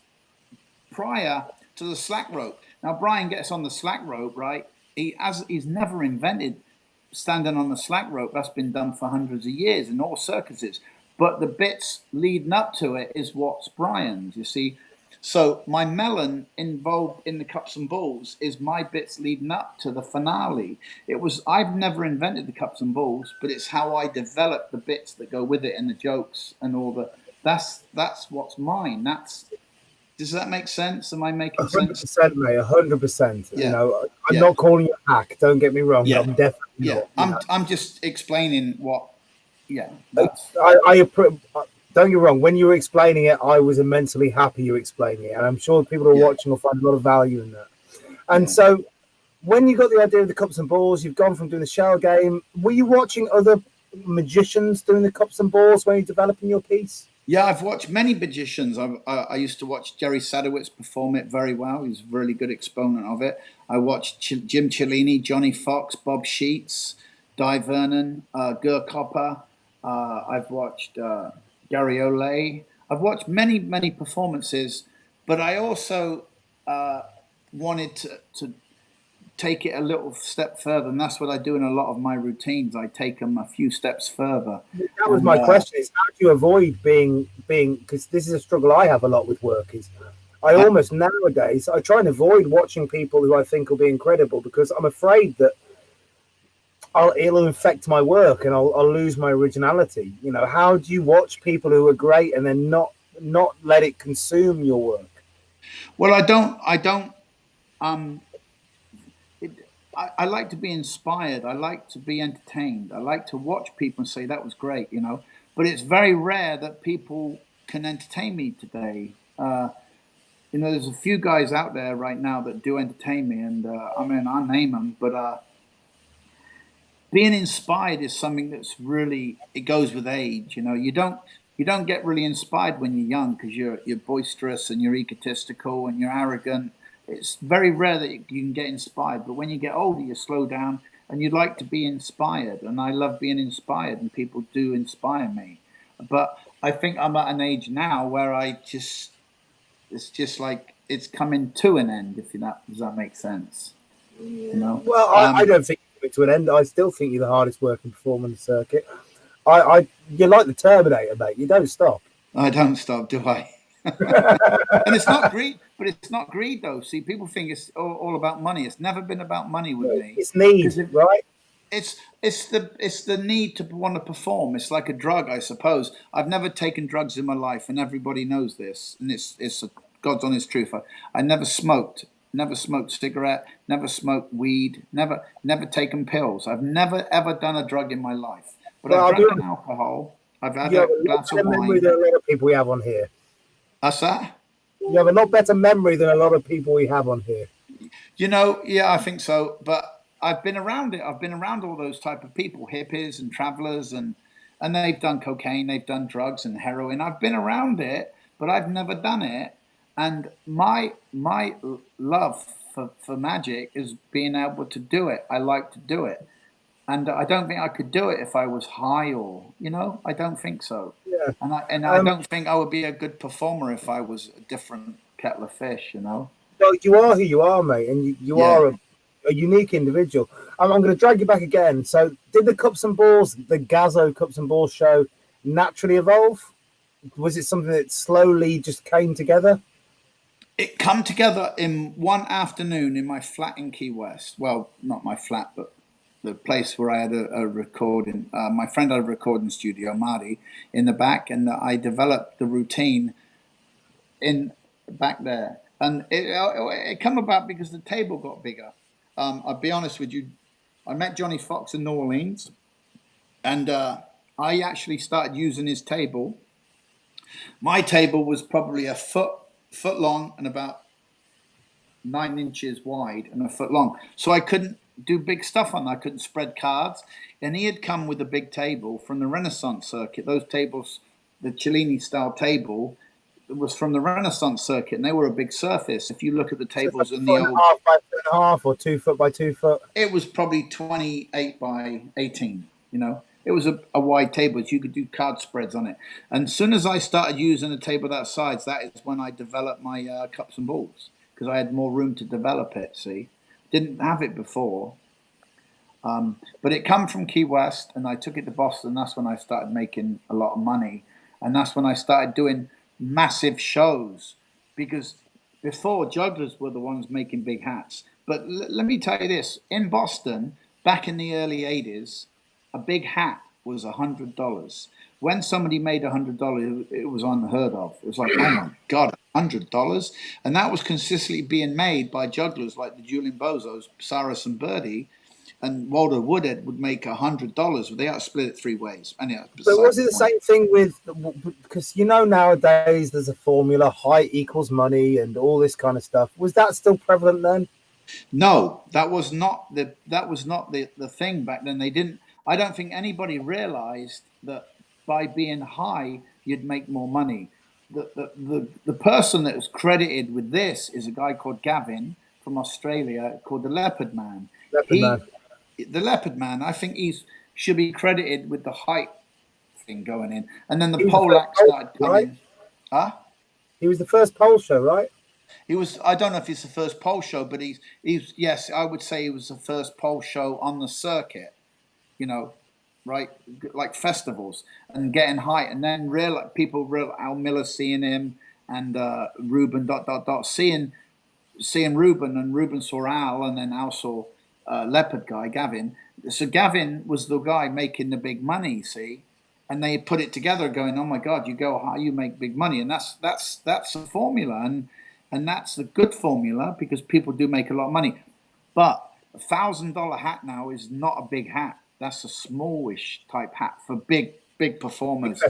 Speaker 2: prior to the slack rope. Now, Brian gets on the slack rope, right? He's never invented standing on the slack rope. That's been done for hundreds of years in all circuses. But the bits leading up to it is what's Brian's, you see. So my melon involved in the cups and balls is my bits leading up to the finale. I've never invented the cups and balls, but it's how I develop the bits that go with it and the jokes and all that's what's mine. Does that make sense? Am I making
Speaker 1: 100%,
Speaker 2: sense?
Speaker 1: 100%, mate, 100%.
Speaker 2: Yeah.
Speaker 1: I'm not calling you a hack. Don't get me wrong.
Speaker 2: Yeah.
Speaker 1: I'm definitely not.
Speaker 2: I'm just explaining what. Yeah.
Speaker 1: Don't get me wrong. When you were explaining it, I was immensely happy you were explaining it, and I'm sure people who are watching will find a lot of value in that. And so, when you got the idea of the cups and balls, you've gone from doing the shell game. Were you watching other magicians doing the cups and balls when you're developing your piece?
Speaker 2: Yeah, I've watched many magicians. I used to watch Jerry Sadowitz perform it very well. He's a really good exponent of it. I watched Jim Cellini, Johnny Fox, Bob Sheets, Di Vernon, Gur Copper. I've watched Gary Olay. I've watched many, many performances, but I also wanted to take it a little step further, and that's what I do in a lot of my routines. I take them a few steps further.
Speaker 1: That was my question: is how do you avoid being? Because this is a struggle I have a lot with work. Is I almost nowadays I try and avoid watching people who I think will be incredible because I'm afraid that it'll infect my work and I'll lose my originality. How do you watch people who are great and then not let it consume your work?
Speaker 2: Well, I don't. I like to be inspired. I like to be entertained. I like to watch people and say that was great, But it's very rare that people can entertain me today. There's a few guys out there right now that do entertain me, and I'll name them. But being inspired is something that's it goes with age. You don't get really inspired when you're young because you're boisterous and you're egotistical and you're arrogant. It's very rare that you can get inspired, but when you get older, you slow down and you like to be inspired. And I love being inspired, and people do inspire me. But I think I'm at an age now where it's just like it's coming to an end. Does that make sense?
Speaker 1: Well, I don't think it's coming to an end. I still think you're the hardest working performer on the circuit. You're like the Terminator, mate. You don't stop.
Speaker 2: I don't stop, do I? And it's not greed, but it's not greed though. See, people think it's all about money. It's never been about money with me.
Speaker 1: It's need, right?
Speaker 2: It's the need to want to perform. It's like a drug, I suppose. I've never taken drugs in my life, and everybody knows this. And it's God's honest truth. I never smoked cigarette, never smoked weed, never taken pills. I've never ever done a drug in my life. But I've drank alcohol. I've had a glass of wine.
Speaker 1: Than a lot of people we have on here.
Speaker 2: That's that?
Speaker 1: You have a lot better memory than a lot of people we have on here.
Speaker 2: Yeah, I think so. But I've been around it. I've been around all those type of people, hippies and travelers, and they've done cocaine, they've done drugs and heroin. I've been around it, but I've never done it. And my love for magic is being able to do it. I like to do it. and I don't think I could do it if I was high, or I don't think so.
Speaker 1: Yeah.
Speaker 2: And I don't think I would be a good performer if I was a different kettle of fish.
Speaker 1: Well, you are who you are, mate, and you
Speaker 2: Yeah.
Speaker 1: are a unique individual. I'm going to drag you back again. So, did the Cups and Balls, the Gazzo Cups and Balls show, naturally evolve? Was it something that slowly just came together?
Speaker 2: It come together in one afternoon in my flat in Key West. Well, not my flat, but the place where I had a recording. My friend had a recording studio, Marty, in the back, and I developed the routine in back there. And it come about because the table got bigger. I'll be honest with you. I met Johnny Fox in New Orleans, and I actually started using his table. My table was probably a foot long and about 9 inches wide and a foot long. So I couldn't do big stuff on that. I couldn't spread cards. And he had come with a big table from the Renaissance circuit. Those tables, the Cellini style table, was from the Renaissance circuit, and they were a big surface. If you look at the tables in the old,
Speaker 1: half by foot and a half, or 2 foot by 2 foot.
Speaker 2: it was probably 28 by 18. It was a wide table. You could do card spreads on it. And as soon as I started using a table that size, that is when I developed my cups and balls, because I had more room to develop it. See, didn't have it before. But it come from Key West, and I took it to Boston. That's when I started making a lot of money, and that's when I started doing massive shows, because before, jugglers were the ones making big hats. But let me tell you this, in Boston back in the early 80s, a big hat was $100. When somebody made $100, it was unheard of. It was like, oh my God, $100. And that was consistently being made by jugglers like the Julian Bozos, Cyrus and Birdie. And Walter Woodhead would make $100. They had to split it 3 ways. Anyhow,
Speaker 1: but was it the same thing with, because nowadays there's a formula, height equals money and all this kind of stuff. Was that still prevalent then?
Speaker 2: No, that was not the thing back then. They didn't. I don't think anybody realized that by being high you'd make more money. The person that was credited with this is a guy called Gavin from Australia, called the Leopard Man. The Leopard Man, I think should be credited with the height thing going in, and then the pole act started coming. Huh?
Speaker 1: He was the first pole show, right?
Speaker 2: He was. I don't know if it's the first pole show, but he's. Yes, I would say he was the first pole show on the circuit. Right, like festivals and getting height, and then people Al Miller seeing him, and Ruben ... seeing Ruben, and Ruben saw Al, and then Al saw Leopard guy Gavin. So Gavin was the guy making the big money, see, and they put it together, going, "Oh my God, you go high, you make big money," and that's a formula, and that's the good formula, because people do make a lot of money. But $1,000 hat now is not a big hat. That's a smallish type hat for big performers.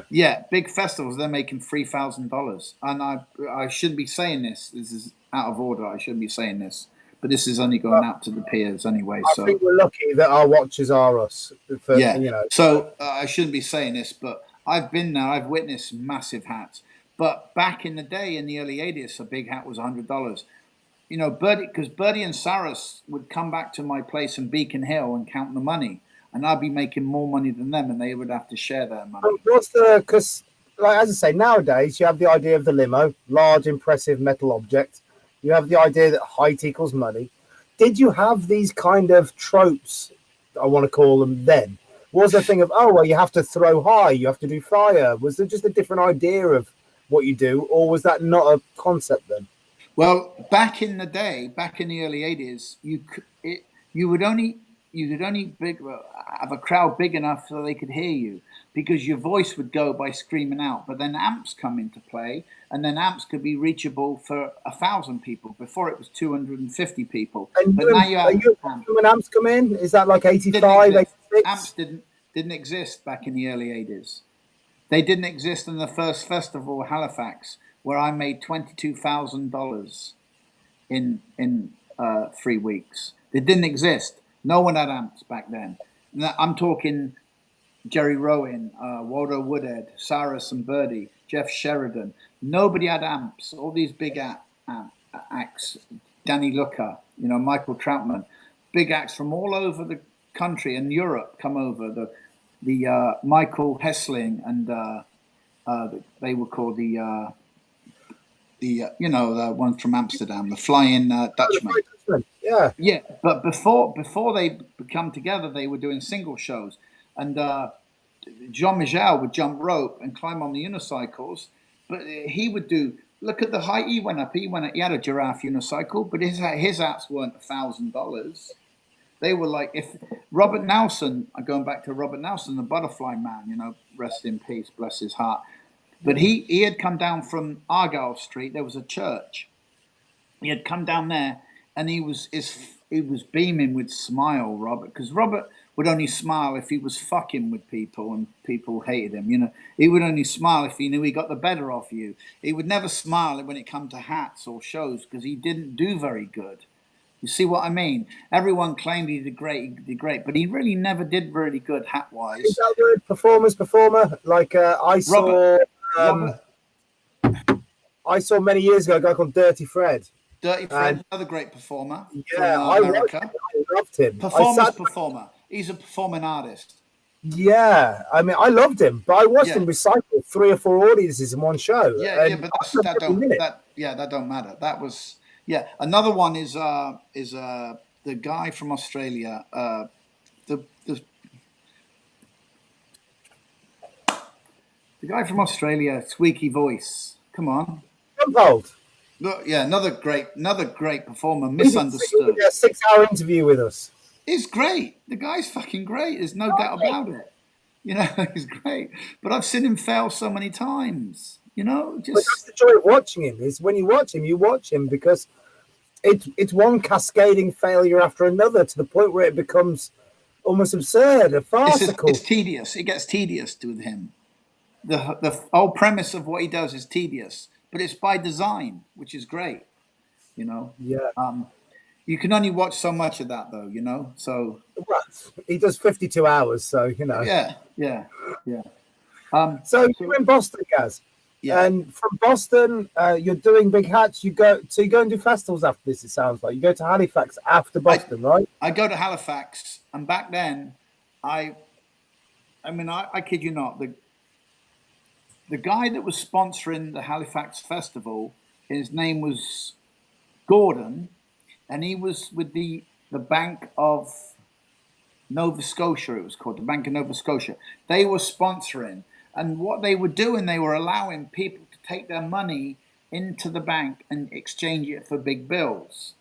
Speaker 2: Yeah, big festivals. They're making $3,000, and I shouldn't be saying this. This is out of order. I shouldn't be saying this, but this is only going out to the peers anyway.
Speaker 1: I think we're lucky that our watches are us.
Speaker 2: So I shouldn't be saying this, but I've been there. I've witnessed massive hats. But back in the day, in the early 80s, a big hat was $100. Because Birdie and Cyrus would come back to my place in Beacon Hill and count the money, and I'd be making more money than them, and they would have to share their money.
Speaker 1: Because, as I say, nowadays you have the idea of the limo, large, impressive metal object. You have the idea that height equals money. Did you have these kind of tropes, I want to call them, then? Was there a thing of, you have to throw high, you have to do fire? Was there just a different idea of what you do, or was that not a concept then?
Speaker 2: Well, back in the day, back in the early 80s, you could only have a crowd big enough so they could hear you, because your voice would go by screaming out. But then amps come into play, and then amps could be reachable for 1,000 people. Before it was 250 people. But now you have
Speaker 1: when amps come in. Is that like 85, 86?
Speaker 2: Amps didn't exist back in the early 80s. They didn't exist in the first festival, Halifax, where I made $22,000 in 3 weeks. They didn't exist. No one had amps back then. I'm talking Jerry Rowan, Waldo Woodhead, Cyrus and Birdie, Jeff Sheridan. Nobody had amps. All these big acts, Danny Looker, Michael Troutman, big acts from all over the country and Europe come over. The Michael Hessling and they were called the the ones from Amsterdam, the Flying Dutchman.
Speaker 1: Yeah.
Speaker 2: Yeah, but before they come together, they were doing single shows, and Jean-Michel would jump rope and climb on the unicycles, but he would do. Look at the height he went up. He had a giraffe unicycle, but his apps weren't $1,000. They were like, if Robert Nelson, going back to Robert Nelson, the butterfly man, rest in peace, bless his heart. But he had come down from Argyle Street. There was a church. He had come down there, and he was beaming with smile, Robert, because Robert would only smile if he was fucking with people and people hated him. He would only smile if he knew he got the better of you. He would never smile when it come to hats or shows because he didn't do very good. You see what I mean? Everyone claimed he did great, but he really never did really good hat-wise.
Speaker 1: Is that good? Performer? Like I saw
Speaker 2: Robert.
Speaker 1: I saw many years ago a guy called Dirty Fred.
Speaker 2: Dirty Fred, another great performer
Speaker 1: from America. I loved him.
Speaker 2: Performer. He's a performing artist.
Speaker 1: Yeah, I mean, I loved him, but I watched him recycle 3 or 4 audiences in one show.
Speaker 2: But that don't matter. That was Another one is the guy from Australia. The guy from Australia, squeaky voice. Come on.
Speaker 1: Jumbold.
Speaker 2: Look, another great performer, misunderstood.
Speaker 1: He did a 6-hour interview with us.
Speaker 2: He's great. The guy's fucking great. There's no doubt about it. He's great. But I've seen him fail so many times. But
Speaker 1: that's the joy of watching him. Is when you watch him because it's one cascading failure after another to the point where it becomes almost absurd, a farcical.
Speaker 2: It's tedious. It gets tedious with him. The whole premise of what he does is tedious, but it's by design, which is great.
Speaker 1: Yeah.
Speaker 2: You can only watch so much of that, though. So
Speaker 1: he does 52 hours, so
Speaker 2: Yeah.
Speaker 1: So you're in Boston, Gaz. Yeah. And from Boston, you're doing big hats. You go and do festivals after this. It sounds like you go to Halifax after Boston, right?
Speaker 2: I go to Halifax, and back then, I kid you not, the guy that was sponsoring the Halifax festival, his name was Gordon, and he was with the Bank of Nova Scotia. It was called the Bank of Nova Scotia. They were sponsoring. And what they were doing, they were allowing people to take their money into the bank and exchange it for big bills,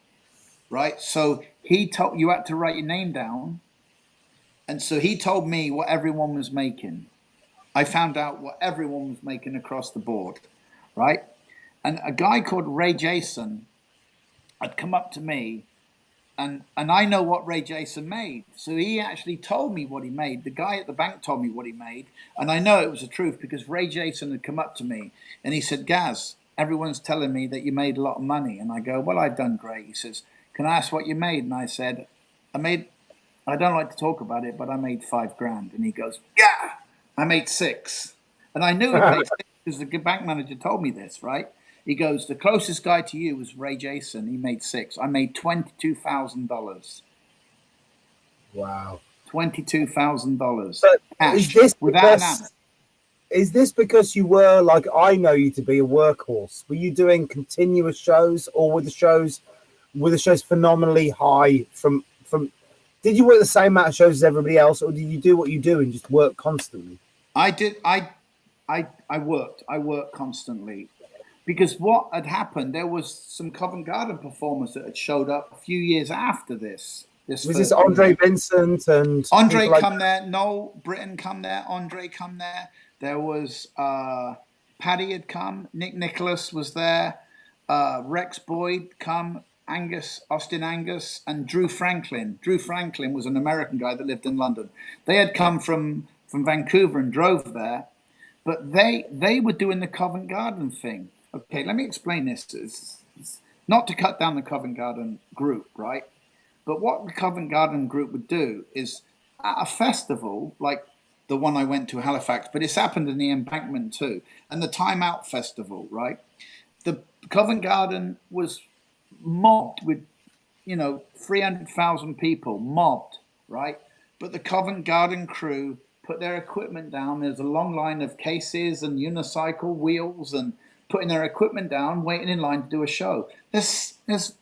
Speaker 2: right? So he told you had to write your name down. And so he told me what everyone was making. I found out what everyone was making across the board, right? And a guy called Ray Jason had come up to me, and I know what Ray Jason made. So he actually told me what he made. The guy at the bank told me what he made. And I know it was the truth because Ray Jason had come up to me and he said, Gaz, everyone's telling me that you made a lot of money. And I go, well, I've done great. He says, can I ask what you made? And I said, I don't like to talk about it, but I made $5,000. And he goes, yeah, I made 6. And I knew he made 6 because the bank manager told me this, right? He goes, the closest guy to you was Ray Jason. He made 6. I made $22,000.
Speaker 1: Wow.
Speaker 2: $22,000.
Speaker 1: Is this because you were, like I know you to be, a workhorse? Were you doing continuous shows, or were the shows phenomenally high from did you work the same amount of shows as everybody else, or did you do what you do and just work constantly?
Speaker 2: I did. I worked constantly. Because what had happened, there was some Covent Garden performers that had showed up a few years after this. Was
Speaker 1: this Andre Vincent and
Speaker 2: Andre come there? Noel Britton come there. Andre come there. There was Paddy had come. Nick Nicholas was there. Rex Boyd come. Austin Angus, and Drew Franklin. Drew Franklin was an American guy that lived in London. They had come from Vancouver and drove there, but they were doing the Covent Garden thing. Okay, let me explain this. It's not to cut down the Covent Garden group, right? But what the Covent Garden group would do is at a festival like the one I went to, Halifax, but it's happened in the Embankment too, and the Time Out Festival, right? The Covent Garden was mobbed with, 300,000 people, mobbed, right? But the Covent Garden crew put their equipment down. There's a long line of cases and unicycle wheels and putting their equipment down, waiting in line to do a show. There's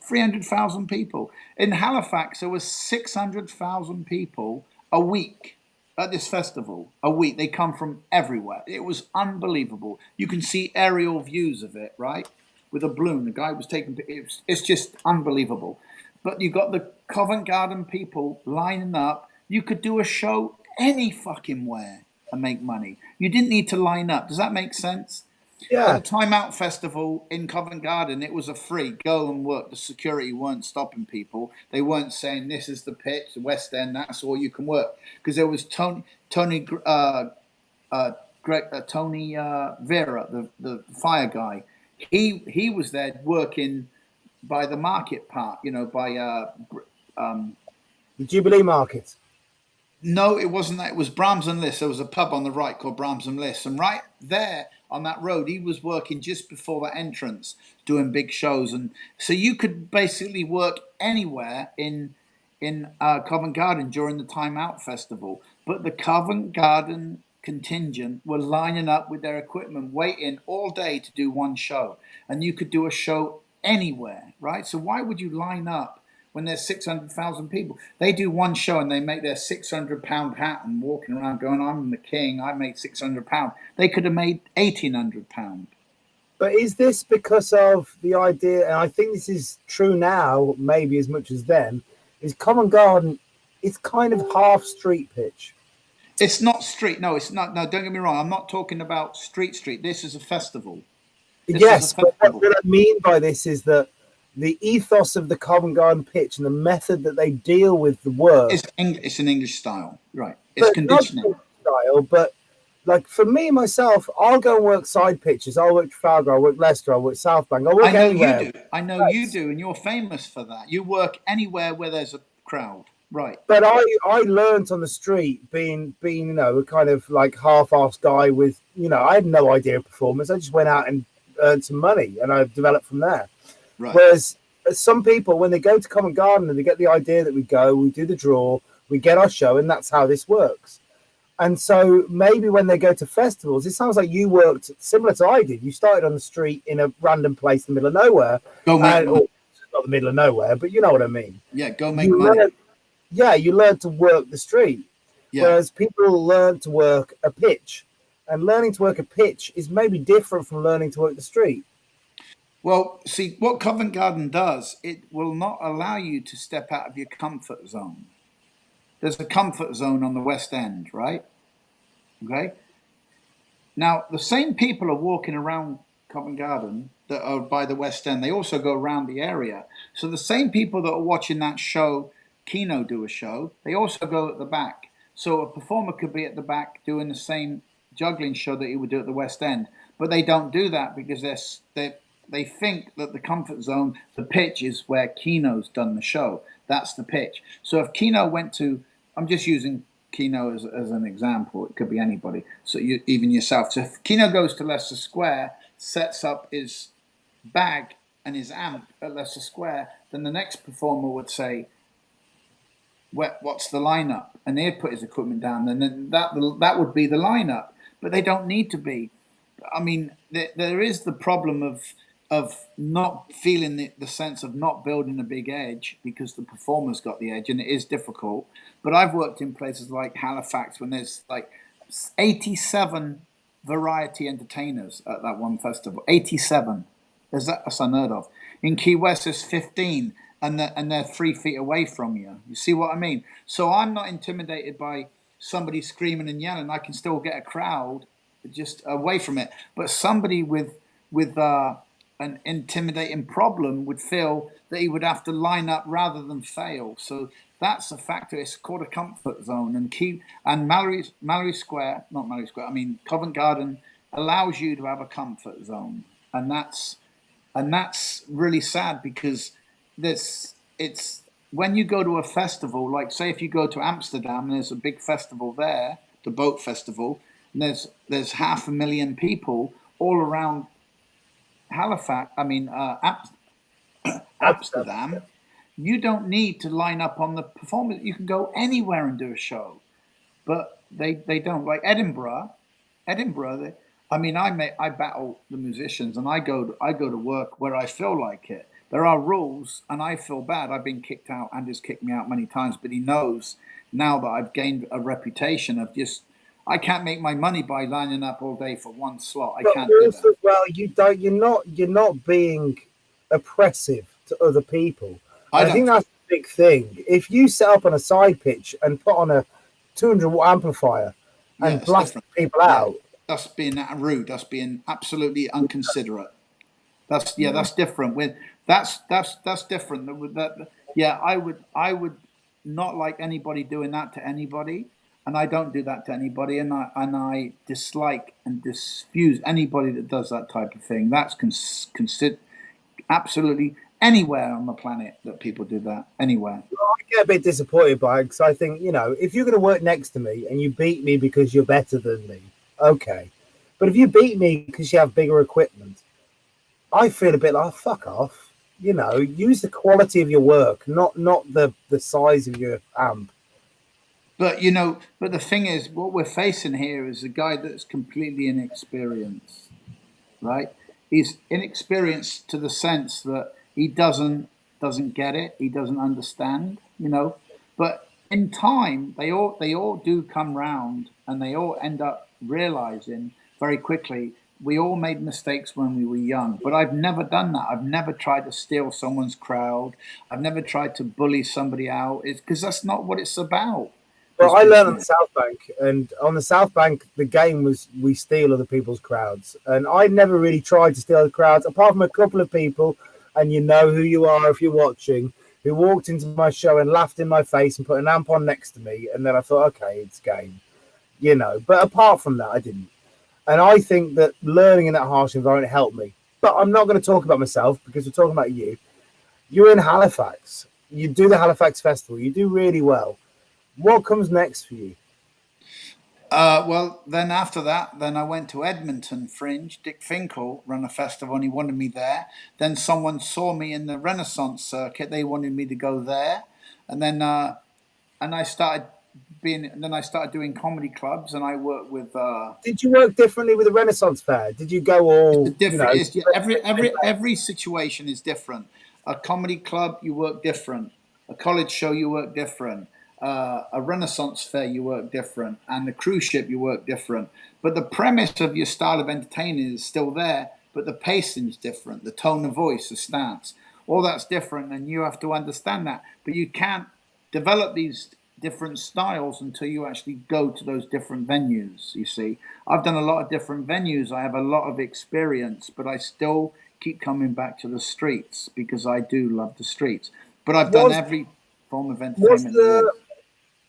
Speaker 2: 300,000 people. In Halifax, there was 600,000 people a week at this festival. A week. They come from everywhere. It was unbelievable. You can see aerial views of it, right? With a balloon. The guy was taking it's just unbelievable. But you got the Covent Garden people lining up. You could do a show any fucking where and make money. You didn't need to line up. Does that make sense?
Speaker 1: Yeah.
Speaker 2: At the Time Out Festival in Covent Garden, it was a free go and work. The security weren't stopping people. They weren't saying this is the pitch, the West End, that's all you can work. Because there was Tony Vera, the fire guy. He was there working by the market part, by
Speaker 1: the Jubilee Market.
Speaker 2: No, it wasn't that. It was Brahms and Liss. There was a pub on the right called Brahms and Liss. And right there on that road, he was working just before that entrance, doing big shows. And so you could basically work anywhere in Covent Garden during the Time Out Festival. But the Covent Garden contingent were lining up with their equipment, waiting all day to do one show. And you could do a show anywhere, right? So why would you line up when there's 600,000 people? They do one show and they make their £600 hat and walking around going, I'm the king, I made £600. They could have made £1,800.
Speaker 1: But is this because of the idea, and I think this is true now, maybe as much as then, is Covent Garden, it's kind of half street pitch.
Speaker 2: It's not street. No, it's not. No, don't get me wrong. I'm not talking about street. This is a festival.
Speaker 1: Yes, but what I mean by this is that the ethos of the Covent Garden pitch and the method that they deal with the work.
Speaker 2: It's an English style, right? It's conditioning
Speaker 1: style, but like for me myself, I'll go and work side pitches. I'll work Trafalgar, I'll work Leicester, I'll work South Bank. I'll work anywhere.
Speaker 2: You do. I know you do, and you're famous for that. You work anywhere where there's a crowd, right?
Speaker 1: But I learned on the street being a kind of like half-assed guy with I had no idea of performance. I just went out and earned some money, and I developed from there.
Speaker 2: Right.
Speaker 1: Whereas some people, when they go to Covent Garden and they get the idea that we do the draw, we get our show, and that's how this works. And so maybe when they go to festivals, it sounds like you worked similar to I did. You started on the street in a random place in the middle of nowhere. Not the middle of nowhere, but you know what I mean.
Speaker 2: Yeah, go make money.
Speaker 1: You learn to work the street. Yeah. Whereas people learn to work a pitch. And learning to work a pitch is maybe different from learning to work the street.
Speaker 2: Well, see, what Covent Garden does, it will not allow you to step out of your comfort zone. There's a comfort zone on the West End, right? Okay? Now, the same people are walking around Covent Garden that are by the West End. They also go around the area. So the same people that are watching that show, Keno do a show, they also go at the back. So a performer could be at the back doing the same juggling show that he would do at the West End. But they don't do that because they think that the comfort zone, the pitch, is where Keno's done the show. That's the pitch. So if Keno went to, I'm just using Keno as an example. It could be anybody. So even yourself. So if Keno goes to Leicester Square, sets up his bag and his amp at Leicester Square, then the next performer would say, what's the lineup? And he'd put his equipment down. And then that would be the lineup. But they don't need to be. I mean, there is the problem of not feeling the sense of not building a big edge because the performer's got the edge, and it is difficult. But I've worked in places like Halifax when there's like 87 variety entertainers at that one festival. 87. That's unheard of. In Key West, there's 15, and they're 3 feet away from you. You see what I mean? So I'm not intimidated by somebody screaming and yelling. I can still get a crowd just away from it. But somebody with an intimidating problem would feel that he would have to line up rather than fail. So that's a factor. It's called a comfort zone. And Mallory Square, not Mallory Square, I mean Covent Garden allows you to have a comfort zone. And that's really sad because it's when you go to a festival, like say if you go to Amsterdam and there's a big festival there, the boat festival, and there's 500,000 people all around Halifax, Amsterdam. you don't need to line up on the performance. You can go anywhere and do a show, but they don't. Like Edinburgh. I battle the musicians, and I go to work where I feel like it. There are rules, and I feel bad. I've been kicked out. Andy's kicked me out many times, but he knows now that I've gained a reputation of just. I can't make my money by lining up all day for one slot. I can't do that.
Speaker 1: Well, you don't. You're not being oppressive to other people. I think that's the big thing. If you set up on a side pitch and put on a 200-watt amplifier and blast people out,
Speaker 2: that's being rude. That's being absolutely inconsiderate. That's different. That's different. I would not like anybody doing that to anybody, and I don't do that to anybody, and I dislike and diffuse anybody that does that type of thing. That's considered absolutely anywhere on the planet that people do that. Anywhere.
Speaker 1: Well, I get a bit disappointed by it because I think, if you're going to work next to me and you beat me because you're better than me, okay. But if you beat me because you have bigger equipment, I feel a bit like, fuck off. Use the quality of your work, not the size of your amp.
Speaker 2: But but the thing is, what we're facing here is a guy that's completely inexperienced, right? He's inexperienced to the sense that he doesn't get it, he doesn't understand, But in time, they all do come round, and they all end up realizing very quickly. We all made mistakes when we were young, but I've never done that. I've never tried to steal someone's crowd. I've never tried to bully somebody out. It's because that's not what it's about.
Speaker 1: Well, I learned on the South Bank, and on the South Bank, the game was we steal other people's crowds. And I never really tried to steal the crowds, apart from a couple of people, and you know who you are if you're watching, who walked into my show and laughed in my face and put an amp on next to me. And then I thought, okay, it's game, But apart from that, I didn't. And I think that learning in that harsh environment helped me. But I'm not going to talk about myself because we're talking about you. You're in Halifax. You do the Halifax Festival. You do really well. What comes next for you?
Speaker 2: Well, then after that, then I went to Edmonton Fringe. Dick Finkel ran a festival and he wanted me there. Then someone saw me in the Renaissance circuit. They wanted me to go there. And then I started doing comedy clubs, and I worked with.
Speaker 1: Did you work differently with the Renaissance Fair? Did you go all
Speaker 2: different? Every situation is different. A comedy club, you work different. A college show, you work different. A Renaissance fair, you work different, and the cruise ship, you work different. But the premise of your style of entertaining is still there, but the pacing is different. The tone of voice, the stance, all that's different, and you have to understand that. But you can't develop these different styles until you actually go to those different venues. You see, I've done a lot of different venues. I have a lot of experience, but I still keep coming back to the streets because I do love the streets. But I've done every form of entertainment.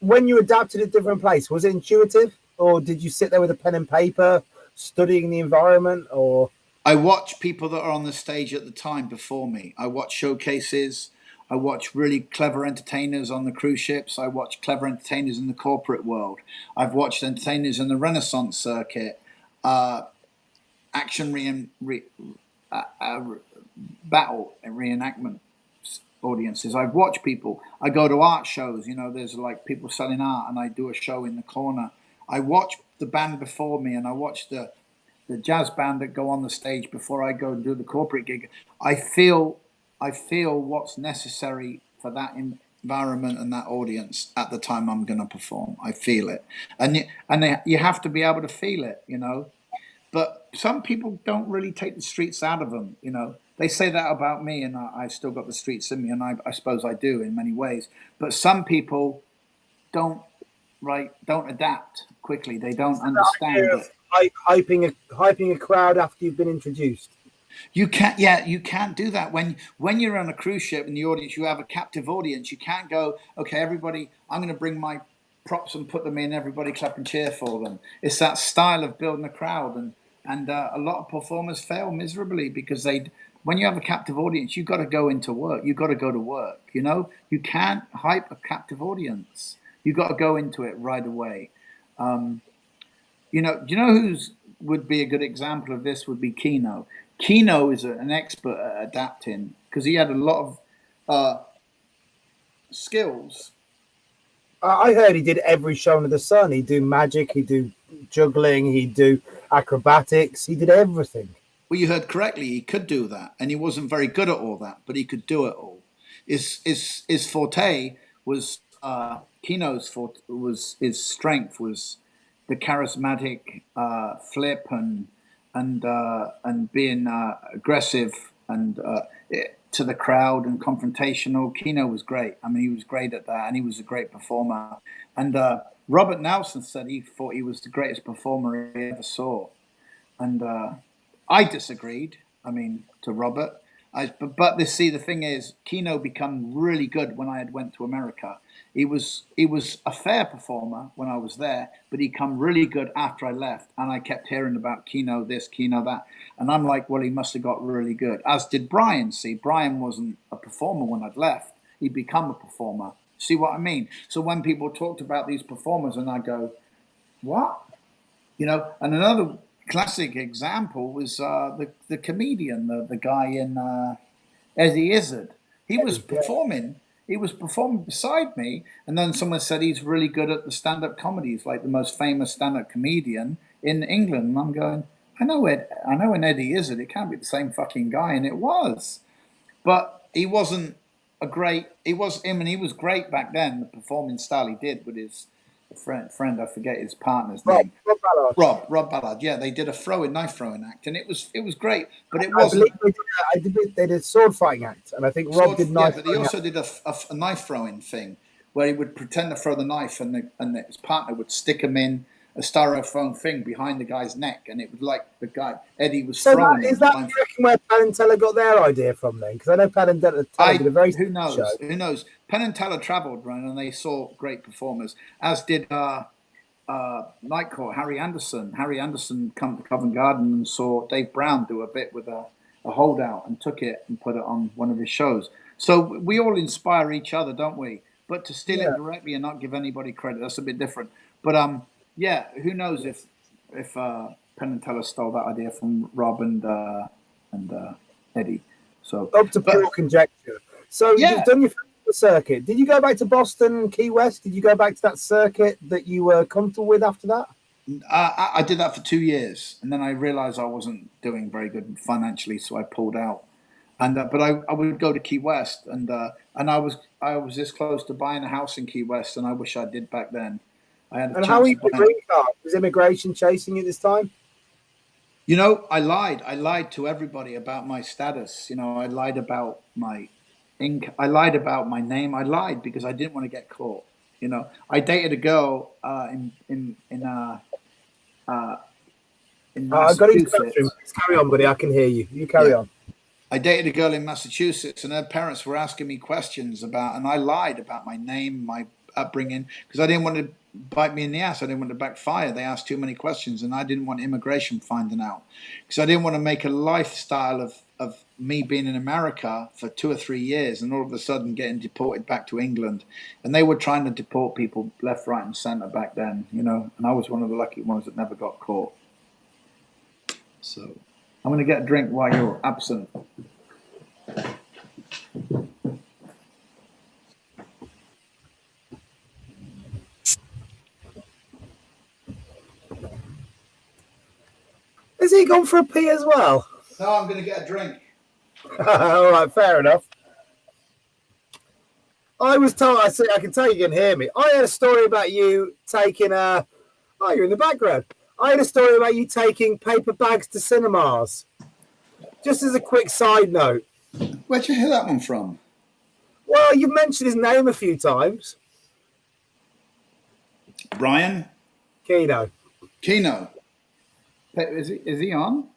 Speaker 1: When you adapted a different place, was it intuitive, or did you sit there with a pen and paper studying the environment? Or
Speaker 2: I watch people that are on the stage at the time before me. I watch showcases. I watch really clever entertainers on the cruise ships. I watch clever entertainers in the corporate world. I've watched entertainers in the Renaissance circuit, action battle and reenactment audiences. I've watched people. I go to art shows. There's like people selling art, and I do a show in the corner. I watch the band before me, and I watch the jazz band that go on the stage before I go and do the corporate gig. I feel what's necessary for that environment and that audience at the time I'm going to perform. I feel it, and you have to be able to feel it, But some people don't really take the streets out of them, They say that about me, and I've still got the streets in me, and I suppose I do in many ways. But some people don't adapt quickly. They don't understand it.
Speaker 1: Hyping a crowd after you've been introduced.
Speaker 2: You can't do that when you're on a cruise ship in the audience. You have a captive audience. You can't go, okay, everybody, I'm going to bring my props and put them in. Everybody clap and cheer for them. It's that style of building a crowd, and a lot of performers fail miserably because when you have a captive audience, you've got to go into work. You've got to go to work. You can't hype a captive audience. You've got to go into it right away. Do you know who's would be a good example of this would be Keno. Keno is an expert at adapting because he had a lot of skills.
Speaker 1: I heard he did every show under the sun. He'd do magic, he'd do juggling, he'd do acrobatics, he did everything.
Speaker 2: Well, you heard correctly. He could do that, and he wasn't very good at all that, but he could do it all. His forte was Kino's forte was his strength was the charismatic flip and being aggressive and to the crowd and confrontational. Kino was great. I mean, he was great at that, and he was a great performer. And Robert Nelson said he thought he was the greatest performer he ever saw, and I disagreed. I mean, to Robert. But the thing is, Kino became really good when I had went to America. He was a fair performer when I was there, but he became really good after I left. And I kept hearing about Kino this, Kino that. And I'm like, well, he must have got really good. As did Brian. See, Brian wasn't a performer when I'd left. He'd become a performer. See what I mean? So when people talked about these performers and I go, what? You know, and another classic example was the comedian, the guy in Eddie Izzard. He was performing beside me, and then someone said he's really good at the stand-up comedy. He's like the most famous stand-up comedian in England. And I'm going, I know an Eddie Izzard. It can't be the same fucking guy, and it was. But he wasn't a great. He was great back then. The performing style he did with his friend, I forget his partner's name. Rob Ballard. Yeah, they did a knife throwing act, and it was great, but it wasn't.
Speaker 1: They did a sword fighting act, and I think Rob did knife.
Speaker 2: Yeah, but he also did a knife throwing thing where he would pretend to throw the knife, and his partner would stick him in a styrofoam thing behind the guy's neck, and it was like the guy Eddie was throwing.
Speaker 1: Is that where Penn and Teller got their idea from then? Because I know Penn and Teller did a very
Speaker 2: who knows?
Speaker 1: show.
Speaker 2: Who knows? Penn and Teller travelled around, and they saw great performers, as did Night Court, Harry Anderson. Harry Anderson come to Covent Garden and saw Dave Brown do a bit with a holdout and took it and put it on one of his shows. So we all inspire each other, don't we? But to steal it directly and not give anybody credit, that's a bit different. But who knows if Penn and Teller stole that idea from Rob and Eddie. So
Speaker 1: up to pure conjecture. So you've done your circuit. Did you go back to Boston, Key West? Did you go back to that circuit that you were comfortable with after that?
Speaker 2: I did that for 2 years, and then I realized I wasn't doing very good financially, so I pulled out. And but I would go to Key West, and I was this close to buying a house in Key West, and I wish I did back then. I had. And
Speaker 1: how are you with the green card? Was immigration chasing you this time?
Speaker 2: You know, I lied. I lied to everybody about my status. You know, I lied about my I lied about my name. I lied because I didn't want to get caught. You know, I dated a girl in Massachusetts.
Speaker 1: I've got to use the bathroom. Carry on, buddy. I can hear you. You carry on.
Speaker 2: I dated a girl in Massachusetts, and her parents were asking me questions about, and I lied about my name, my upbringing, because I didn't want to bite me in the ass. I didn't want to backfire. They asked too many questions, and I didn't want immigration finding out, because I didn't want to make a lifestyle of me being in America for 2 or 3 years and all of a sudden getting deported back to England. And they were trying to deport people left, right, and center back then, you know, and I was one of the lucky ones that never got caught. So I'm going to get a drink while you're absent.
Speaker 1: Has he gone for a pee as well?
Speaker 2: No, I'm going to get a drink.
Speaker 1: All right, fair enough. I was told, I can tell you can hear me. I had a story about you taking oh, you're in the background. I had a story about you taking paper bags to cinemas. Just as a quick side note.
Speaker 2: Where'd you hear that one from?
Speaker 1: Well, you've mentioned his name a few times.
Speaker 2: Brian?
Speaker 1: Kino.
Speaker 2: Is he on?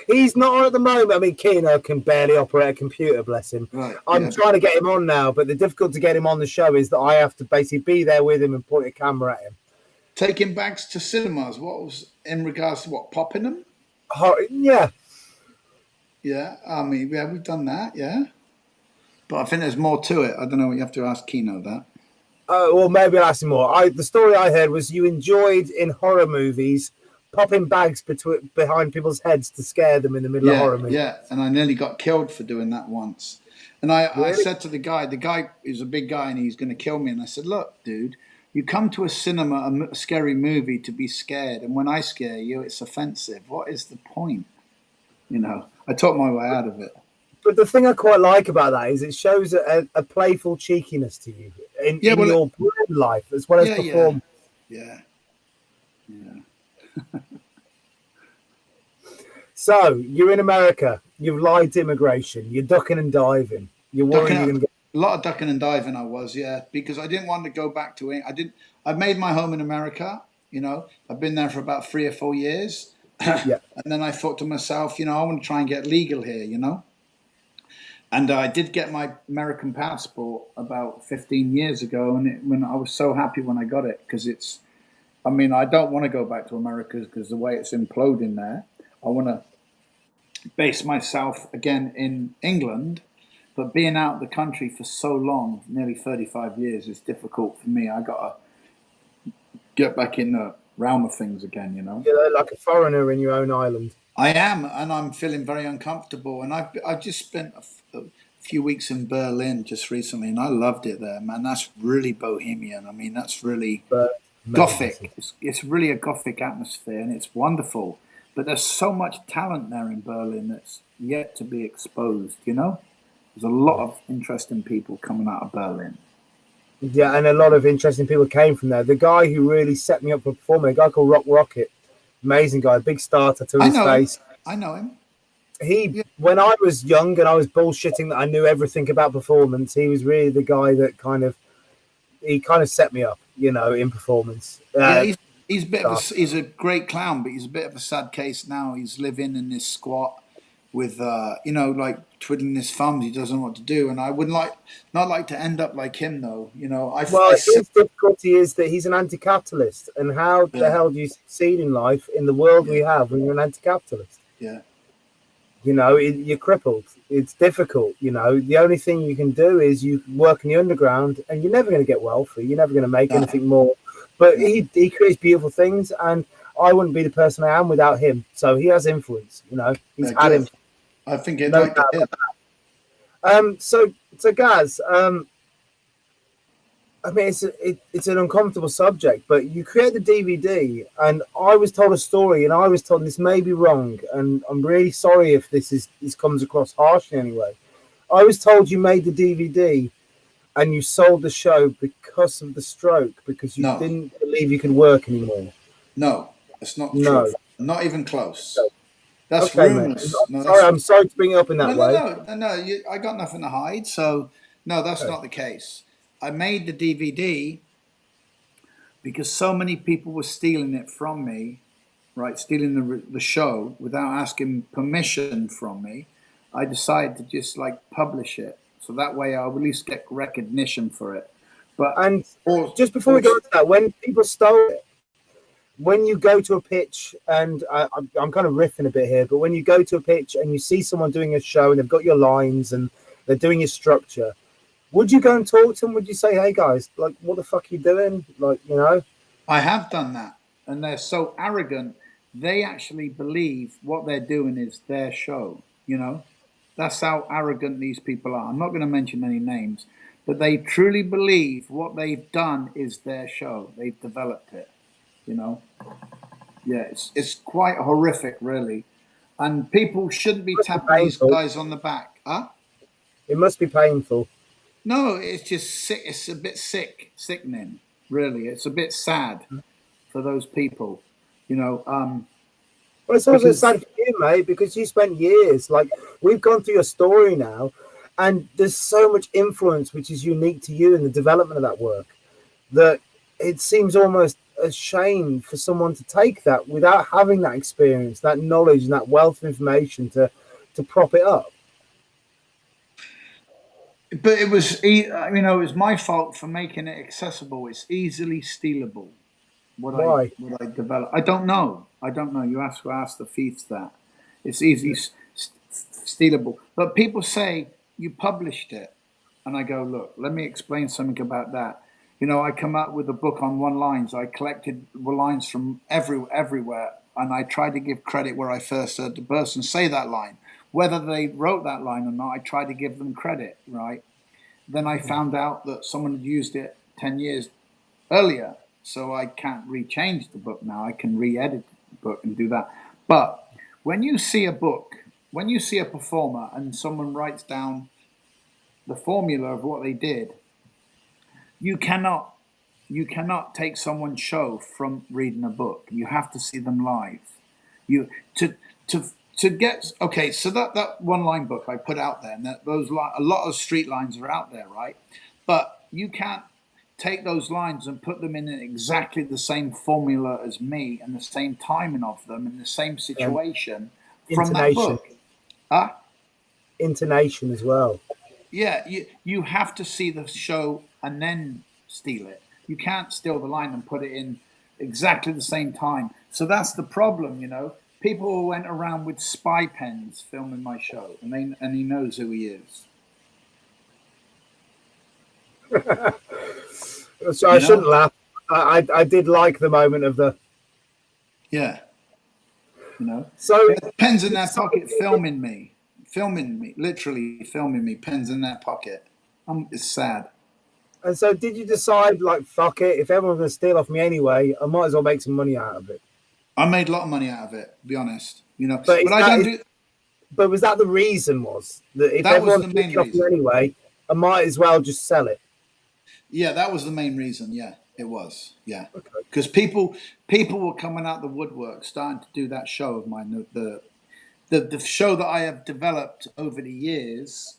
Speaker 1: He's not on at the moment. I mean, Kino can barely operate a computer, bless him. Right, I'm trying to get him on now, but the difficulty to get him on the show is that I have to basically be there with him and point a camera at him.
Speaker 2: Taking bags to cinemas, what was in regards to what, popping them?
Speaker 1: Yeah.
Speaker 2: Yeah, I mean, we've done that, yeah. But I think there's more to it. I don't know, you have to ask Kino that.
Speaker 1: Well, maybe I'll ask him more. The story I heard was you enjoyed in horror movies popping bags behind people's heads to scare them in the middle of horror movies.
Speaker 2: Yeah, and I nearly got killed for doing that once. And I
Speaker 1: Really?
Speaker 2: said to the guy is a big guy and he's going to kill me. And I said, look, dude, you come to a cinema, a scary movie to be scared. And when I scare you, it's offensive. What is the point? You know, I talked my way out of it.
Speaker 1: But the thing I quite like about that is it shows a playful cheekiness to you in your life as well as performance.
Speaker 2: Yeah.
Speaker 1: So you're in America. You've lied to immigration. You're ducking and diving. You're worried you're going to get
Speaker 2: a lot of ducking and diving. I was, because I didn't want to go back to it. I made my home in America. You know, I've been there for about 3 or 4 years.
Speaker 1: Yeah.
Speaker 2: And then I thought to myself, you know, I want to try and get legal here. You know. And I did get my American passport about 15 years ago, and when I was so happy when I got it, because I don't want to go back to America because the way it's imploding there. I want to base myself again in England, but being out of the country for so long, nearly 35 years, is difficult for me. I got to get back in the realm of things again, you know.
Speaker 1: You're like a foreigner in your own island.
Speaker 2: I am, and I'm feeling very uncomfortable. And I've just spent a few weeks in Berlin just recently, and I loved it there, man. That's really bohemian. I mean, that's really gothic. It's really a gothic atmosphere, and it's wonderful. But there's so much talent there in Berlin that's yet to be exposed, you know? There's a lot of interesting people coming out of Berlin.
Speaker 1: Yeah, and a lot of interesting people came from there. The guy who really set me up for performing, a guy called Rock Rocket, amazing guy, big starter to his face.
Speaker 2: I know him.
Speaker 1: When I was young and I was bullshitting that I knew everything about performance, he was really the guy that kind of set me up, you know, in performance.
Speaker 2: He's a great clown, but he's a bit of a sad case now. He's living in this squat with, like twiddling his thumbs. He doesn't know what to do, and I would not like to end up like him, though. You know,
Speaker 1: his difficulty is that he's an anti-capitalist, and how the hell do you succeed in life in the world we have when you're an anti-capitalist?
Speaker 2: Yeah.
Speaker 1: You know, you're crippled. It's difficult. You know, the only thing you can do is you work in the underground, and you're never going to get wealthy. You're never going to make anything more. But he creates beautiful things, and I wouldn't be the person I am without him. So he has influence, you know. He's had influence.
Speaker 2: I think he'd like to hear.
Speaker 1: So Gaz, it's an uncomfortable subject, but you create the DVD, and I was told a story, and I was told this may be wrong, and I'm really sorry if this comes across harsh in any way. I was told you made the DVD and you sold the show because of the stroke, because you didn't believe you could work anymore.
Speaker 2: No, it's not true.
Speaker 1: No.
Speaker 2: Not even close. That's
Speaker 1: okay,
Speaker 2: rumors.
Speaker 1: I'm sorry to bring it up in that way.
Speaker 2: No. I got nothing to hide. So, no, that's not the case. I made the DVD because so many people were stealing it from me, right? Stealing the show without asking permission from me. I decided to just publish it. So that way I'll at least get recognition for it.
Speaker 1: Just before we go into that, when people stole it, when you go to a pitch, and I'm kind of riffing a bit here, but when you go to a pitch and you see someone doing a show and they've got your lines and they're doing your structure, would you go and talk to them? Would you say, hey guys, what the fuck are you doing?
Speaker 2: I have done that. And they're so arrogant. They actually believe what they're doing is their show, you know? That's how arrogant these people are. I'm not going to mention any names, but they truly believe what they've done is their show. They've developed it, you know. Yeah, it's quite horrific, really. And people shouldn't be tapping these guys on the back. Huh?
Speaker 1: It must be painful.
Speaker 2: No, it's just sick. It's a bit sickening, really. It's a bit sad for those people, you know.
Speaker 1: Well, it's also sad for you, mate, because you spent years. We've gone through your story now, and there's so much influence which is unique to you in the development of that work that it seems almost a shame for someone to take that without having that experience, that knowledge, and that wealth of information to prop it up.
Speaker 2: But it was, it was my fault for making it accessible. It's easily stealable.
Speaker 1: Why?
Speaker 2: What I develop? I don't know. You ask the thieves that. It's easily stealable. But people say, you published it. And I go, look, let me explain something about that. You know, I come out with a book on one-liners. I collected lines from everywhere and I tried to give credit where I first heard the person say that line. Whether they wrote that line or not, I tried to give them credit, right? Then I found out that someone had used it 10 years earlier, so I can't rechange the book now. I can re-edit the book and do that. But when you see a book, when you see a performer and someone writes down the formula of what they did, you cannot take someone's show from reading a book. You have to see them live. You to get okay. So that one line book I put out there, and that a lot of street lines are out there, right? But you can't take those lines and put them in exactly the same formula as me and the same timing of them in the same situation from that book. Huh?
Speaker 1: Intonation as well.
Speaker 2: Yeah, you have to see the show and then steal it. You can't steal the line and put it in exactly the same time. So that's the problem, you know. People went around with spy pens filming my show, and he knows who he is.
Speaker 1: So I shouldn't laugh. I did like the moment of the.
Speaker 2: Yeah. You know.
Speaker 1: So
Speaker 2: pens in their pocket, filming me, literally filming me. Pens in their pocket. It's sad.
Speaker 1: And so, did you decide, like, fuck it? If everyone's gonna steal off me anyway, I might as well make some money out of it.
Speaker 2: I made a lot of money out of it, to be honest. You know,
Speaker 1: but I don't do. But was that the reason? Was that if everyone's stealing off me anyway, I might as well just sell it?
Speaker 2: Yeah, that was the main reason. Yeah, it was. Yeah, because people were coming out the woodwork, starting to do that show of mine. The show that I have developed over the years.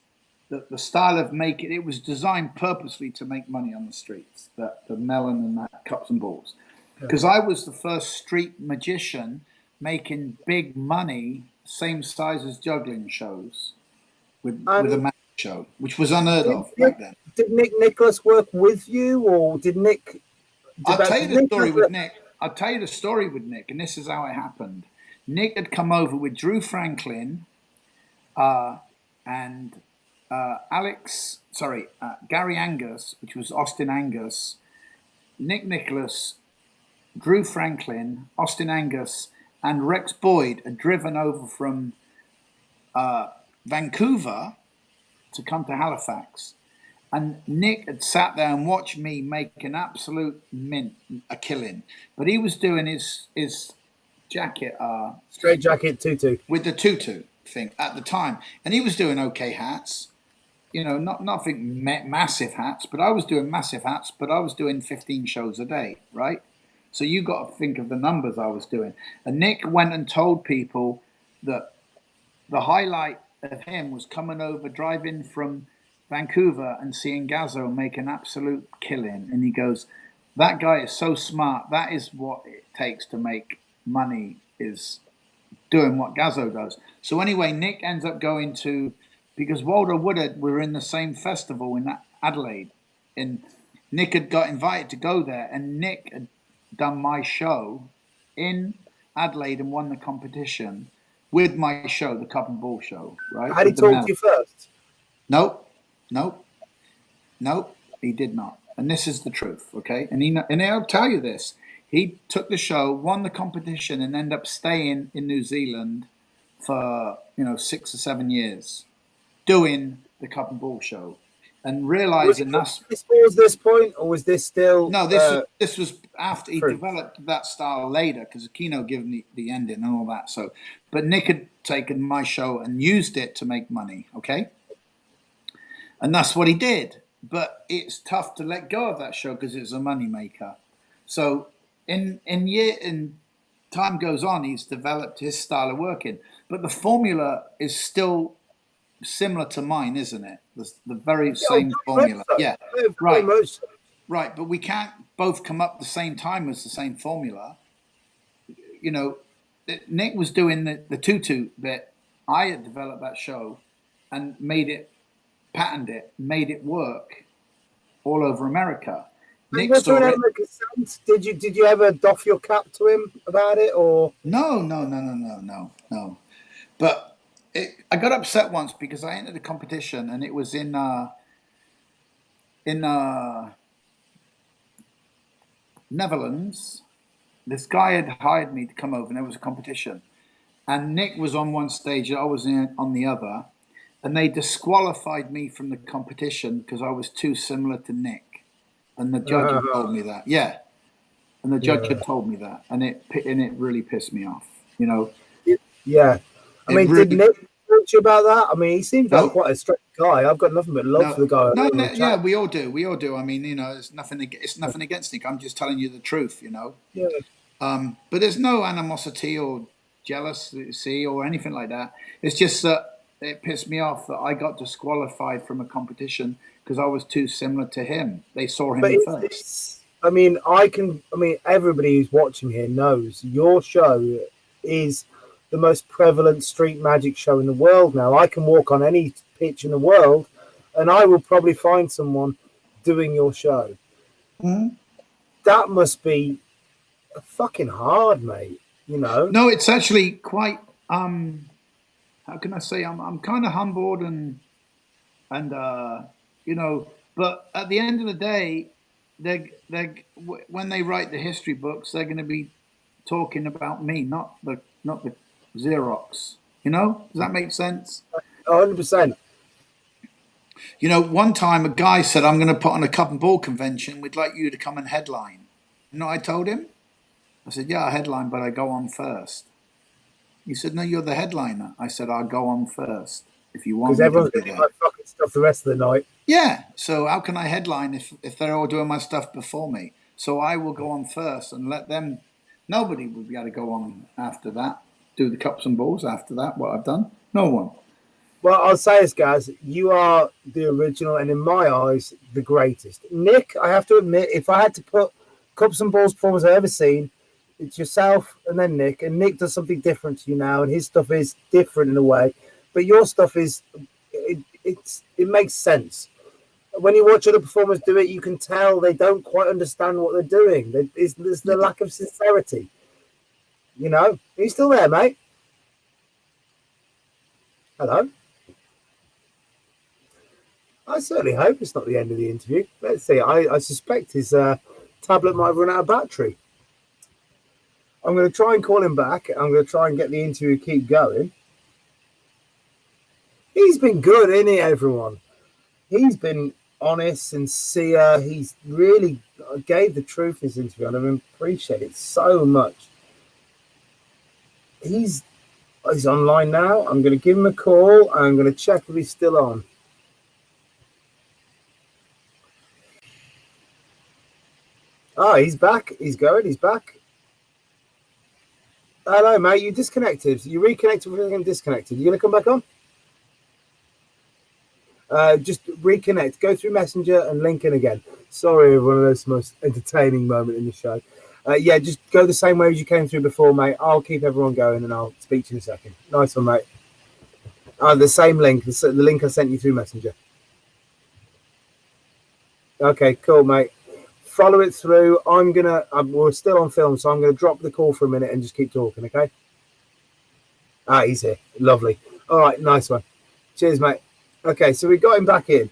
Speaker 2: The style of making it was designed purposely to make money on the streets. The melon and that cups and balls, because I was the first street magician making big money, same size as juggling shows, with a magic show, which was unheard of back then.
Speaker 1: Did Nick Nicholas work with you, or did Nick?
Speaker 2: I'll tell you the story with Nick. I'll tell you the story with Nick, and this is how it happened. Nick had come over with Drew Franklin, and. Gary Angus, which was Austin Angus, Nick Nicholas, Drew Franklin, Austin Angus, and Rex Boyd had driven over from Vancouver to come to Halifax. And Nick had sat there and watched me make an absolute a killing. But he was doing his jacket.
Speaker 1: Straight jacket tutu.
Speaker 2: With the tutu thing at the time. And he was doing okay hats. You know, nothing massive hats, but I was doing massive hats, but I was doing 15 shows a day, right? So you got to think of the numbers I was doing. And Nick went and told people that the highlight of him was coming over, driving from Vancouver and seeing Gazzo make an absolute killing. And he goes, that guy is so smart. That is what it takes to make money, is doing what Gazzo does. So anyway, Nick ends up going to... Because Walter Woodard were in the same festival in Adelaide, and Nick had got invited to go there, and Nick had done my show in Adelaide and won the competition with my show, the Cup and Ball show, right?
Speaker 1: Had he talked to you first?
Speaker 2: Nope, he did not. And this is the truth, okay? And I'll tell you this. He took the show, won the competition, and ended up staying in New Zealand for, 6 or 7 years. Doing the Cup and Ball show, and realizing
Speaker 1: was this point, or was this still?
Speaker 2: No, this was after he developed that style later, because Aquino gave me the ending and all that. So, but Nick had taken my show and used it to make money. Okay, and that's what he did. But it's tough to let go of that show because it's a money maker. So, in time goes on, he's developed his style of working, but the formula is still similar to mine, isn't it? The very same formula. So. Yeah, right. Right, but we can't both come up the same time as the same formula. You know, Nick was doing the tutu bit. I had developed that show and patented it, made it work all over America.
Speaker 1: Nick saw it. Did you ever doff your cap to him about it, or?
Speaker 2: No. But I got upset once because I entered a competition and it was in Netherlands, this guy had hired me to come over, and there was a competition. And Nick was on one stage, I was on the other, and they disqualified me from the competition because I was too similar to Nick. And the judge had told me that. Yeah. And the judge had told me that. And it really pissed me off, you know.
Speaker 1: Yeah. I mean,
Speaker 2: really,
Speaker 1: did Nick talk to you about that? I mean, he seems like quite a straight guy. I've got nothing but love for the guy.
Speaker 2: Yeah, we all do. We all do. I mean, you know, it's nothing against Nick. I'm just telling you the truth, you know.
Speaker 1: Yeah.
Speaker 2: But there's no animosity or jealousy or anything like that. It's just that it pissed me off that I got disqualified from a competition because I was too similar to him. They saw him first.
Speaker 1: I mean, everybody who's watching here knows your show is the most prevalent street magic show in the world now. I can walk on any pitch in the world and I will probably find someone doing your show.
Speaker 2: Mm-hmm.
Speaker 1: That must be fucking hard, mate. You know?
Speaker 2: No, it's actually quite how can I say, I'm kind of humbled and you know, but at the end of the day, they when they write the history books, they're going to be talking about me, not the Xerox. You know, does that make sense?
Speaker 1: 100%.
Speaker 2: You know, one time a guy said, "I'm going to put on a cup and ball convention. We'd like you to come and headline." You know what I told him? I said, "Yeah, I headline, but I go on first." He said, "No, you're the headliner." I said, "I'll go on first if you want."
Speaker 1: Because everyone's going to do my fucking stuff the rest of the night.
Speaker 2: Yeah. So how can I headline if they're all doing my stuff before me? So I will go on first and let them. Nobody will be able to go on after that. Do the cups and balls after that. What I've done, no one.
Speaker 1: Well, I'll say this, guys. You are the original, and in my eyes, the greatest. Nick, I have to admit, if I had to put cups and balls performers I've ever seen, it's yourself and then Nick. And Nick does something different to you now, and his stuff is different in a way. But your stuff is, it makes sense. When you watch other performers do it, you can tell they don't quite understand what they're doing. There's the lack of sincerity. You know? Are you still there, mate? Hello? I certainly hope it's not the end of the interview. Let's see. I suspect his tablet might have run out of battery. I'm going to try and call him back. I'm going to try and get the interview to keep going. He's been good, isn't he, everyone? He's been honest, sincere. He's really gave the truth in this interview, and I appreciate it so much. He's online now. I'm going to give him a call, and I'm going to check if he's still on. Oh, he's back. He's going. He's back. Hello, mate. You disconnected. You reconnected with him, disconnected. You going to come back on? Just reconnect. Go through Messenger and link in again. Sorry, one of those most entertaining moments in the show. Yeah, just go the same way as you came through before, mate. I'll keep everyone going and I'll speak to you in a second. Nice one, mate. The same link. The link I sent you through Messenger. Okay, cool, mate. Follow it through. We're still on film, so I'm going to drop the call for a minute and just keep talking, okay? He's here. Lovely. All right, nice one. Cheers, mate. Okay, so we got him back in.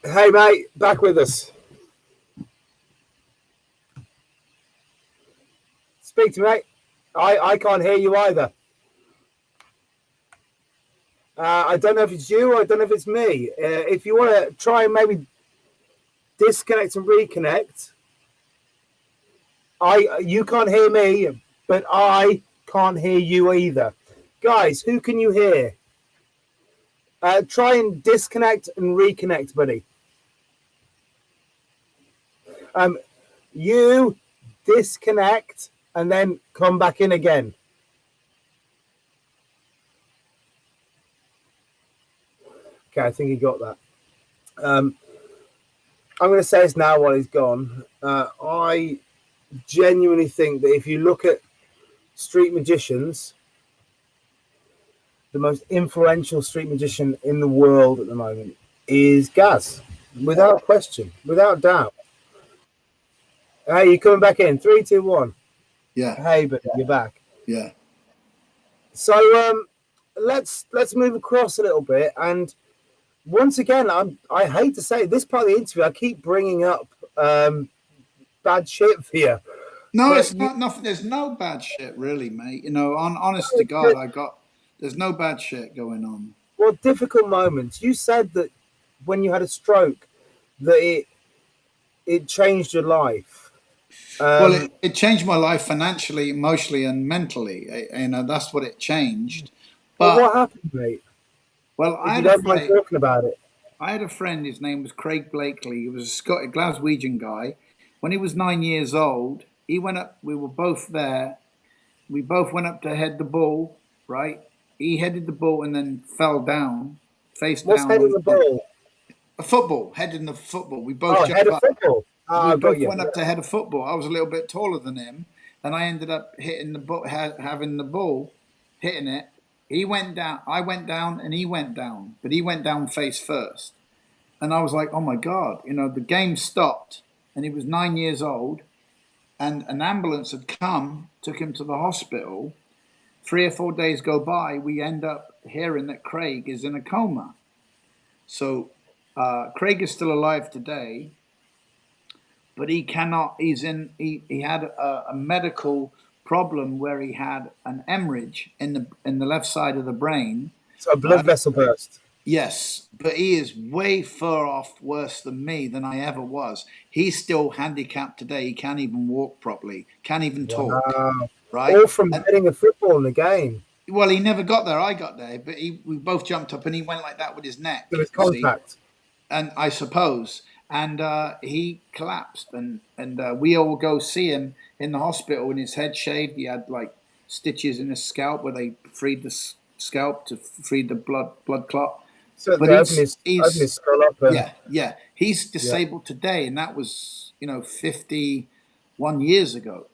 Speaker 1: Hey, mate, back with us. Speak to me, mate. I can't hear you either. I don't know if it's you or I don't know if it's me. If you want to try and maybe disconnect and reconnect, you can't hear me, but I can't hear you either. Guys, who can you hear? Try and disconnect and reconnect, buddy. You disconnect and then come back in again. Okay, I think he got that. I'm going to say this now while he's gone. I genuinely think that if you look at street magicians, the most influential street magician in the world at the moment is Gaz, without question, without doubt. Hey, you coming back in? 3, 2, 1.
Speaker 2: Yeah.
Speaker 1: Hey, but you're back.
Speaker 2: Yeah.
Speaker 1: So let's move across a little bit. And once again, I hate to say it, this part of the interview, I keep bringing up bad shit for you.
Speaker 2: No,
Speaker 1: But
Speaker 2: it's not nothing. There's no bad shit, really, mate. Honest to God, there's no bad shit going on.
Speaker 1: well, difficult moments. You said that when you had a stroke, that it changed your life.
Speaker 2: Well, it changed my life financially, emotionally, and mentally. That's what it changed.
Speaker 1: Well, what
Speaker 2: But
Speaker 1: happened, mate?
Speaker 2: well,
Speaker 1: If you don't mind talking about it.
Speaker 2: I had a friend. His name was Craig Blakely. He was a Glaswegian guy. When he was 9 years old, he went up. We were both there. We both went up to head the ball. Right. He headed the ball and then fell down, face
Speaker 1: What's
Speaker 2: down
Speaker 1: heading
Speaker 2: on
Speaker 1: the ball?
Speaker 2: a football. Heading the football. We both
Speaker 1: Oh, head
Speaker 2: jumped
Speaker 1: of
Speaker 2: up.
Speaker 1: football.
Speaker 2: We
Speaker 1: Ah, I got
Speaker 2: both
Speaker 1: you.
Speaker 2: went up to head a football. I was a little bit taller than him, and I ended up hitting the ball, having the ball, hitting it. He went down. I went down, and he went down, but he went down face first. And I was like, "Oh my God!" The game stopped, and he was 9 years old, and an ambulance had come, took him to the hospital. 3 or 4 days go by, we end up hearing that Craig is in a coma. So Craig is still alive today, but he cannot. He had a medical problem where he had an hemorrhage in the left side of the brain.
Speaker 1: So a blood vessel burst.
Speaker 2: Yes, but he is way far off worse than me than I ever was. He's still handicapped today. He can't even walk properly. Can't even talk.
Speaker 1: Wow.
Speaker 2: Right?
Speaker 1: All from hitting a football in the game.
Speaker 2: Well, he never got there. I got there, but we both jumped up and he went like that with his neck.
Speaker 1: There was contact.
Speaker 2: And I suppose, and he collapsed, and we all go see him in the hospital, and his head shaved. He had like stitches in his scalp where they freed the scalp to free the blood clot.
Speaker 1: So
Speaker 2: But
Speaker 1: open his skull up.
Speaker 2: yeah. He's disabled today, and that was 51 years ago.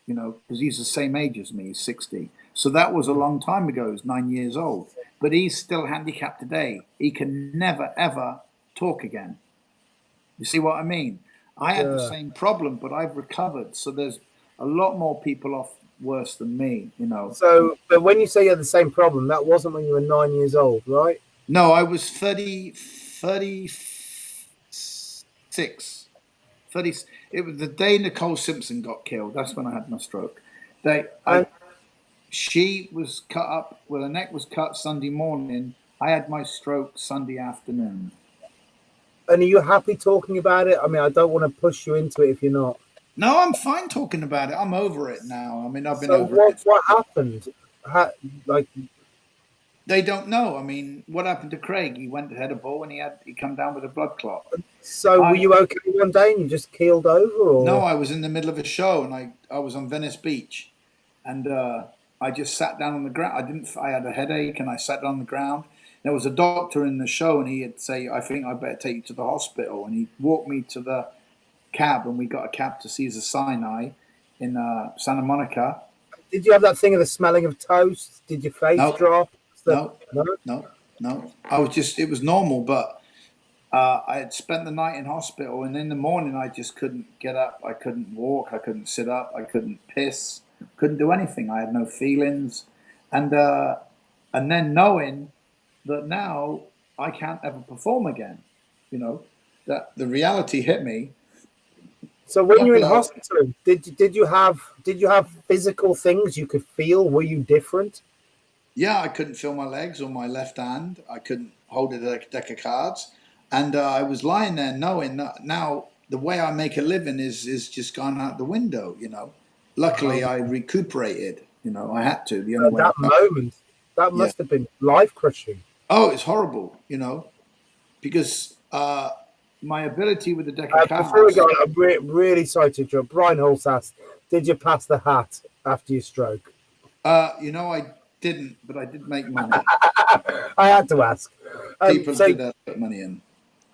Speaker 2: Because he's the same age as me. He's 60. So that was a long time ago. He was 9 years old. But he's still handicapped today. He can never, ever talk again. You see what I mean? I had the same problem, but I've recovered. So there's a lot more people off worse than me,
Speaker 1: So, but when you say you had the same problem, that wasn't when you were 9 years old, right?
Speaker 2: No, I was 36. 30. It was the day Nicole Simpson got killed. That's when I had my stroke. She was cut up. Well, her neck was cut Sunday morning. I had my stroke Sunday afternoon.
Speaker 1: And are you happy talking about it? I mean, I don't want to push you into it if you're not.
Speaker 2: No, I'm fine talking about it. I'm over it now. I mean, I've been over it.
Speaker 1: What happened?
Speaker 2: They don't know. I mean, what happened to Craig? He went to head a ball and he come down with a blood clot.
Speaker 1: So were you okay one day and you just keeled over? Or?
Speaker 2: No, I was in the middle of a show and I was on Venice Beach, and I just sat down on the ground. I had a headache and I sat down on the ground. There was a doctor in the show and he'd say, "I think I better take you to the hospital." And he walked me to the cab, and we got a cab to Cesar Sinai in Santa Monica.
Speaker 1: Did you have that thing of the smelling of toast? Did your face drop?
Speaker 2: No. I was it was normal, but I had spent the night in hospital, and in the morning I just couldn't get up. I couldn't walk. I couldn't sit up. I couldn't piss. Couldn't do anything. I had no feelings, and then knowing that now I can't ever perform again, that the reality hit me.
Speaker 1: So when you're in hospital, did you have physical things you could feel? Were you different?
Speaker 2: Yeah, I couldn't feel my legs or my left hand. I couldn't hold a deck of cards. And I was lying there knowing that now the way I make a living is just gone out the window, Luckily, I recuperated. I had to. The only way
Speaker 1: that must have been life-crushing.
Speaker 2: Oh, it's horrible, because my ability with the deck of cards...
Speaker 1: Before we go on, I'm really sorry to interrupt. Brian Hulse asked, did you pass the hat after your stroke?
Speaker 2: I didn't, but I did make money.
Speaker 1: I had to ask.
Speaker 2: People did put money in.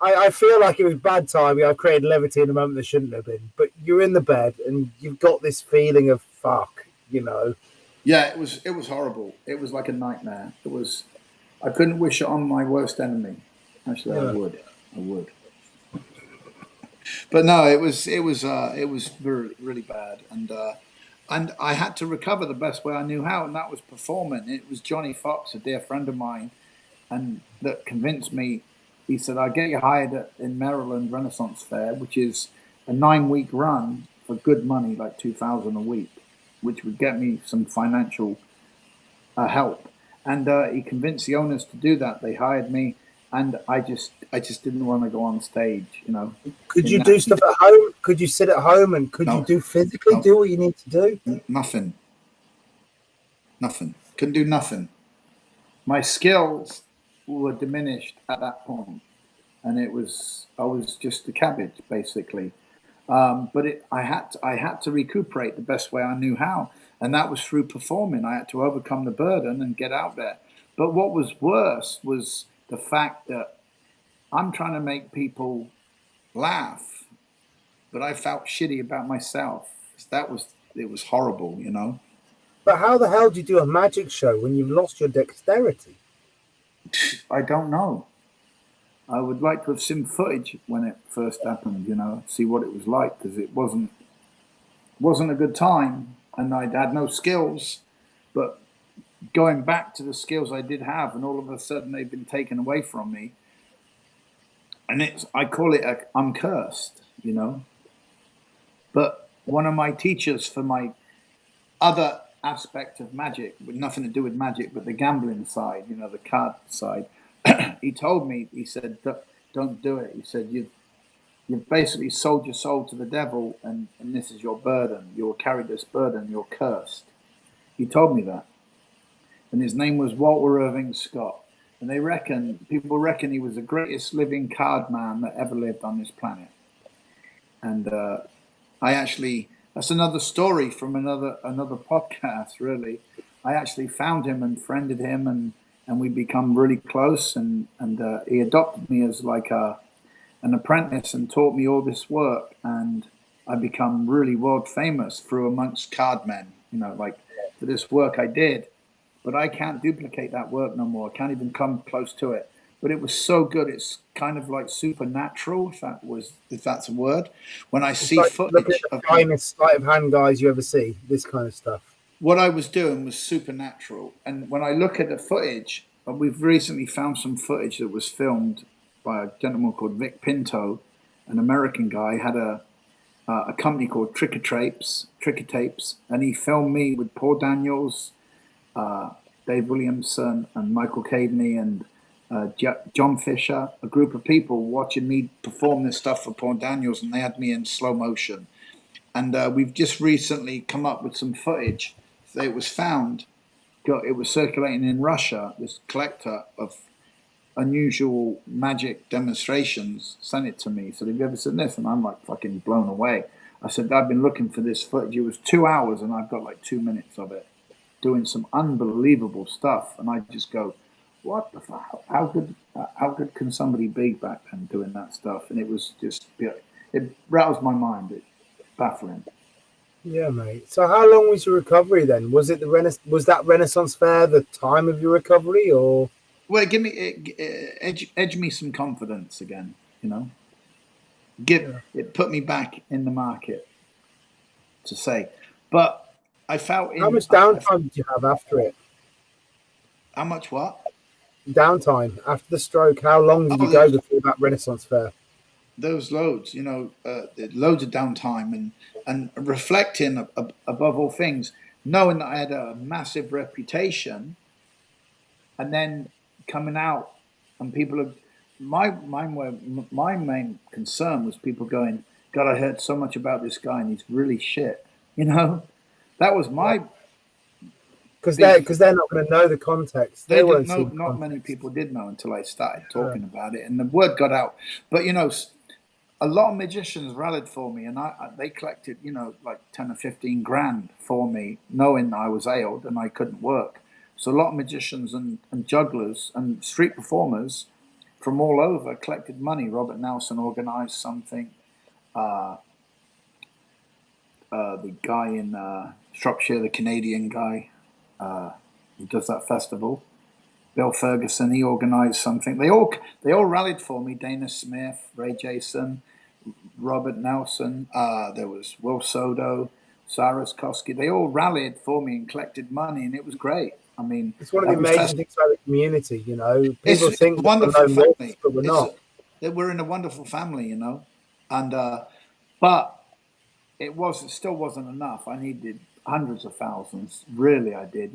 Speaker 1: I feel like it was bad timing. I've created levity in a moment that shouldn't have been. But you're in the bed and you've got this feeling of fuck,
Speaker 2: Yeah, it was horrible. It was like a nightmare. I couldn't wish it on my worst enemy. Actually, I would. But no, it was really, really bad, and I had to recover the best way I knew how, and that was performing. It was Johnny Fox, a dear friend of mine, and that convinced me. He said, "I'll get you hired in Maryland Renaissance Fair, which is a 9-week run for good money, like $2,000 a week, which would get me some financial help. And he convinced the owners to do that. They hired me, and I just didn't want to go on stage, you know.
Speaker 1: Could you do stuff at home? Could you sit at home and could you do physically do what you need to do?
Speaker 2: Nothing. Couldn't do nothing. My skills were diminished at that point, and I was just a cabbage basically. But I had to recuperate the best way I knew how, and that was through performing. I had to overcome the burden and get out there. But what was worse was the fact that I'm trying to make people laugh, but I felt shitty about myself. It was horrible, you know.
Speaker 1: But how the hell do you do a magic show when you've lost your dexterity?
Speaker 2: I don't know. I would like to have seen footage when it first happened, you know, see what it was like, because it wasn't a good time, and I had no skills. But going back to the skills I did have, and all of a sudden they've been taken away from me, and I call it I'm cursed, you know. But one of my teachers for my other aspect of magic, with nothing to do with magic, but the gambling side, you know, the card side, he told me, he said, don't do it. He said, you've basically sold your soul to the devil, and this is your burden. You'll carry this burden. You're cursed. He told me that. And his name was Walter Irving Scott. And people reckon he was the greatest living card man that ever lived on this planet. And that's another story from another podcast, really. I actually found him and friended him, and we become really close, and he adopted me as like an apprentice and taught me all this work, and I become really world famous through amongst card men, you know, like for this work I did. But I can't duplicate that work no more. I can't even come close to it. But it was so good. It's kind of like supernatural, if that's a word. When I see footage
Speaker 1: of the finest sleight of hand guys you ever see, this kind of stuff.
Speaker 2: What I was doing was supernatural. And when I look at the footage, we've recently found some footage that was filmed by a gentleman called Vic Pinto, an American guy, had a company called Tricker Tapes, and he filmed me with Paul Daniels, Dave Williamson, and Michael Cadeney, and John Fisher, a group of people watching me perform this stuff for Paul Daniels, and they had me in slow motion. And we've just recently come up with some footage that it was found. It was circulating in Russia. This collector of unusual magic demonstrations sent it to me. So, have you ever seen this? And I'm like fucking blown away. I said, I've been looking for this footage. It was 2 hours, and I've got like 2 minutes of it, doing some unbelievable stuff. And I just go, what the fuck? How good can somebody be back then doing that stuff? And it was just, it rattles my mind. It's baffling.
Speaker 1: Yeah, mate. So how long was your recovery then? Was it was that Renaissance Fair the time of your recovery, or?
Speaker 2: Well, edge me some confidence again, you know. It put me back in the market, to say. But I felt.
Speaker 1: How much downtime did you have after it?
Speaker 2: How much what?
Speaker 1: Downtime after the stroke. How long did you go before that Renaissance Fair?
Speaker 2: There was loads, you know, loads of downtime, and reflecting above all things, knowing that I had a massive reputation, and then coming out, and people have my main concern was people going, God, I heard so much about this guy, and he's really shit. You know, that was my.
Speaker 1: Because they're not going to know the context.
Speaker 2: They didn't know. Not many people did know until I started talking about it, and the word got out. But you know, a lot of magicians rallied for me, and they collected, you know, like 10 or 15 grand for me, knowing I was ailed and I couldn't work. So a lot of magicians and jugglers and street performers from all over collected money. Robert Nelson organized something. The guy in Shropshire, the Canadian guy, who does that festival, Bill Ferguson, he organized something. They all rallied for me. Dana Smith, Ray Jason, Robert Nelson. There was Will Sodo, Cyrus Kosky. They all rallied for me and collected money, and it was great. I mean,
Speaker 1: it's one of the amazing things about the community. You know, people think
Speaker 2: we're wonderful family,
Speaker 1: but we're not.
Speaker 2: We're in a wonderful family, you know, and but it still wasn't enough. I needed hundreds of thousands. Really, I did,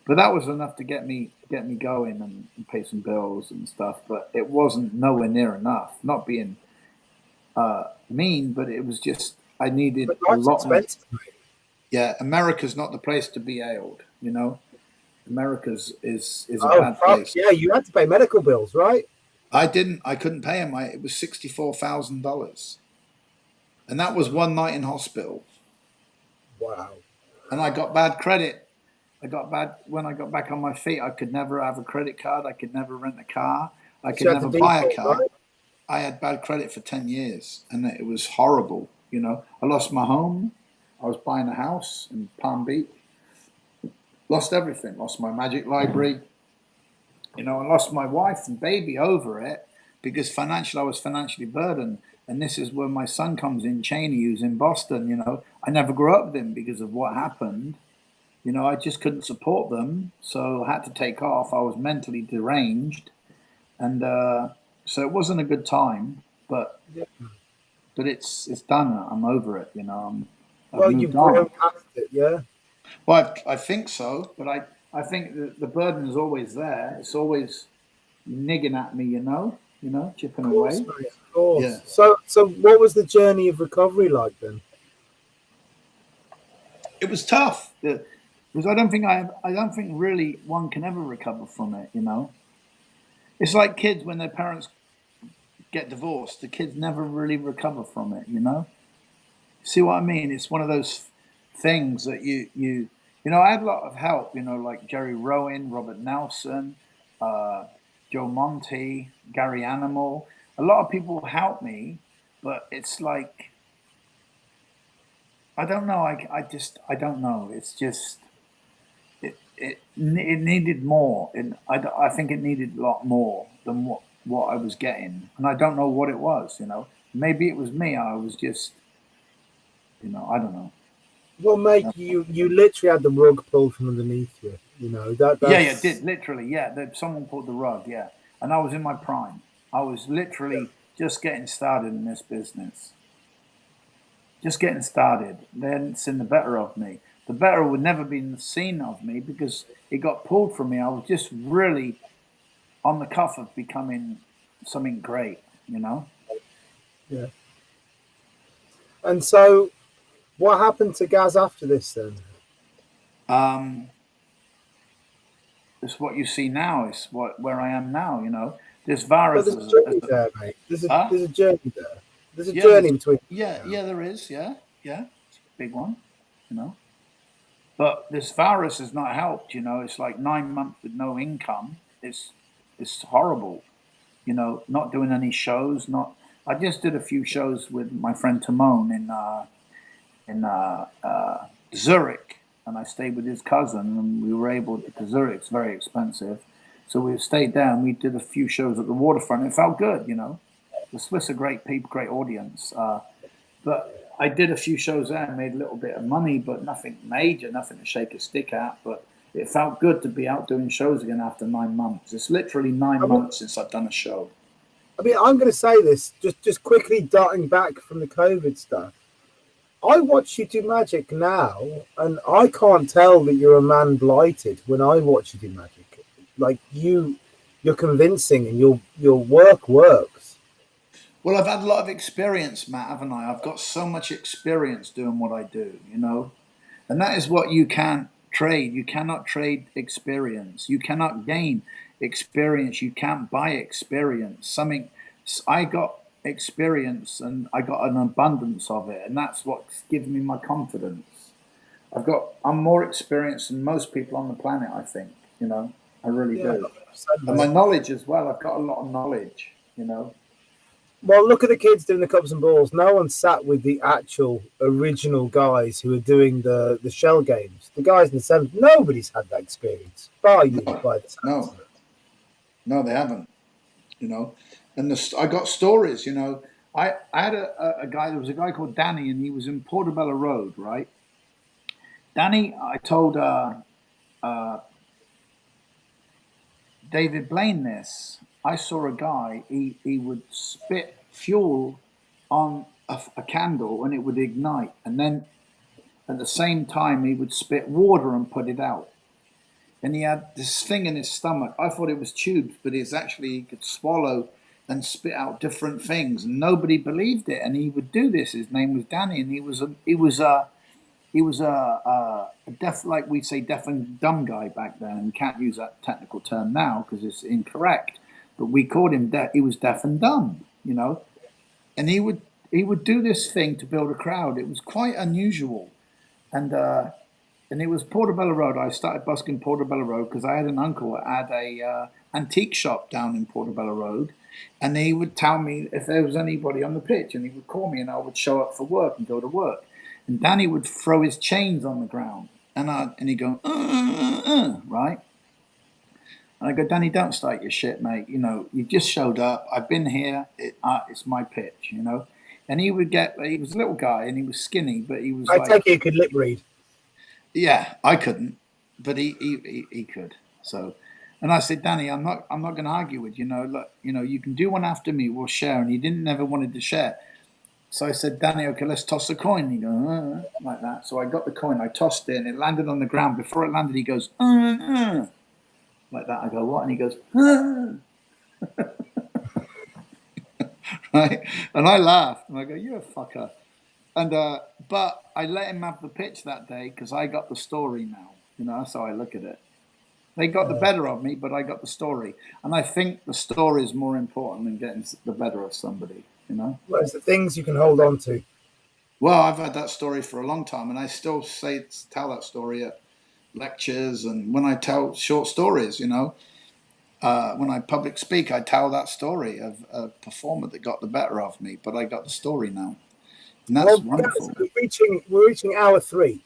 Speaker 2: But that was enough to get me going and pay some bills and stuff. But it wasn't nowhere near enough. Not being mean, but it was just I needed
Speaker 1: But
Speaker 2: a
Speaker 1: life's
Speaker 2: lot more.
Speaker 1: expensive, mate.
Speaker 2: Yeah, America's not the place to be ailed. America's is a
Speaker 1: Oh,
Speaker 2: bad
Speaker 1: fuck.
Speaker 2: place.
Speaker 1: Yeah, you had to pay medical bills, right?
Speaker 2: I didn't. I couldn't pay him. It was $64,000, and that was one night in hospital.
Speaker 1: Wow.
Speaker 2: And I got bad credit. I got bad when I got back on my feet. I could never have a credit card. I could never rent a car. I
Speaker 1: So
Speaker 2: could
Speaker 1: you had to
Speaker 2: never buy a
Speaker 1: default,
Speaker 2: car.
Speaker 1: right?
Speaker 2: I had bad credit for 10 years, and it was horrible. I lost my home. I was buying a house in Palm Beach. Lost everything. Lost my magic library. I lost my wife and baby over it because I was financially burdened. And this is where my son comes in, Cheney, who's in Boston. I never grew up with him because of what happened. I just couldn't support them, so I had to take off. I was mentally deranged, and so it wasn't a good time. But it's done. I'm over it. I've
Speaker 1: Well,
Speaker 2: moved
Speaker 1: you've grown
Speaker 2: on.
Speaker 1: past it, yeah.
Speaker 2: Well, I think so, but I think the burden is always there. It's always nigging at me, chipping
Speaker 1: Of course,
Speaker 2: away.
Speaker 1: mate, of course.
Speaker 2: Yeah,
Speaker 1: So what was the journey of recovery like then?
Speaker 2: it was tough because I don't think really one can ever recover from it. It's like kids when their parents get divorced. The kids never really recover from it. See what I mean? It's one of those things that I had a lot of help. Like Jerry Rowan, Robert Nelson, Joe Monte, Gary Animal. A lot of people helped me, but it's like I don't know. I don't know. It's just it needed more, and I think it needed a lot more than what I was getting, and I don't know what it was. Maybe it was me. I was just I don't know.
Speaker 1: Well, mate, you literally had the rug pulled from underneath you.
Speaker 2: Yeah,
Speaker 1: That's
Speaker 2: it did literally. Yeah, someone pulled the rug. Yeah, and I was in my prime. I was literally just getting started in this business. Just getting started. They hadn't seen the better of me. The better would never been seen of me because it got pulled from me. I was just really on the cuff of becoming something great.
Speaker 1: yeah. And so, what happened to Gaz after this then?
Speaker 2: It's what you see now. It's where I am now. This
Speaker 1: But
Speaker 2: virus
Speaker 1: there's a
Speaker 2: is
Speaker 1: journey there, mate.
Speaker 2: huh?
Speaker 1: There's a journey there. There's a
Speaker 2: Yeah,
Speaker 1: journey between.
Speaker 2: yeah, there is. Yeah, yeah, it's a big one. You know. But this virus has not helped. It's like 9 months with no income. It's horrible. Not doing any shows. Not. I just did a few shows with my friend Timon in Zurich, and I stayed with his cousin, and we were able to. Zurich's very expensive, so we stayed there and we did a few shows at the waterfront. It felt good. The Swiss are great people, great audience. But I did a few shows there and made a little bit of money, but nothing major, nothing to shake a stick at. But it felt good to be out doing shows again after 9 months. It's literally 9 months since I've done a show.
Speaker 1: I mean, I'm going to say this just quickly, darting back from the COVID stuff. I watch you do magic now, and I can't tell that you're a man blighted when I watch you do magic. Like you're convincing, and your work works.
Speaker 2: Well, I've had a lot of experience, Matt, haven't I? I've got so much experience doing what I do, and that is what you can't trade. You cannot trade experience. You cannot gain experience. You can't buy experience. I got experience and I got an abundance of it, and that's what's given me my confidence. I'm more experienced than most people on the planet, I think. I really do. And my knowledge as well. I've got a lot of knowledge.
Speaker 1: Well, look at the kids doing the cups and balls. No one sat with the actual original guys who are doing the shell games. The guys in the 70s, nobody's had that experience. By you, by the sounds of it.
Speaker 2: No, they haven't. And I got stories. I had a guy. There was a guy called Danny, and he was in Portobello Road, right? Danny, I told David Blaine this. I saw a guy. He would spit fuel on a candle and it would ignite, and then at the same time he would spit water and put it out. And he had this thing in his stomach. I thought it was tubes, but it's actually he could swallow and spit out different things, and nobody believed it. And he would do this. His name was Danny, and he was a deaf, like we say, deaf and dumb guy back then. And can't use that technical term now because it's incorrect. But we called him he was deaf and dumb, you know. And he would do this thing to build a crowd. It was quite unusual, and it was Portobello Road. I started busking Portobello Road because I had an uncle that had a antique shop down in Portobello Road, and he would tell me if there was anybody on the pitch, and he would call me, and I would show up for work and go to work. And Danny would throw his chains on the ground, and he'd go, right? And I go, Danny, don't start your shit, mate. You know, you just showed up. I've been here. It's my pitch, you know. And he was a little guy, and he was skinny, but he was.
Speaker 1: I take it you could lip read.
Speaker 2: Yeah, I couldn't, but he could. So, and I said, Danny, I'm not going to argue with you. Look, you can do one after me. We'll share. And he never wanted to share. So I said, Danny, okay, let's toss a coin. He goes, like that. So I got the coin. I tossed it, and it landed on the ground. Before it landed, he goes, like that. I go, what? And he goes, right? And I laughed, and I go, you're a fucker. And but I let him have the pitch that day because I got the story now. That's how I look at it. They got the better of me, but I got the story. And I think the story is more important than getting the better of somebody, Well,
Speaker 1: it's the things you can hold on to.
Speaker 2: Well, I've had that story for a long time, and I still tell that story at lectures and when I tell short stories, when I public speak, I tell that story of a performer that got the better of me, but I got the story now. And that's wonderful.
Speaker 1: Guys, we're reaching hour 3.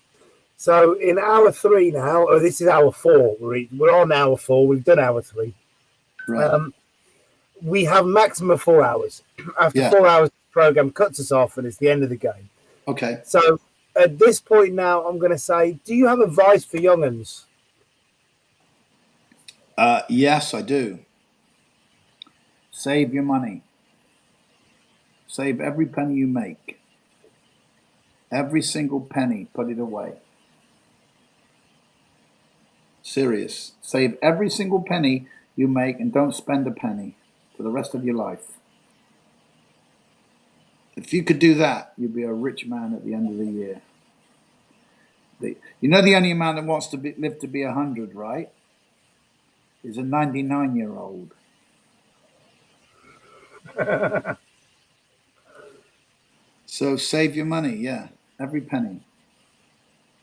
Speaker 1: So in hour 3 now, this is hour 4. We're on hour 4. We've done hour 3.
Speaker 2: Right.
Speaker 1: We have maximum 4 hours. After 4 hours, the program cuts us off, and it's the end of the game.
Speaker 2: Okay.
Speaker 1: So at this point now, I'm going to say, do you have advice for young'uns?
Speaker 2: Yes, I do. Save your money. Save every penny you make. Every single penny, put it away. Serious. Save every single penny you make and don't spend a penny for the rest of your life. If you could do that, you'd be a rich man at the end of the year. The only man that wants to live to be 100, right? Is a 99-year-old. So save your money, yeah. Every penny.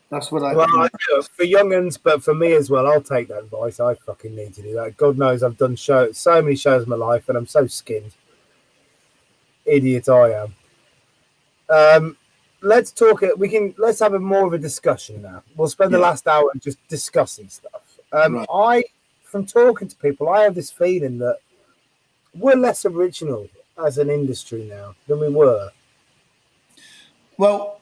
Speaker 2: That's what I
Speaker 1: do for young'uns, but for me as well, I'll take that advice. I fucking need to do that. God knows I've done so many shows in my life, and I'm so skinned. Idiot I am. Let's talk. Let's have more of a discussion now. We'll spend the last hour just discussing stuff. Right. From talking to people, I have this feeling that we're less original as an industry now than we were.
Speaker 2: Well,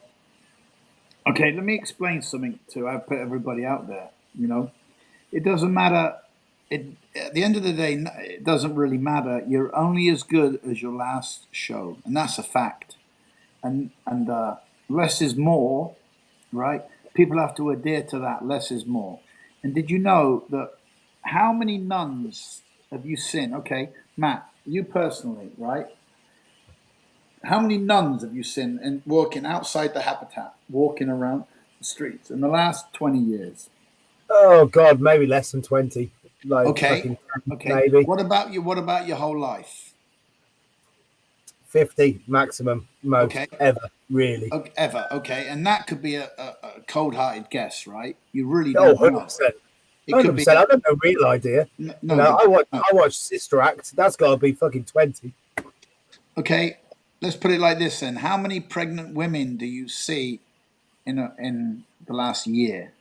Speaker 2: okay, let me explain something to put everybody out there. It doesn't matter. At the end of the day, it doesn't really matter. You're only as good as your last show, and that's a fact. And less is more, right? People have to adhere to that. Less is more. And did you know that? How many nuns have you seen? Okay, Matt, you personally, right? How many nuns have you seen and walking outside the habitat, walking around the streets in the last 20 years?
Speaker 1: Oh God, maybe less than 20.
Speaker 2: Okay.
Speaker 1: Maybe.
Speaker 2: What about you? What about your whole life?
Speaker 1: 50 maximum, most ever, really.
Speaker 2: Okay, ever. Okay, and that could be a cold-hearted guess, right? You really don't know.
Speaker 1: 100%. 100%. I don't know real idea. I watch Sister Act. That's got to be fucking 20.
Speaker 2: Okay, let's put it like this then. How many pregnant women do you see in the last year?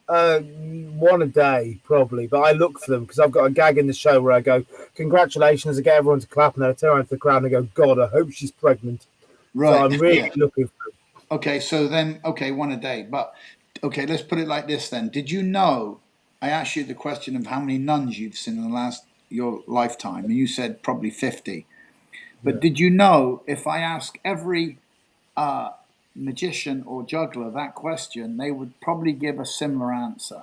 Speaker 1: One a day, probably. But I look for them because I've got a gag in the show where I go, congratulations, I get everyone to clap, and then I turn around to the crowd and I go, God, I hope she's pregnant. Right. So I'm really looking for them.
Speaker 2: Okay, so then, one a day. But, okay, let's put it like this then. Did you know, I asked you the question of how many nuns you've seen in your lifetime, and you said probably 50. But did you know if I ask every magician or juggler that question, they would probably give a similar answer?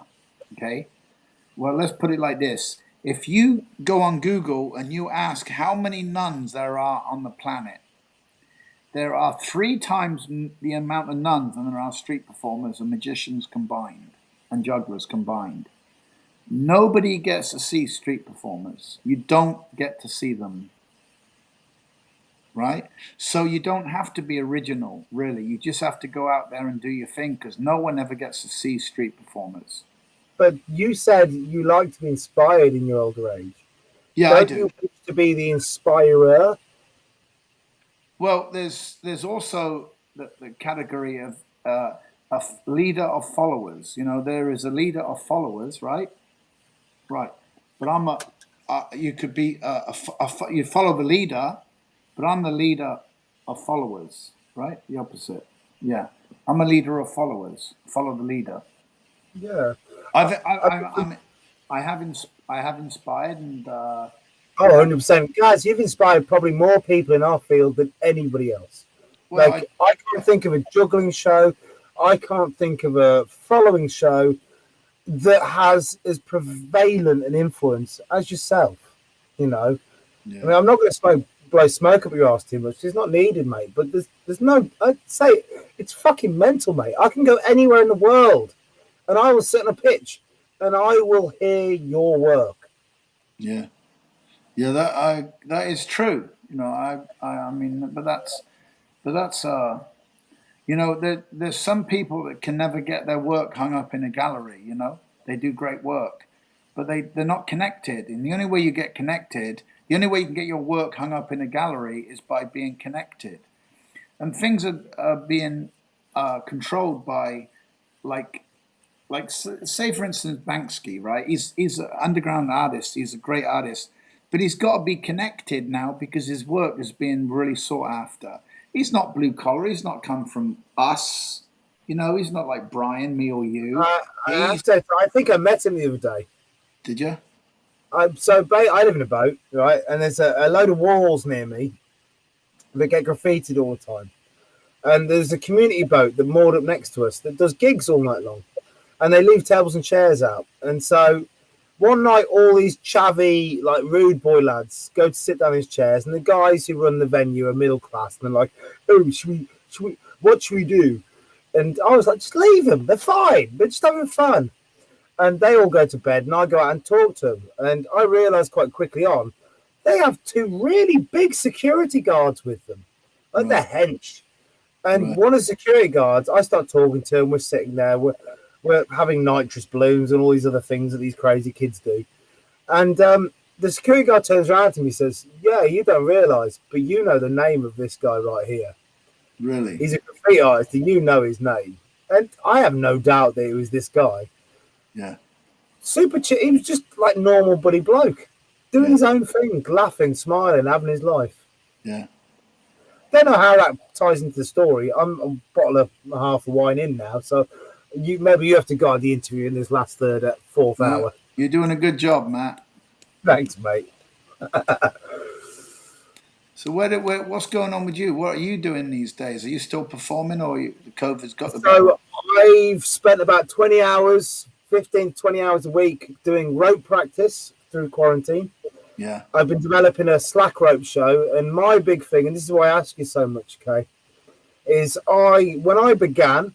Speaker 2: Okay. Well, let's put it like this. If you go on Google and you ask how many nuns there are on the planet, there are 3 times the amount of nuns than there are street performers and magicians combined and jugglers combined. Nobody gets to see street performers. You don't get to see them. Right? So you don't have to be original, really. You just have to go out there and do your thing, because no one ever gets to see street performers.
Speaker 1: But you said you like to be inspired in your older age.
Speaker 2: Yeah,
Speaker 1: Don't
Speaker 2: I do.
Speaker 1: you wish to be the inspirer?
Speaker 2: Well, there's also the category of a leader of followers. You know, there is a leader of followers, right? Right. But I'm you could be you follow the leader, but I'm the leader of followers, right? The opposite. Yeah, I'm a leader of followers. Follow the leader.
Speaker 1: Yeah.
Speaker 2: I have inspired and.
Speaker 1: Oh, 100%. Guys, you've inspired probably more people in our field than anybody else.
Speaker 2: Well,
Speaker 1: like, I can't think of a juggling show. I can't think of a following show that has as prevalent an influence as yourself, you know. Yeah. I mean, I'm not going to blow smoke up your ass too much. It's not needed, mate. But there's no, I'd say it's fucking mental, mate. I can go anywhere in the world and I will sit on a pitch and I will hear your work.
Speaker 2: Yeah. Yeah, that is true. You know, I mean, but that's you know, there's some people that can never get their work hung up in a gallery. You know, they do great work, but they're not connected. And the only way you get connected, the only way you can get your work hung up in a gallery is by being connected. And things are being controlled by, like say for instance Banksy, right? He's an underground artist. He's a great artist. But he's got to be connected now because his work is being really sought after. He's not blue collar. He's not come from us. You know, he's not like Brian, me or you.
Speaker 1: I think I met him the other day.
Speaker 2: Did you?
Speaker 1: I live in a boat, right? And there's a load of walls near me that get graffitied all the time. And there's a community boat that moored up next to us that does gigs all night long. And they leave tables and chairs out. And so one night, all these chavvy, like rude boy lads go to sit down in his chairs, and the guys who run the venue are middle class, and they're like, "Oh, what should we do?" And I was like, "Just leave them. They're fine. They're just having fun." And they all go to bed, and I go out and talk to them. And I realised quite quickly on, they have 2 really big security guards with them, like they're hench. And one of the security guards, I start talking to him. We're sitting there. We're having nitrous balloons and all these other things that these crazy kids do. And the security guard turns around to me and says, "Yeah, you don't realise, but you know the name of this guy right here.
Speaker 2: Really?
Speaker 1: He's a graffiti artist and you know his name." And I have no doubt that it was this guy.
Speaker 2: Yeah.
Speaker 1: Super chill. He was just like normal buddy bloke, doing his own thing, laughing, smiling, having his life.
Speaker 2: Yeah.
Speaker 1: Don't know how that ties into the story. I'm a bottle and a half of wine in now, so maybe you have to guide the interview in this last fourth hour.
Speaker 2: You're doing a good job, Matt.
Speaker 1: Thanks, mate.
Speaker 2: So what's going on with you? What are you doing these days? Are you still performing, or the COVID's got the better?
Speaker 1: So I've spent about 20 hours, 15 to 20 hours a week doing rope practice through quarantine.
Speaker 2: Yeah.
Speaker 1: I've been developing a slack rope show, and my big thing, and this is why I ask you so much, Kay, is when I began,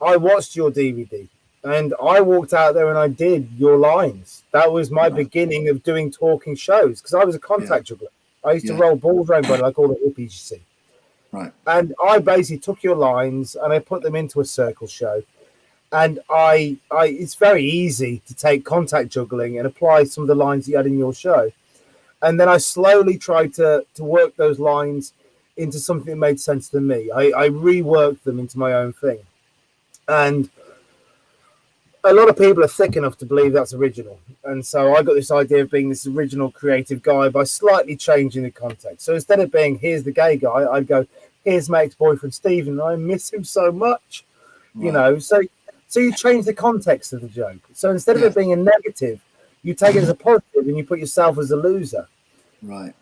Speaker 1: I watched your DVD and I walked out there and I did your lines. That was my beginning of doing talking shows, because I was a contact juggler. I used to roll balls around like all the hippies you see.
Speaker 2: Right.
Speaker 1: And I basically took your lines and I put them into a circle show. And it's very easy to take contact juggling and apply some of the lines that you had in your show. And then I slowly tried to work those lines into something that made sense to me. I reworked them into my own thing. And a lot of people are thick enough to believe that's original. And so I got this idea of being this original creative guy by slightly changing the context. So instead of being, "Here's the gay guy," I'd go, "Here's my ex-boyfriend, Stephen. I miss him so much." Right. You know, so you change the context of the joke. So instead of it being a negative, you take it as a positive and you put yourself as a loser.
Speaker 2: Right.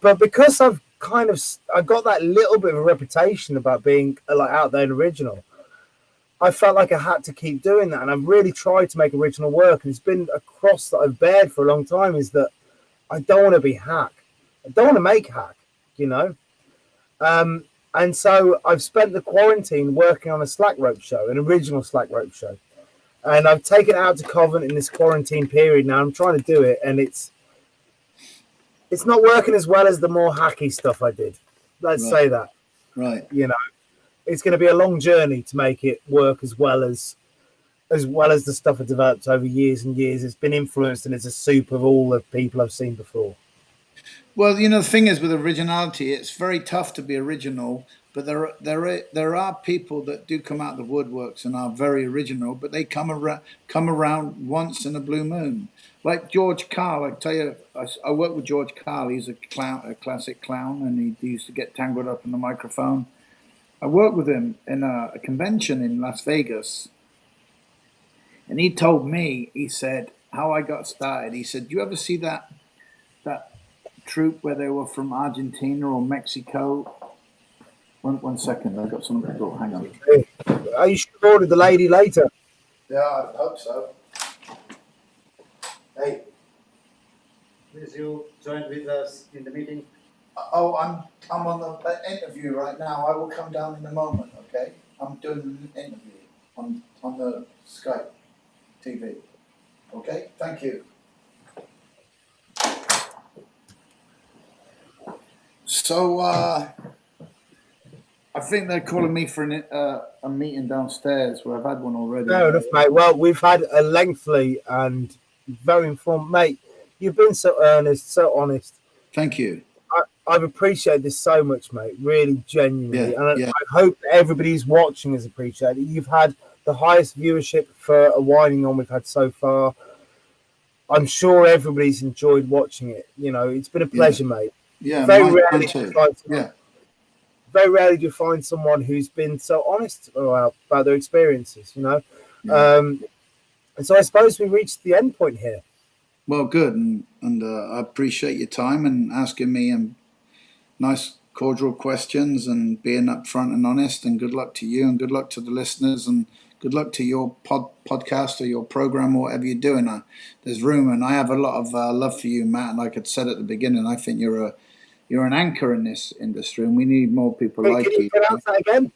Speaker 1: but because I got that little bit of a reputation about being like out there and original, I felt like I had to keep doing that, and I've really tried to make original work. And it's been a cross that I've bared for a long time, is that I don't want to be hack. I don't want to make hack, you know. And so I've spent the quarantine working on a slack rope show, an original slack rope show, and I've taken it out to Covent in this quarantine period. Now I'm trying to do it, and it's not working as well as the more hacky stuff I did. Let's say that.
Speaker 2: Right.
Speaker 1: You know, it's going to be a long journey to make it work as well as the stuff I developed over years and years. It's been influenced, and it's a soup of all the people I've seen before.
Speaker 2: Well, you know, the thing is with originality, it's very tough to be original, but there are people that do come out of the woodworks and are very original, but they come around once in a blue moon. Like George Carl, I tell you, I worked with George Carl. He's a classic clown, and he used to get tangled up in the microphone. I worked with him in a convention in Las Vegas, and he told me, he said, how I got started. He said, "Do you ever see that troupe where they were from Argentina or Mexico?" One second, I got something to do. Hang on.
Speaker 1: Hey, you should have ordered the lady later.
Speaker 2: Yeah, I hope so. Hey.
Speaker 3: Please you join with us in the meeting.
Speaker 2: Oh, I'm on the interview right now. I will come down in a moment, okay? I'm doing an interview on the Skype TV. Okay? Thank you. So, I think they're calling me for a meeting downstairs where I've had one already.
Speaker 1: Fair enough, mate. Well, we've had a lengthy and very informed, mate. You've been so earnest, so honest.
Speaker 2: Thank you.
Speaker 1: I've appreciated this so much, mate. Really, genuinely.
Speaker 2: Yeah,
Speaker 1: and I hope everybody who's watching has appreciated it. You've had the highest viewership for a Whining On we've had so far. I'm sure everybody's enjoyed watching it. You know, it's been a pleasure, mate.
Speaker 2: Yeah,
Speaker 1: very rarely do you find someone who's been so honest about their experiences, you know.
Speaker 2: Yeah.
Speaker 1: And so I suppose we reached the end point here.
Speaker 2: Well, good, and I appreciate your time and asking me nice, cordial questions and being upfront and honest. And good luck to you, and good luck to the listeners, and good luck to your podcast or your program or whatever you're doing. There's room, and I have a lot of love for you, Matt. Like I said at the beginning, I think you're an anchor in this industry, and we need more people like you.
Speaker 1: Can you pronounce that again?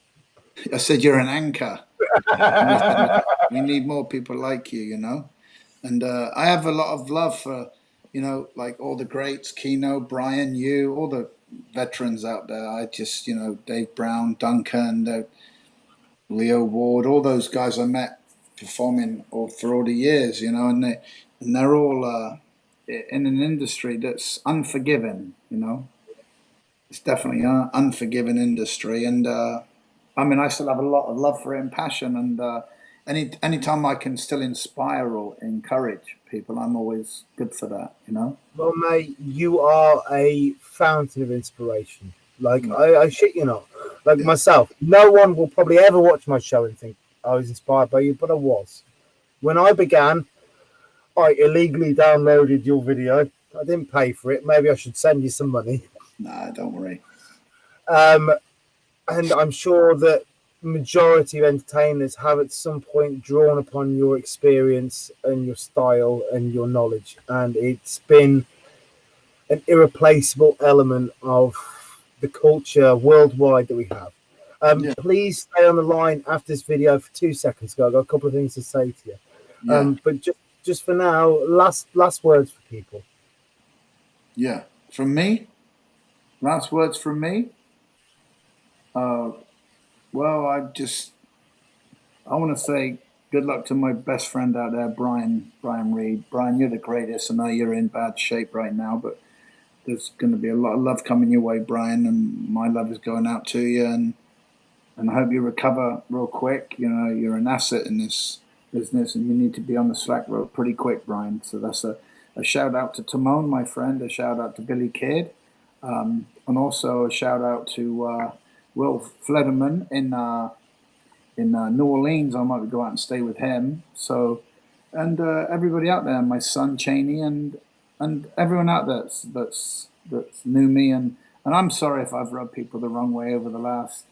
Speaker 2: I said you're an anchor. We need more people like you, you know. And I have a lot of love for, you know, like all the greats, Keno, Brian, you, all the veterans out there. I just, you know, Dave Brown, Duncan, Leo Ward, all those guys I met performing for all the years, you know, and they're all in an industry that's unforgiving, you know. It's definitely an unforgiving industry, and I mean, I still have a lot of love for it and passion, and anytime I can still inspire or encourage people, I'm always good for that, you know.
Speaker 1: Well, mate, you are a fountain of inspiration. Like, I shit you not. Like myself, no one will probably ever watch my show and think I was inspired by you, but I was. When I began, I illegally downloaded your video. I didn't pay for it. Maybe I should send you some money.
Speaker 2: Nah, don't worry.
Speaker 1: And I'm sure that majority of entertainers have at some point drawn upon your experience and your style and your knowledge, and it's been an irreplaceable element of the culture worldwide that we have. Please stay on the line after this video for 2 seconds, guys. I've got a couple of things to say to you. But just for now, last words for people.
Speaker 2: Yeah, from me. Last words from me. Well, I want to say good luck to my best friend out there, Brian Reed. Brian, you're the greatest. I know you're in bad shape right now, but there's going to be a lot of love coming your way, Brian, and my love is going out to you, and I hope you recover real quick. You know, you're an asset in this business, and you need to be on the slack rope pretty quick, Brian. So that's a shout out to Timon, my friend, a shout out to Billy Kidd, and also a shout out to Will Flederman in New Orleans. I might go out and stay with him. So, and everybody out there, my son Cheney, and everyone out there that's knew me, and I'm sorry if I've rubbed people the wrong way over the last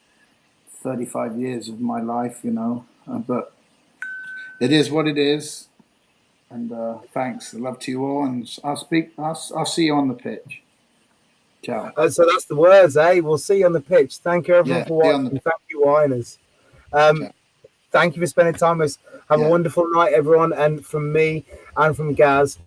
Speaker 2: 35 years of my life, but it is what it is. And thanks, love to you all, and I'll see you on the pitch. Ciao.
Speaker 1: So that's the words, eh? We'll see you on the pitch. Thank you everyone for watching. Thank you, Whiners. Thank you for spending time with us. Have a wonderful night, everyone. And from me and from Gaz,